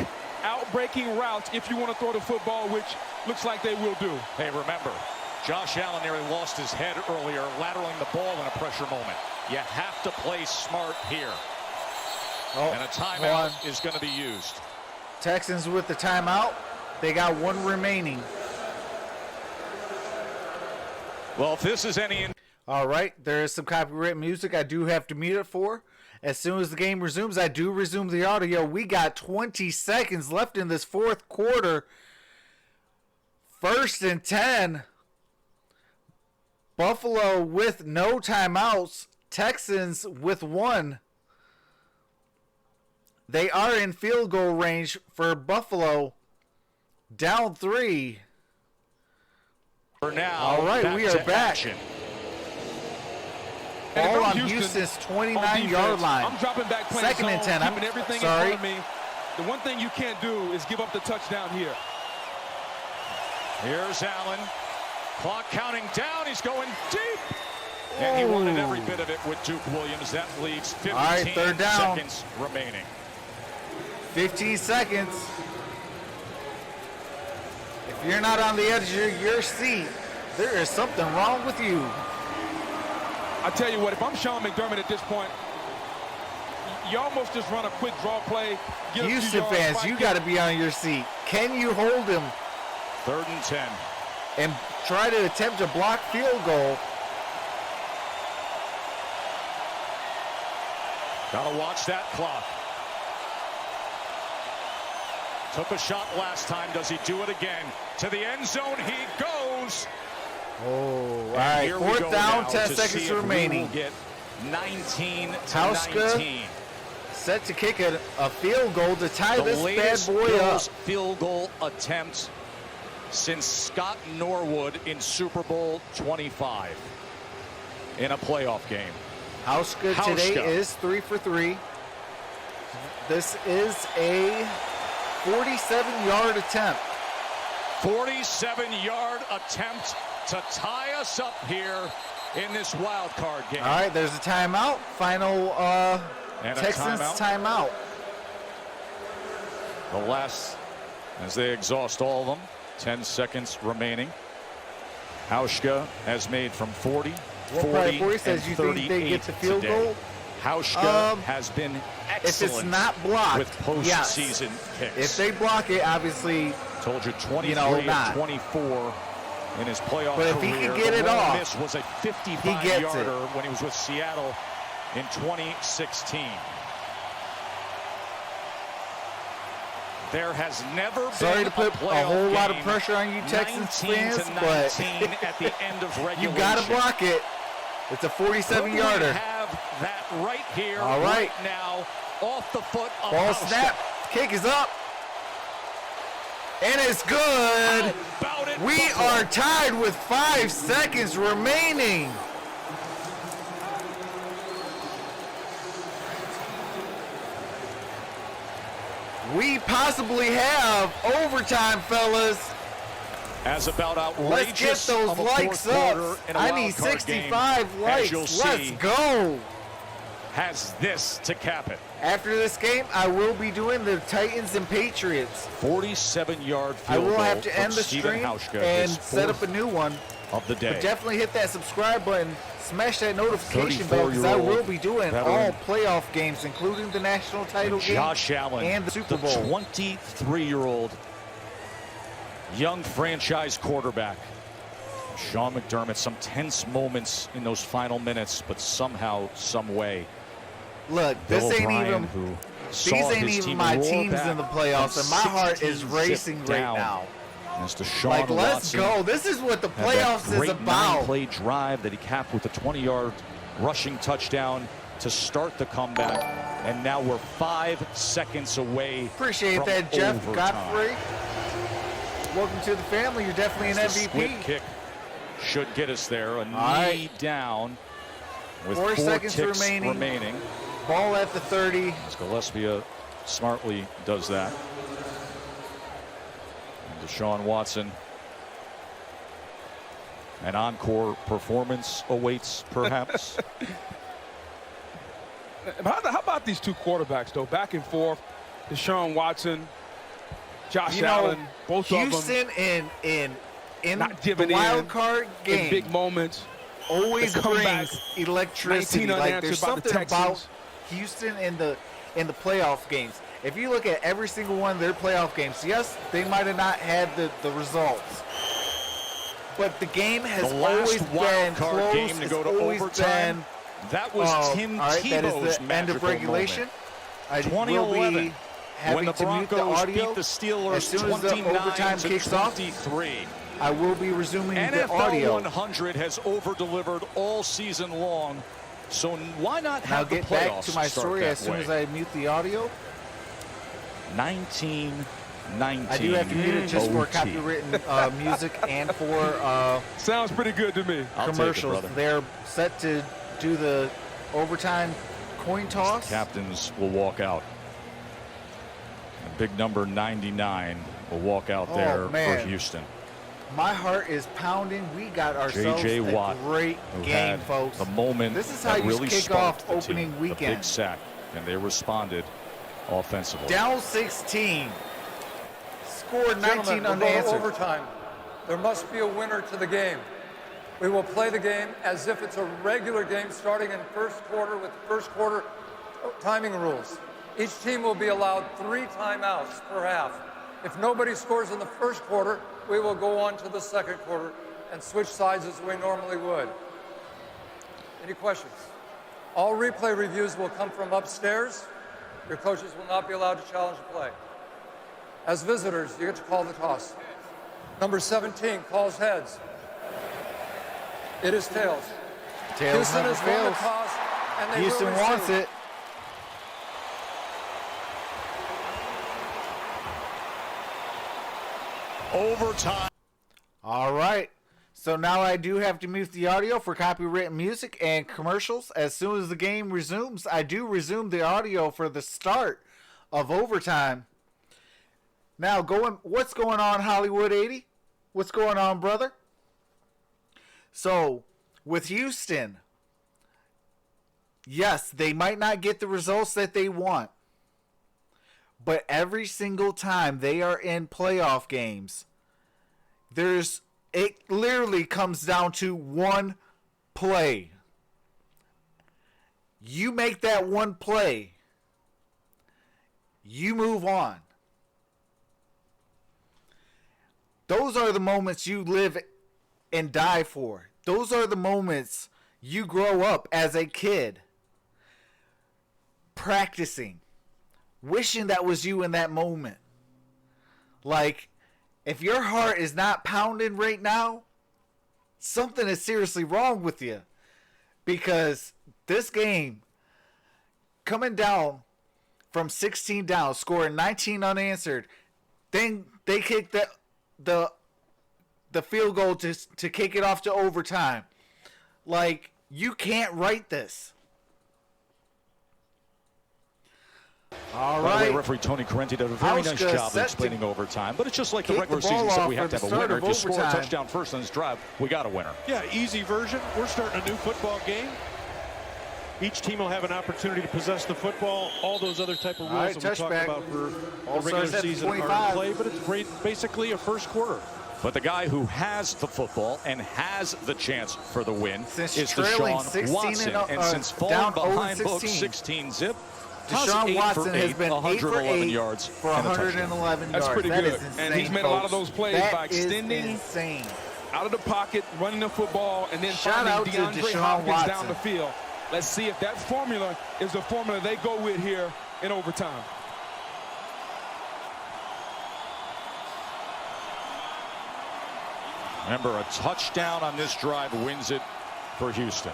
out-breaking routes if you want to throw the football, which looks like they will do. Hey, remember, Josh Allen nearly lost his head earlier, lateraling the ball in a pressure moment. You have to play smart here. And a timeout is going to be used. Texans with the timeout. They got one remaining. Well, if this is any... All right, there is some copyright music I do have to mute it for. As soon as the game resumes, I do resume the audio. We got 20 seconds left in this fourth quarter. 1st and 10. Buffalo with no timeouts. Texans with one. They are in field goal range for Buffalo. Down 3. For now, all right, we are back. Action. Ball on Houston's 29-yard line. I'm dropping back, playing 2nd and 10. keeping everything in front of me. The one thing you can't do is give up the touchdown here. Here's Allen. Clock counting down. He's going deep. And he wanted every bit of it with Duke Williams. That leaves 15 seconds remaining. 15 seconds. If you're not on the edge of your seat, there is something wrong with you. I tell you what, if I'm Sean McDermott at this point, you almost just run a quick draw play. Houston fans, you got to be on your seat. Can you hold him? 3rd and 10. And try to attempt a block field goal. Gotta watch that clock. Took a shot last time. Does he do it again? To the end zone he goes. Oh, all right. 4th down, 10 seconds remaining. Get 19 to Hauschka 19. Set to kick a field goal to tie this bad boy Bills up. Field goal attempt since Scott Norwood in Super Bowl 25 in a playoff game. Hauschka today is 3 for 3. This is a 47-yard attempt. 47-yard attempt to tie us up here in this wild card game. All right, there's a timeout. Final Texans timeout. The last, as they exhaust all of them, 10 seconds remaining. Hauschka has made from 40, 40, and says you think they get the field goal? Hauschka has been excellent if it's not blocked, with postseason kicks. If they block it, obviously, told you 23 of 24 in his playoff but career. If he can get it off, Miss was a 55-yarder when he was with Seattle in 2016. There has never been to put a whole lot of pressure on you Texans fans, but at the end of regulation. You got to block it. It's a 47-yarder. We have that right here, all right now, off the foot of ball snap. Kick is up. And it's good. We are tied with 5 seconds remaining. We possibly have overtime, fellas. As about outrageous. Let's get those likes up. I need 65 likes. Let's go. Has this to cap it. After this game, I will be doing the Titans and Patriots. 47-yard field goal. I will have to end the stream and set up a new one of the day. But definitely hit that subscribe button, smash that notification bell, because I will be doing all playoff games, including the national title game Josh Allen, and the Super Bowl. The 23-year-old young franchise quarterback. Sean McDermott, some tense moments in those final minutes, but somehow, some way. Look, Bill this ain't O'Brien, even. These ain't even my teams in the playoffs, and my heart is racing right now. As Deshaun Like, let's Watson go. This is what the had that playoffs is great about. 9-play drive that he capped with a 20-yard rushing touchdown to start the comeback. And now we're 5 seconds away. Appreciate from that, Jeff overtime. Godfrey. Welcome to the family. You're definitely an The MVP. squib kick should get us there. A knee right. down with 4 4 seconds ticks remaining. Ball at the 30. As Gillespie smartly does that. And Deshaun Watson. An encore performance awaits, perhaps. How about these two quarterbacks, though? Back and forth. Deshaun Watson, Josh Allen, both of them. Houston in not the giving wild card game. in big moments. Always The comeback, brings electricity. 19 Like, there's unanswered by the something about Texans. Houston in the playoff games. If you look at every single one of their playoff games, yes, they might have not had the results, but the game has The last always been wild card close. game to go to It's always overtime. been, That was Tim all right, that Tebow's is the end of magical regulation. moment. I will 2011, be having when the to mute the Broncos audio beat the Steelers as soon as the overtime kicks off. 29-23. I will be resuming the NFL audio. 100 has over-delivered all season long, so why not And I'll have the get back playoffs to my start story that as soon way? as I mute the audio. 19-19. I do have to mute it just for OT. copywritten music and for Sounds pretty good to me. I'll take it, commercials. brother. They're set to do the overtime coin toss. Captains will walk out. And big number 99 will walk out there man. for Houston. My heart is pounding. We got ourselves J.J. a Watt, great who game, had folks. the moment This is how that you really kick sparked off the opening team, weekend. The big sack, and they responded offensively. Down 16. Scored 19 Gentlemen, we'll go to unanswered. overtime. There must be a winner to the game. We will play the game as if it's a regular game starting in first quarter with first quarter timing rules. Each team will be allowed 3 timeouts per half. If nobody scores in the first quarter, we will go on to the second quarter and switch sides as we normally would. Any questions? All replay reviews will come from upstairs. Your coaches will not be allowed to challenge the play. As visitors, you get to call the toss. Number 17 calls heads. It is tails. Tails Houston never has won the fails. toss, and they Houston will wants receive. it. Overtime. All right. So now I do have to mute the audio for copyrighted music and commercials. As soon as the game resumes, I do resume the audio for the start of overtime. Now, what's going on, Hollywood 80? What's going on, brother? So, with Houston, yes, they might not get the results that they want. But every single time they are in playoff games, it literally comes down to one play. You make that one play, you move on. Those are the moments you live and die for. Those are the moments you grow up as a kid practicing, wishing that was you in that moment. Like, if your heart is not pounding right now, something is seriously wrong with you. Because this game, coming down from 16 down, scoring 19 unanswered, then they kick the field goal to kick it off to overtime. Like, you can't write this. All By the right. way, referee Tony Correnti did a very nice Auska job of set explaining to overtime. But it's just like the kick regular the ball season, so off we have for to have the a start winner. of If you score a overtime. touchdown first on this drive, we got a winner. Yeah, easy version. We're starting a new football game. Each team will have an opportunity to possess the football. All those other type of rules right, that we talk touchback. about for All the regular starts at season are 25. in play, but it's basically a first quarter. But the guy who has the football and has the chance for the win Since is trailing Deshaun 16 Watson. and since down falling behind 0-16. both 16 zip, Deshaun Watson has been 8 for 8 yards for 111 yards. That's pretty That good. is insane, And he's made a lot of those plays that by extending insane. out of the pocket, running the football, and then Shout out finding to DeAndre Deshaun Hopkins Watson. down the field. Let's see if that formula is the formula they go with here in overtime. Remember, a touchdown on this drive wins it for Houston.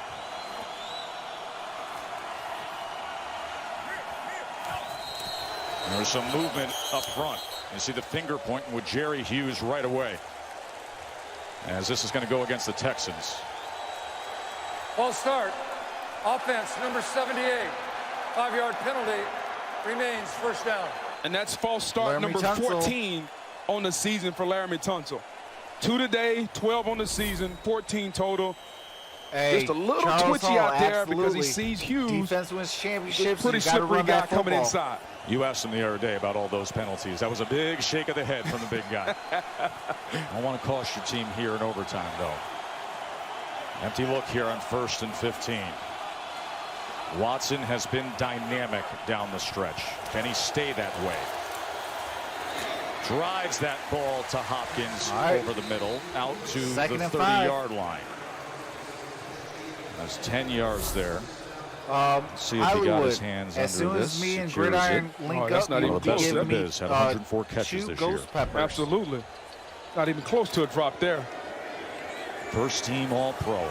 There's some movement up front. You see the finger pointing with Jerry Hughes right away, as this is going to go against the Texans. False start. Offense, number 78. 5-yard penalty. Remains first down. And that's false start number 14 on the season for Laramie Tunsil. 2 today, 12 on the season, 14 total. Hey, just a little Charles twitchy Hall, out there absolutely. because he sees Hughes. Defense wins championships. Pretty slippery guy coming inside. You asked him the other day about all those penalties. That was a big shake of the head from the big guy. I want to cost your team here in overtime, though. Empty look here on 1st and 15. Watson has been dynamic down the stretch. Can he stay that way? Drives that ball to Hopkins over the middle, out to the 30-yard line. That's 10 yards there. See if he got his hands under this. As soon as me and Gridiron link up, not even the best of his had 104 catches this year. Absolutely. Not even close to a drop there. First team All-Pro.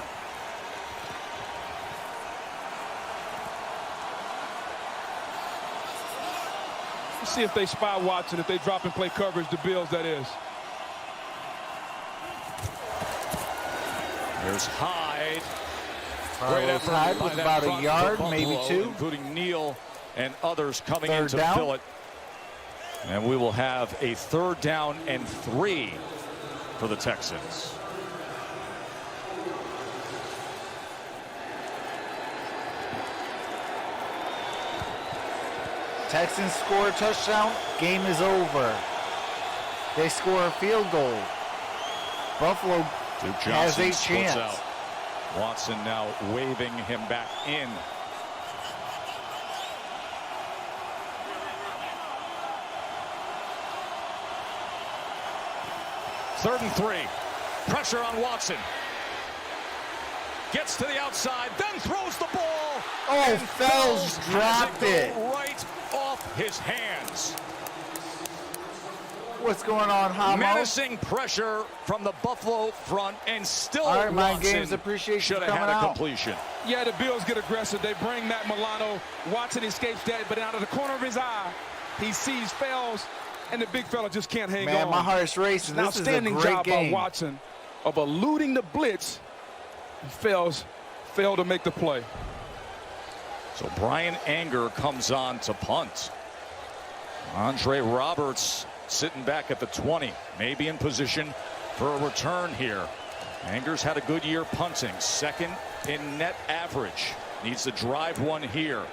Let's see if they spy Watson, if they drop and play coverage, the Bills, that is. There's Hyde. Carlos Hyde with about a yard, maybe 2. Including Neal and others coming in to fill it. And we will have a 3rd down and 3 for the Texans. Texans score a touchdown, game is over. They score a field goal. Buffalo has a chance. Out. Watson now waving him back in. Third and 3. Pressure on Watson. Gets to the outside, then throws the ball. Oh, Fells dropped it. Right off his hands. What's going on, Hamo? Menacing pressure from the Buffalo front, and still Watson should have had a completion. Yeah, the Bills get aggressive. They bring Matt Milano. Watson escapes that, but out of the corner of his eye, he sees Fells, and the big fella just can't hang on. Man, my heart's racing. This is a great job game. by Watson of eluding the blitz. Fells failed to make the play. So Brian Anger comes on to punt. Andre Roberts sitting back at the 20, maybe in position for a return here. Anger's had a good year punting, 2nd in net average. Needs to drive one here.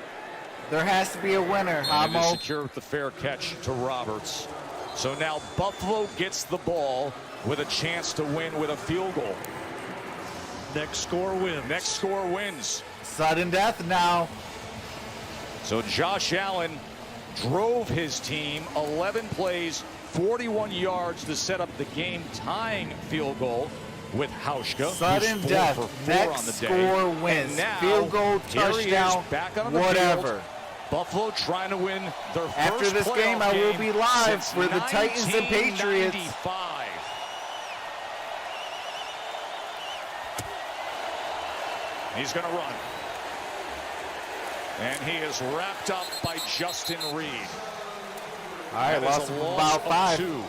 There has to be a winner, Hamo. Hamo. Secure with the fair catch to Roberts. So now Buffalo gets the ball with a chance to win with a field goal. Next score wins. Next score wins. Sudden death now. So Josh Allen drove his team 11 plays, 41 yards to set up the game-tying field goal with Hauschka. Sudden death. Next score wins. Field goal, touchdown, back on the whatever. Field. Buffalo trying to win their first After this game, I will be live for the Titans and Patriots. He's going to run. And he is wrapped up by Justin Reed. All right, lost about 5. 2.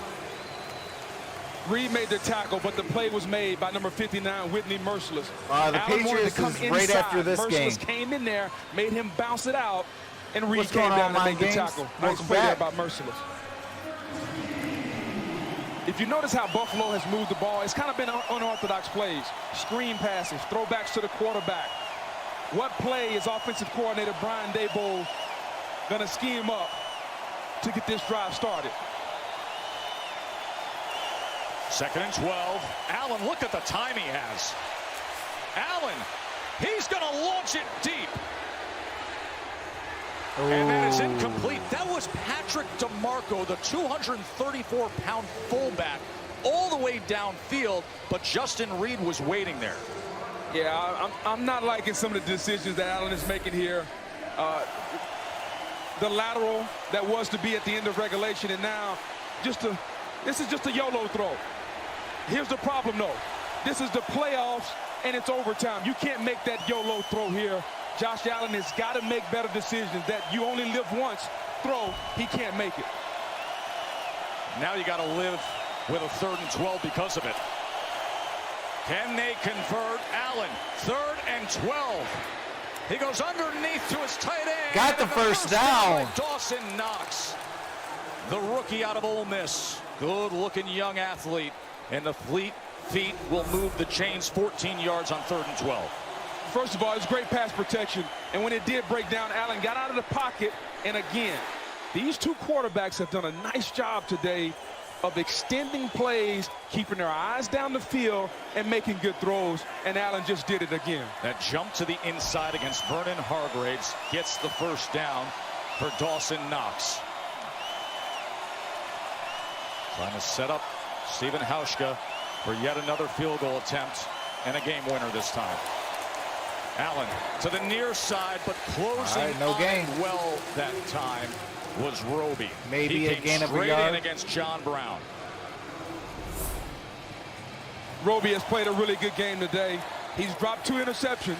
Reed made the tackle, but the play was made by number 59, Whitney Merciless. The Patriots is right after this game. Merciless came in there, made him bounce it out, and Reed What's came going down on, to make the games? tackle. Nice Welcome play there back. by Merciless. If you notice how Buffalo has moved the ball, it's kind of been unorthodox plays. Screen passes, throwbacks to the quarterback. What play is offensive coordinator Brian Daboll going to scheme up to get this drive started? 2nd and 12. Allen, look at the time he has. Allen, he's going to launch it deep. And that is incomplete. That was Patrick DeMarco, the 234-pound fullback, all the way downfield, but Justin Reed was waiting there. Yeah, I'm not liking some of the decisions that Allen is making here. The lateral that was to be at the end of regulation, and now this is just a YOLO throw. Here's the problem, though. This is the playoffs, and it's overtime. You can't make that YOLO throw here. Josh Allen has got to make better decisions. That you only live once throw, he can't make it. Now you got to live with a 3rd and 12 because of it. Can they convert? Allen, 3rd and 12. He goes underneath to his tight end. Got the first down. Dawson Knox, the rookie out of Ole Miss. Good-looking young athlete. And the fleet feet will move the chains 14 yards on 3rd and 12. First of all, it's great pass protection. And when it did break down, Allen got out of the pocket. And again, these two quarterbacks have done a nice job today of extending plays, keeping their eyes down the field, and making good throws. And Allen just did it again. That jump to the inside against Vernon Hargraves gets the first down for Dawson Knox. Trying to set up Stephen Hauschka for yet another field goal attempt and a game winner this time. Allen to the near side, but closing no on gain. it well that time was Roby. Maybe he a came gain of a straight yard in against John Brown. Roby has played a really good game today. He's dropped 2 interceptions,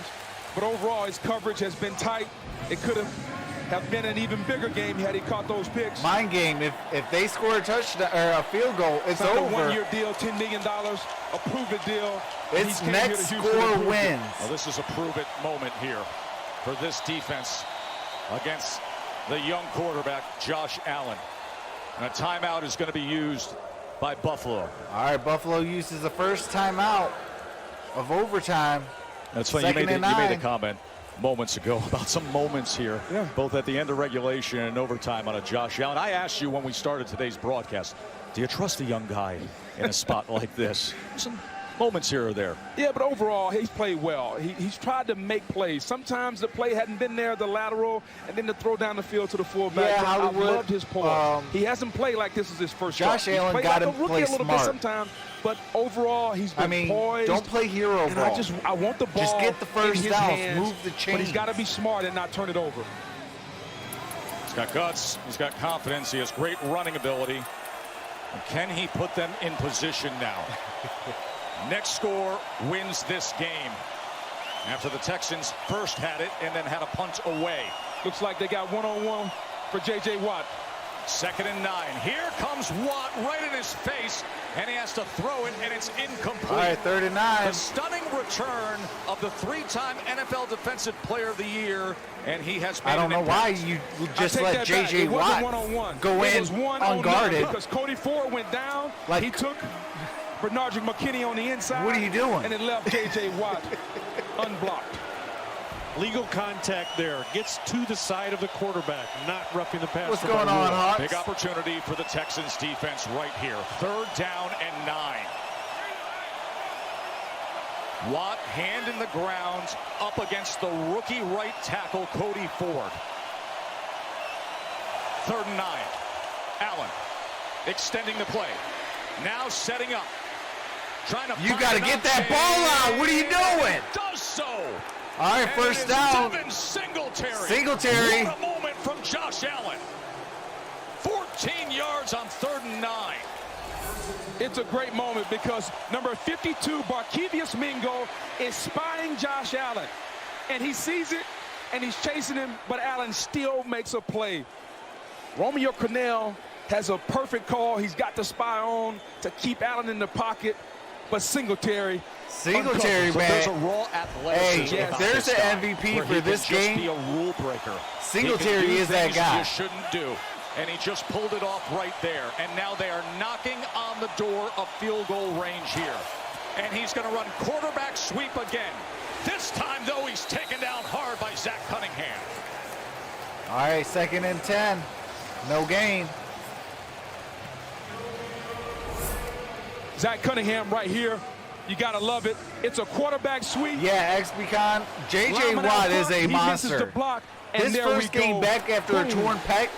but overall his coverage has been tight. It could have been an even bigger game had he caught those picks. Mind game, if they score a touchdown or a field goal, it's Signed over. A 1-year deal, $10 million, a prove-it deal. It's next score wins. Well, this is a prove-it moment here for this defense against the young quarterback, Josh Allen. And a timeout is going to be used by Buffalo. All right, Buffalo uses the first timeout of overtime. That's funny. You made a comment moments ago about some moments here, both at the end of regulation and overtime on a Josh Allen. I asked you when we started today's broadcast, do you trust a young guy in a spot like this? Some moments here or there. Yeah, but overall, he's played well. He's tried to make plays. Sometimes the play hadn't been there, the lateral, and then the throw down the field to the fullback. Yeah, I loved his poise. He hasn't played like this is his first Josh start. Allen got him play a little smart. bit sometimes, but overall, he's been poised. Don't play hero and ball. I want the ball. Just get the first in his down, hands, move the chains. But he's got to be smart and not turn it over. He's got guts. He's got confidence. He has great running ability. And can he put them in position now? Next score wins this game. After the Texans first had it and then had a punt away. Looks like they got one-on-one for J.J. Watt. 2nd and 9. Here comes Watt right in his face, and he has to throw it, and it's incomplete. All right, 3rd and 9. The stunning return of the 3-time NFL Defensive Player of the Year, and he has made I don't know why impact. you just let J.J. Watt go in unguarded. Because Cody Ford went down. He took Bernardrick McKinney on the inside. What are you doing? And it left J.J. Watt unblocked. Legal contact there. Gets to the side of the quarterback, not roughing the passer. What's going on, Hawks? Big opportunity for the Texans defense right here. 3rd down and 9. Watt, hand in the ground, up against the rookie right tackle, Cody Ford. 3rd and 9. Allen extending the play. Now setting up. Trying to You got to get that ball out. What are you doing? Does so. All right, first down. Devin Singletary. Singletary. What a moment from Josh Allen. 14 yards on 3rd and 9. It's a great moment because number 52, Barkevius Mingo, is spying Josh Allen. And he sees it, and he's chasing him, but Allen still makes a play. Romeo Cornell has a perfect call. He's got the spy on to keep Allen in the pocket, but Singletary, man. There's a raw athleticism. Hey, if there's an MVP for this game, be a rule breaker. Singletary is that guy. You shouldn't do. And he just pulled it off right there. And now they are knocking on the door of field goal range here. And he's going to run quarterback sweep again. This time, though, he's taken down hard by Zach Cunningham. All right, 2nd and 10. No gain. Zach Cunningham right here. You got to love it. It's a quarterback sweep. Yeah, XBCon. J.J. Lineman Watt out is front. a He monster. misses the block, His first game back after a torn pec.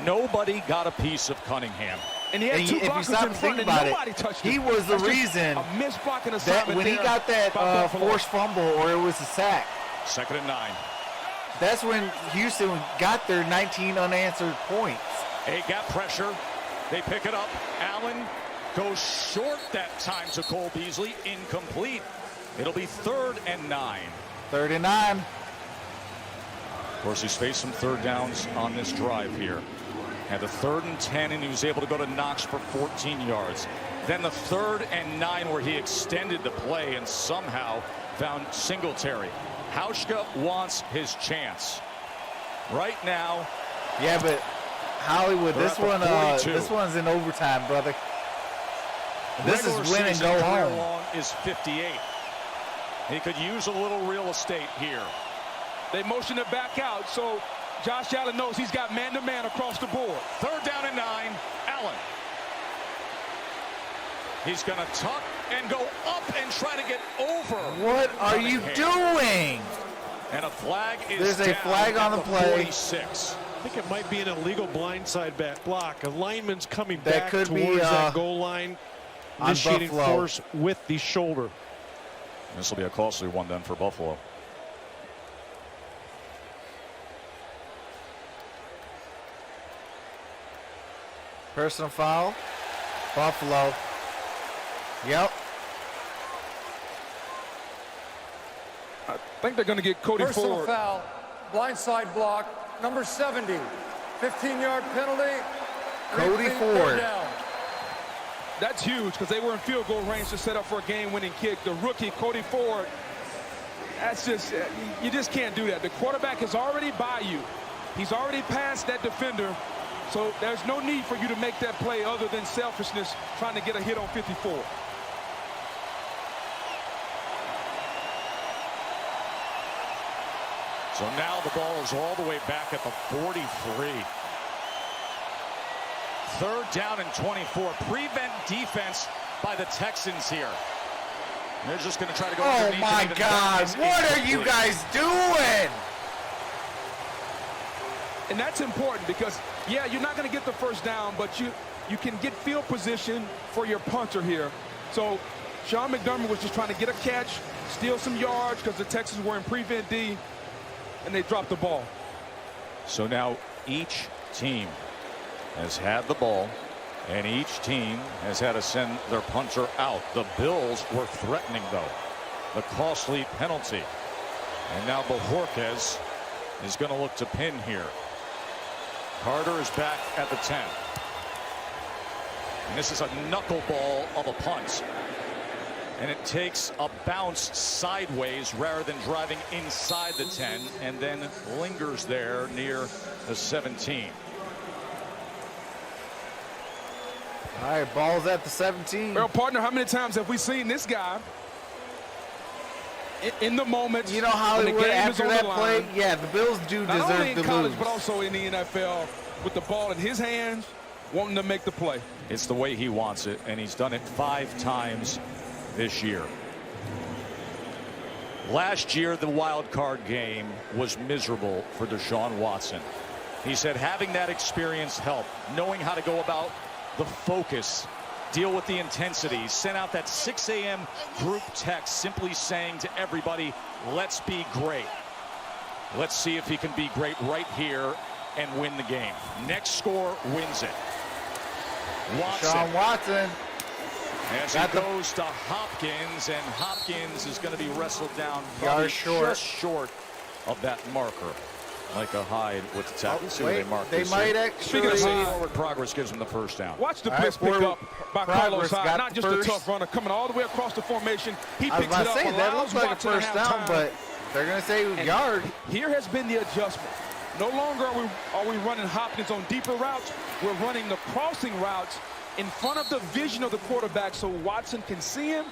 Nobody got a piece of Cunningham. And he had two blockers in front and nobody touched him. He was the reason that when he got that forced fumble or it was a sack. 2nd and 9. That's when Houston got their 19 unanswered points. A gap pressure. They pick it up. Allen goes short that time to Cole Beasley. Incomplete. It'll be 3rd and 9. 3rd and 9. Of course, he's faced some 3rd downs on this drive here. Had the 3rd and 10, and he was able to go to Knox for 14 yards. Then the 3rd and 9 where he extended the play and somehow found Singletary. Hauschka wants his chance. Right now. Yeah, but Hollywood, this one's in overtime, brother. This is win and go home. Long is 58. He could use a little real estate here. They motion it back out, so Josh Allen knows he's got man-to-man across the board. 3rd down and 9. Allen. He's going to tuck and go up and try to get over. What are you doing? And a flag is There's a flag on the play. 46. I think it might be an illegal blindside back block. A lineman's coming back could towards be, that goal line, initiating force with the shoulder. This will be a costly one then for Buffalo. Personal foul. Buffalo. Yep. I think they're going to get Cody Personal Ford. foul, blindside block, number 70, 15-yard penalty. Cody Ford. That's huge because they were in field goal range to set up for a game-winning kick. The rookie, Cody Ford, that's just, you just can't do that. The quarterback is already by you. He's already past that defender. So there's no need for you to make that play other than selfishness, trying to get a hit on 54. So now the ball is all the way back at the 43. 3rd down and 24. Prevent defense by the Texans here. They're just going to try to go underneath. Oh my God, what are you guys doing? And that's important because, yeah, you're not going to get the 1st down, but you can get field position for your punter here. So Sean McDermott was just trying to get a catch, steal some yards because the Texans were in prevent D, and they dropped the ball. So now each team has had the ball, and each team has had to send their punter out. The Bills were threatening, though, the costly penalty. And now Bojorquez is going to look to pin here. Carter is back at the 10. And this is a knuckleball of a punt. And it takes a bounce sideways rather than driving inside the 10 and then lingers there near the 17. All right, ball's at the 17. Well, partner, how many times have we seen this guy in the moment? You know how when the game after is on that the play, line, yeah, the Bills do not only deserve in to college, lose. but also in the NFL, with the ball in his hands, wanting to make the play. It's the way he wants it, and he's done it 5 times this year. Last year, the wild card game was miserable for Deshaun Watson. He said having that experience helped, knowing how to go about the focus, deal with the intensity, sent out that 6 a.m. group text simply saying to everybody, let's be great. Let's see if he can be great right here and win the game. Next score wins it. Deshaun Watson. As he goes to Hopkins, and Hopkins is going to be wrestled down just short of that marker. Micah Hyde with the tackle. They might actually. Forward progress gives him the 1st down. Watch the blitz pick up by Carlos Hyde. Not just a tough runner coming all the way across the formation. He picks it up. That looks like a 1st down, but they're going to say yard. Here has been the adjustment. No longer are we running Hopkins on deeper routes. We're running the crossing routes in front of the vision of the quarterback so Watson can see him,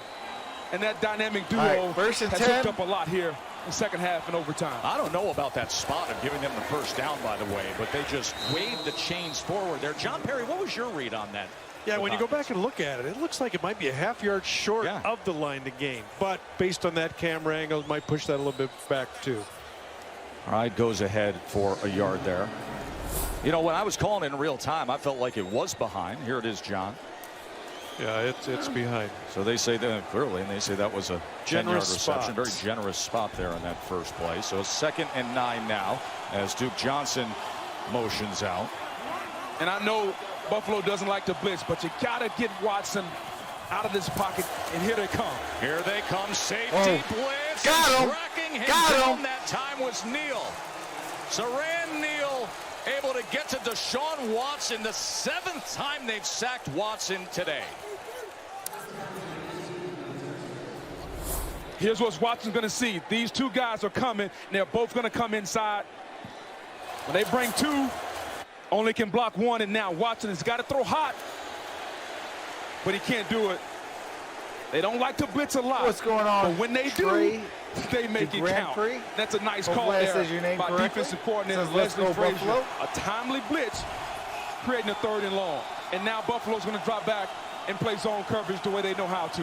and that dynamic duo has hooked up a lot here in the second half and overtime. I don't know about that spot of giving them the 1st down, by the way, but they just waved the chains forward there. John Perry, what was your read on that Yeah, when you go back and look at it, it looks like it might be a half-yard short of the line to gain. But based on that camera angle, it might push that a little bit back, too. All right, goes ahead for a yard there. You know, when I was calling in real time, I felt like it was behind. Here it is, John. Yeah, it's behind. So they say that clearly, and they say that was a generous 10-yard reception. spot. Very generous spot there in that first play. So 2nd and 9 now as Duke Johnson motions out. And I know Buffalo doesn't like to blitz, but you got to get Watson out of this pocket, and here they come. Here they come, safety blitz. Got him. Tracking him Got down him. that time was Neal. Saran Neal able to get to Deshaun Watson, the 7th time they've sacked Watson today. Here's what Watson's going to see. These two guys are coming, and they're both going to come inside. When they bring two, only can block one, and now Watson has got to throw hot, but he can't do it. They don't like to blitz a lot. What's going on? But when they do, they make it count. That's a nice call there by defensive coordinator Leslie Frazier. A timely blitz, creating a 3rd and long. And now Buffalo's going to drop back and play zone coverage the way they know how to.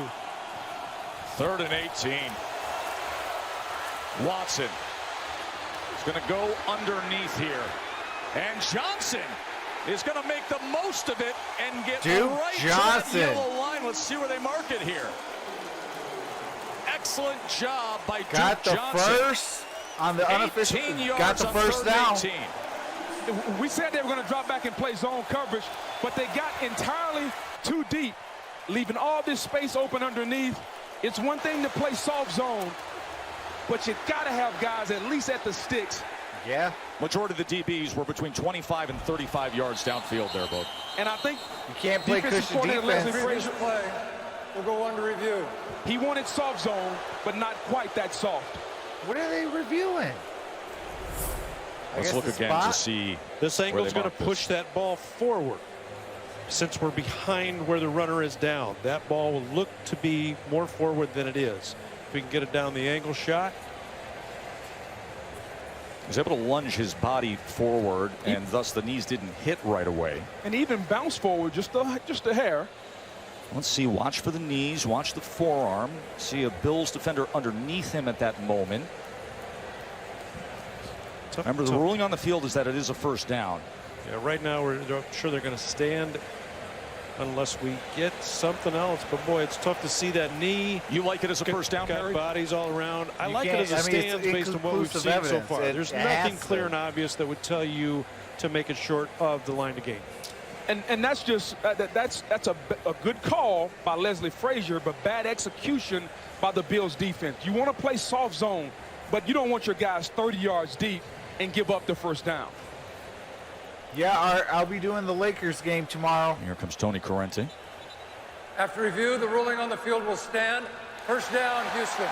3rd and 18. Watson is going to go underneath here. And Johnson is going to make the most of it and get right to that yellow line. Let's see where they mark it here. Excellent job by Duke Johnson. Got the first on the unofficial. Got the first down. 18. We said they were going to drop back and play zone coverage, but they got entirely too deep, leaving all this space open underneath. It's one thing to play soft zone, but you got to have guys at least at the sticks. Yeah. Majority of the DBs were between 25 and 35 yards downfield there, Boog. And I think you can't play cushion defense. Previous play will go under review. He wanted soft zone, but not quite that soft. What are they reviewing? Let's look again to see. This angle's going to push that ball forward. Since we're behind where the runner is down, that ball will look to be more forward than it is. If we can get it down the angle shot. He's able to lunge his body forward, and thus the knees didn't hit right away. And even bounce forward just a hair. Let's see. Watch for the knees. Watch the forearm. See a Bills defender underneath him at that moment. Remember, the ruling on the field is that it is a first down. Yeah, right now we're sure they're going to stand unless we get something else. But boy, it's tough to see that knee. You like it as a first down, got Barry? bodies all around. I like it as a stance based on what we've seen so far. There's nothing clear and obvious that would tell you to make it short of the line to gain. And that's just that's a good call by Leslie Frazier, but bad execution by the Bills defense. You want to play soft zone, but you don't want your guys 30 yards deep and give up the first down. Yeah, I'll be doing the Lakers game tomorrow. Here comes Tony Corrente. After review, the ruling on the field will stand. First down, Houston.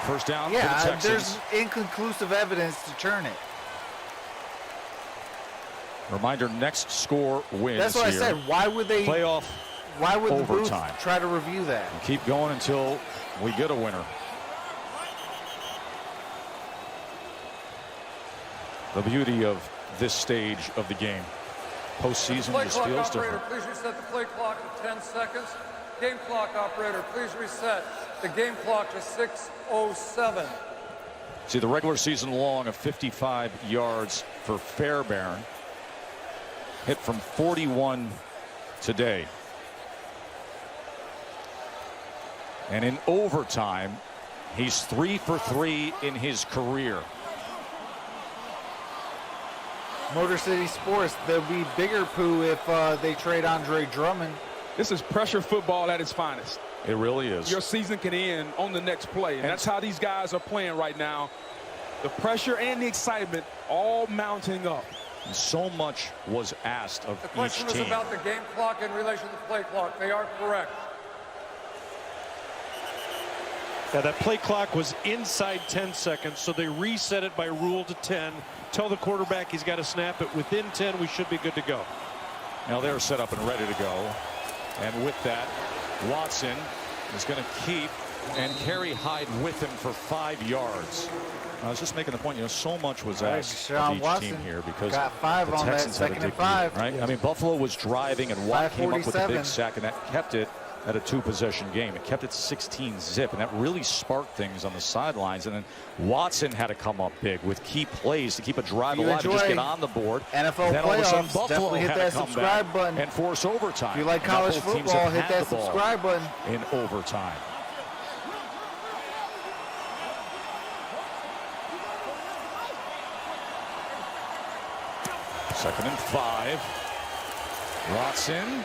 First down for the Yeah, Texans. there's inconclusive evidence to turn it. Reminder, next score wins. That's what here. I said. Why would they? Playoff Why would the booth overtime. try to review that? And keep going until we get a winner. The beauty of this stage of the game. Postseason Play just clock feels operator, different. please reset the play clock to 10 seconds. Game clock operator, please reset the game clock to 6:07. See, the regular season long of 55 yards for Fairbairn. Hit from 41 today. And in overtime, he's 3 for 3 in his career. Motor City Sports, there'll be bigger poo if they trade Andre Drummond. This is pressure football at its finest. It really is. Your season can end on the next play, and that's how these guys are playing right now. The pressure and the excitement all mounting up. And so much was asked of The each question was team. about the game clock in relation to the play clock. They are correct. Yeah, that play clock was inside 10 seconds, so they reset it by rule to 10. Tell the quarterback he's got to snap it within 10. We should be good to go. Now they're set up and ready to go. And with that, Watson is going to keep and carry Hyde with him for 5 yards. I was just making the point, so much was asked Deshaun of each Watson team here because got 5 the on that Texans had a 2nd big and 5. lead, right? I mean, Buffalo was driving, and Watt came up with a big 5:47. sack, and that kept it at a 2-possession game. It kept it 16-zip, and that really sparked things on the sidelines. And then Watson had to come up big with key plays to keep a drive alive and just get on the board. NFL then all of a sudden, playoffs, Buffalo definitely hit had that to come subscribe back button. and force overtime. If you like And now college both teams football, have hit had that the ball subscribe button. in overtime. Second and 5. Watson.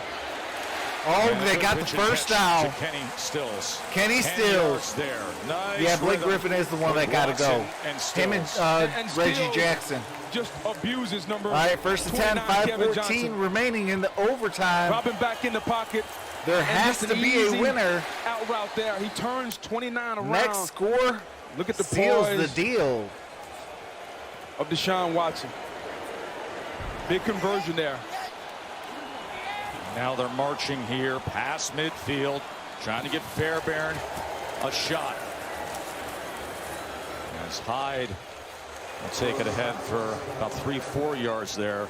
Oh, they got the first down. To Kenny Stills. Kenny Stills. There. Nice. Yeah, Blake rhythm Griffin is the one that with got to go. Watson and Him and Stills. Reggie Stills Jackson. Just abuses number. All right, first and 10, 29, 5:14 remaining in the overtime. Dropping back in the pocket. There has just to an be a easy winner. Out route there. He turns 29 around. Next score Look at the seals the poise deal. of Deshaun Watson. Big conversion there. Now they're marching here past midfield, trying to get Fairbairn a shot. As Hyde will take it ahead for about 3-4 yards there.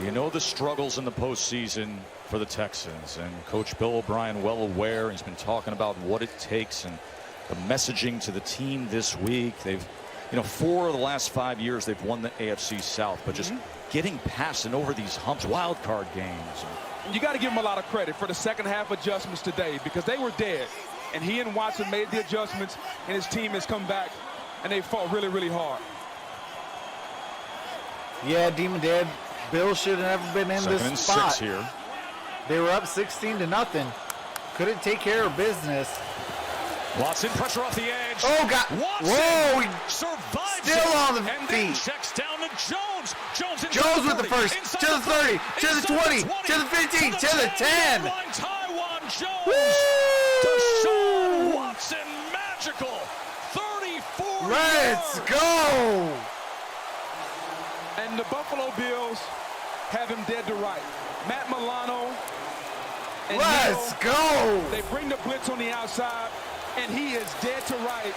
You know the struggles in the postseason for the Texans, and Coach Bill O'Brien well aware. He's been talking about what it takes and the messaging to the team this week. They've, 4 of the last 5 years they've won the AFC South, but just getting past and over these humps, wild card games. You got to give him a lot of credit for the second half adjustments today, because they were dead. And he and Watson made the adjustments, and his team has come back, and they fought really, really hard. Yeah, Demon Dad. Bill should have never been in Second this and spot. 6 here. They were up 16-0. Couldn't take care of business. Watson, pressure off the edge. Oh, God. Watson Whoa. He survives still it, on the and then feet. checks down to Jones. Jones with the first, to the 30, to the 20, to the 15, to the 10. Taiwan Jones. Woo! Deshaun Watson, magical. 34 Let's yards. go. And the Buffalo Bills have him dead to right. Matt Milano. And Let's Hill, go. they bring the blitz on the outside, and he is dead to right.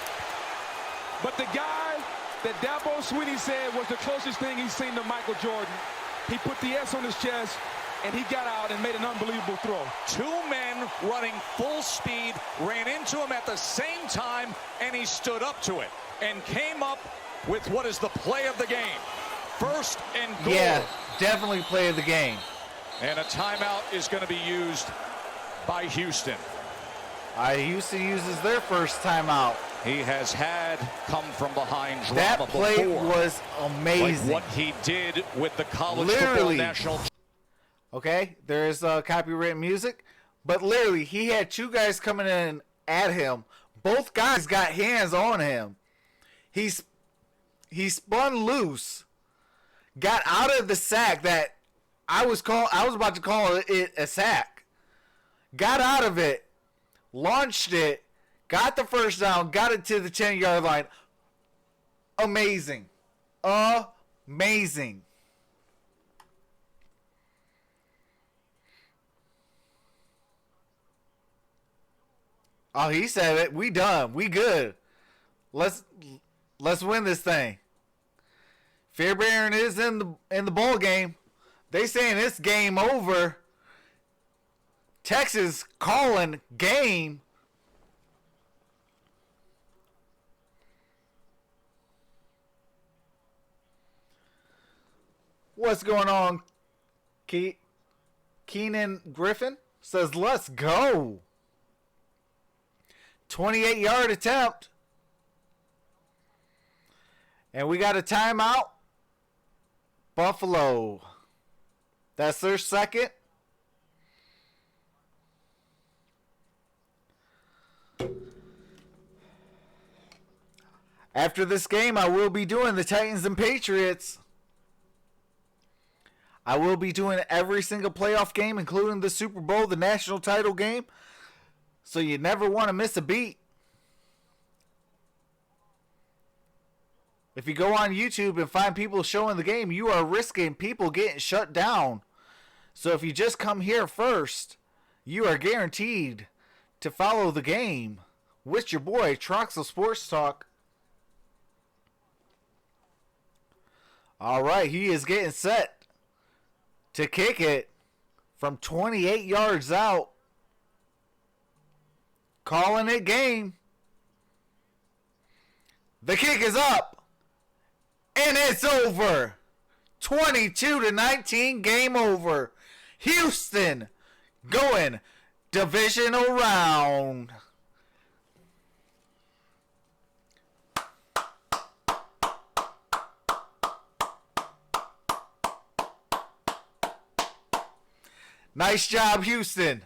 But the guy that Dabo Swinney said was the closest thing he's seen to Michael Jordan, he put the S on his chest, and he got out and made an unbelievable throw. 2 men running full speed, ran into him at the same time, and he stood up to it and came up with what is the play of the game. First and goal. Yeah, definitely play of the game. And a timeout is going to be used by Houston. Houston uses their first timeout. He has had come from behind drama That play before, was amazing. like what he did with the college Literally. football national. Okay, there is copyrighted music, but literally he had 2 guys coming in at him. Both guys got hands on him. He spun loose, got out of the sack that I was about to call it a sack. Got out of it, launched it, got the first down, got it to the 10-yard line. Amazing. Amazing. Oh, he said it. We done. We good. Let's win this thing. Fairbairn is in the ball game. They saying it's game over. Texas calling game. What's going on? Keenan Griffin says, let's go. 28-yard attempt. And we got a timeout. Buffalo. That's their second. After this game, I will be doing the Titans and Patriots. I will be doing every single playoff game, including the Super Bowl, the national title game. So you never want to miss a beat. If you go on YouTube and find people showing the game, you are risking people getting shut down. So if you just come here first, you are guaranteed to follow the game with your boy, Troxel Sports Talk. All right, he is getting set to kick it from 28 yards out. Calling it game. The kick is up. And it's over. 22-19, game over. Houston going divisional round. Nice job, Houston.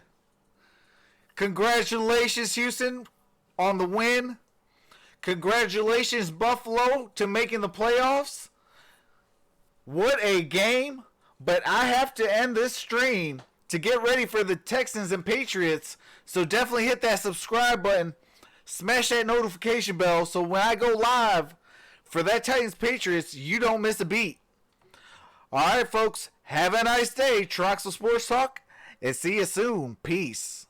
Congratulations, Houston, on the win. Congratulations, Buffalo, to making the playoffs. What a game. But I have to end this stream to get ready for the Texans and Patriots. So definitely hit that subscribe button. Smash that notification bell so when I go live for that Titans Patriots, you don't miss a beat. All right, folks. Have a nice day. Troxel Sports Talk. And see you soon. Peace.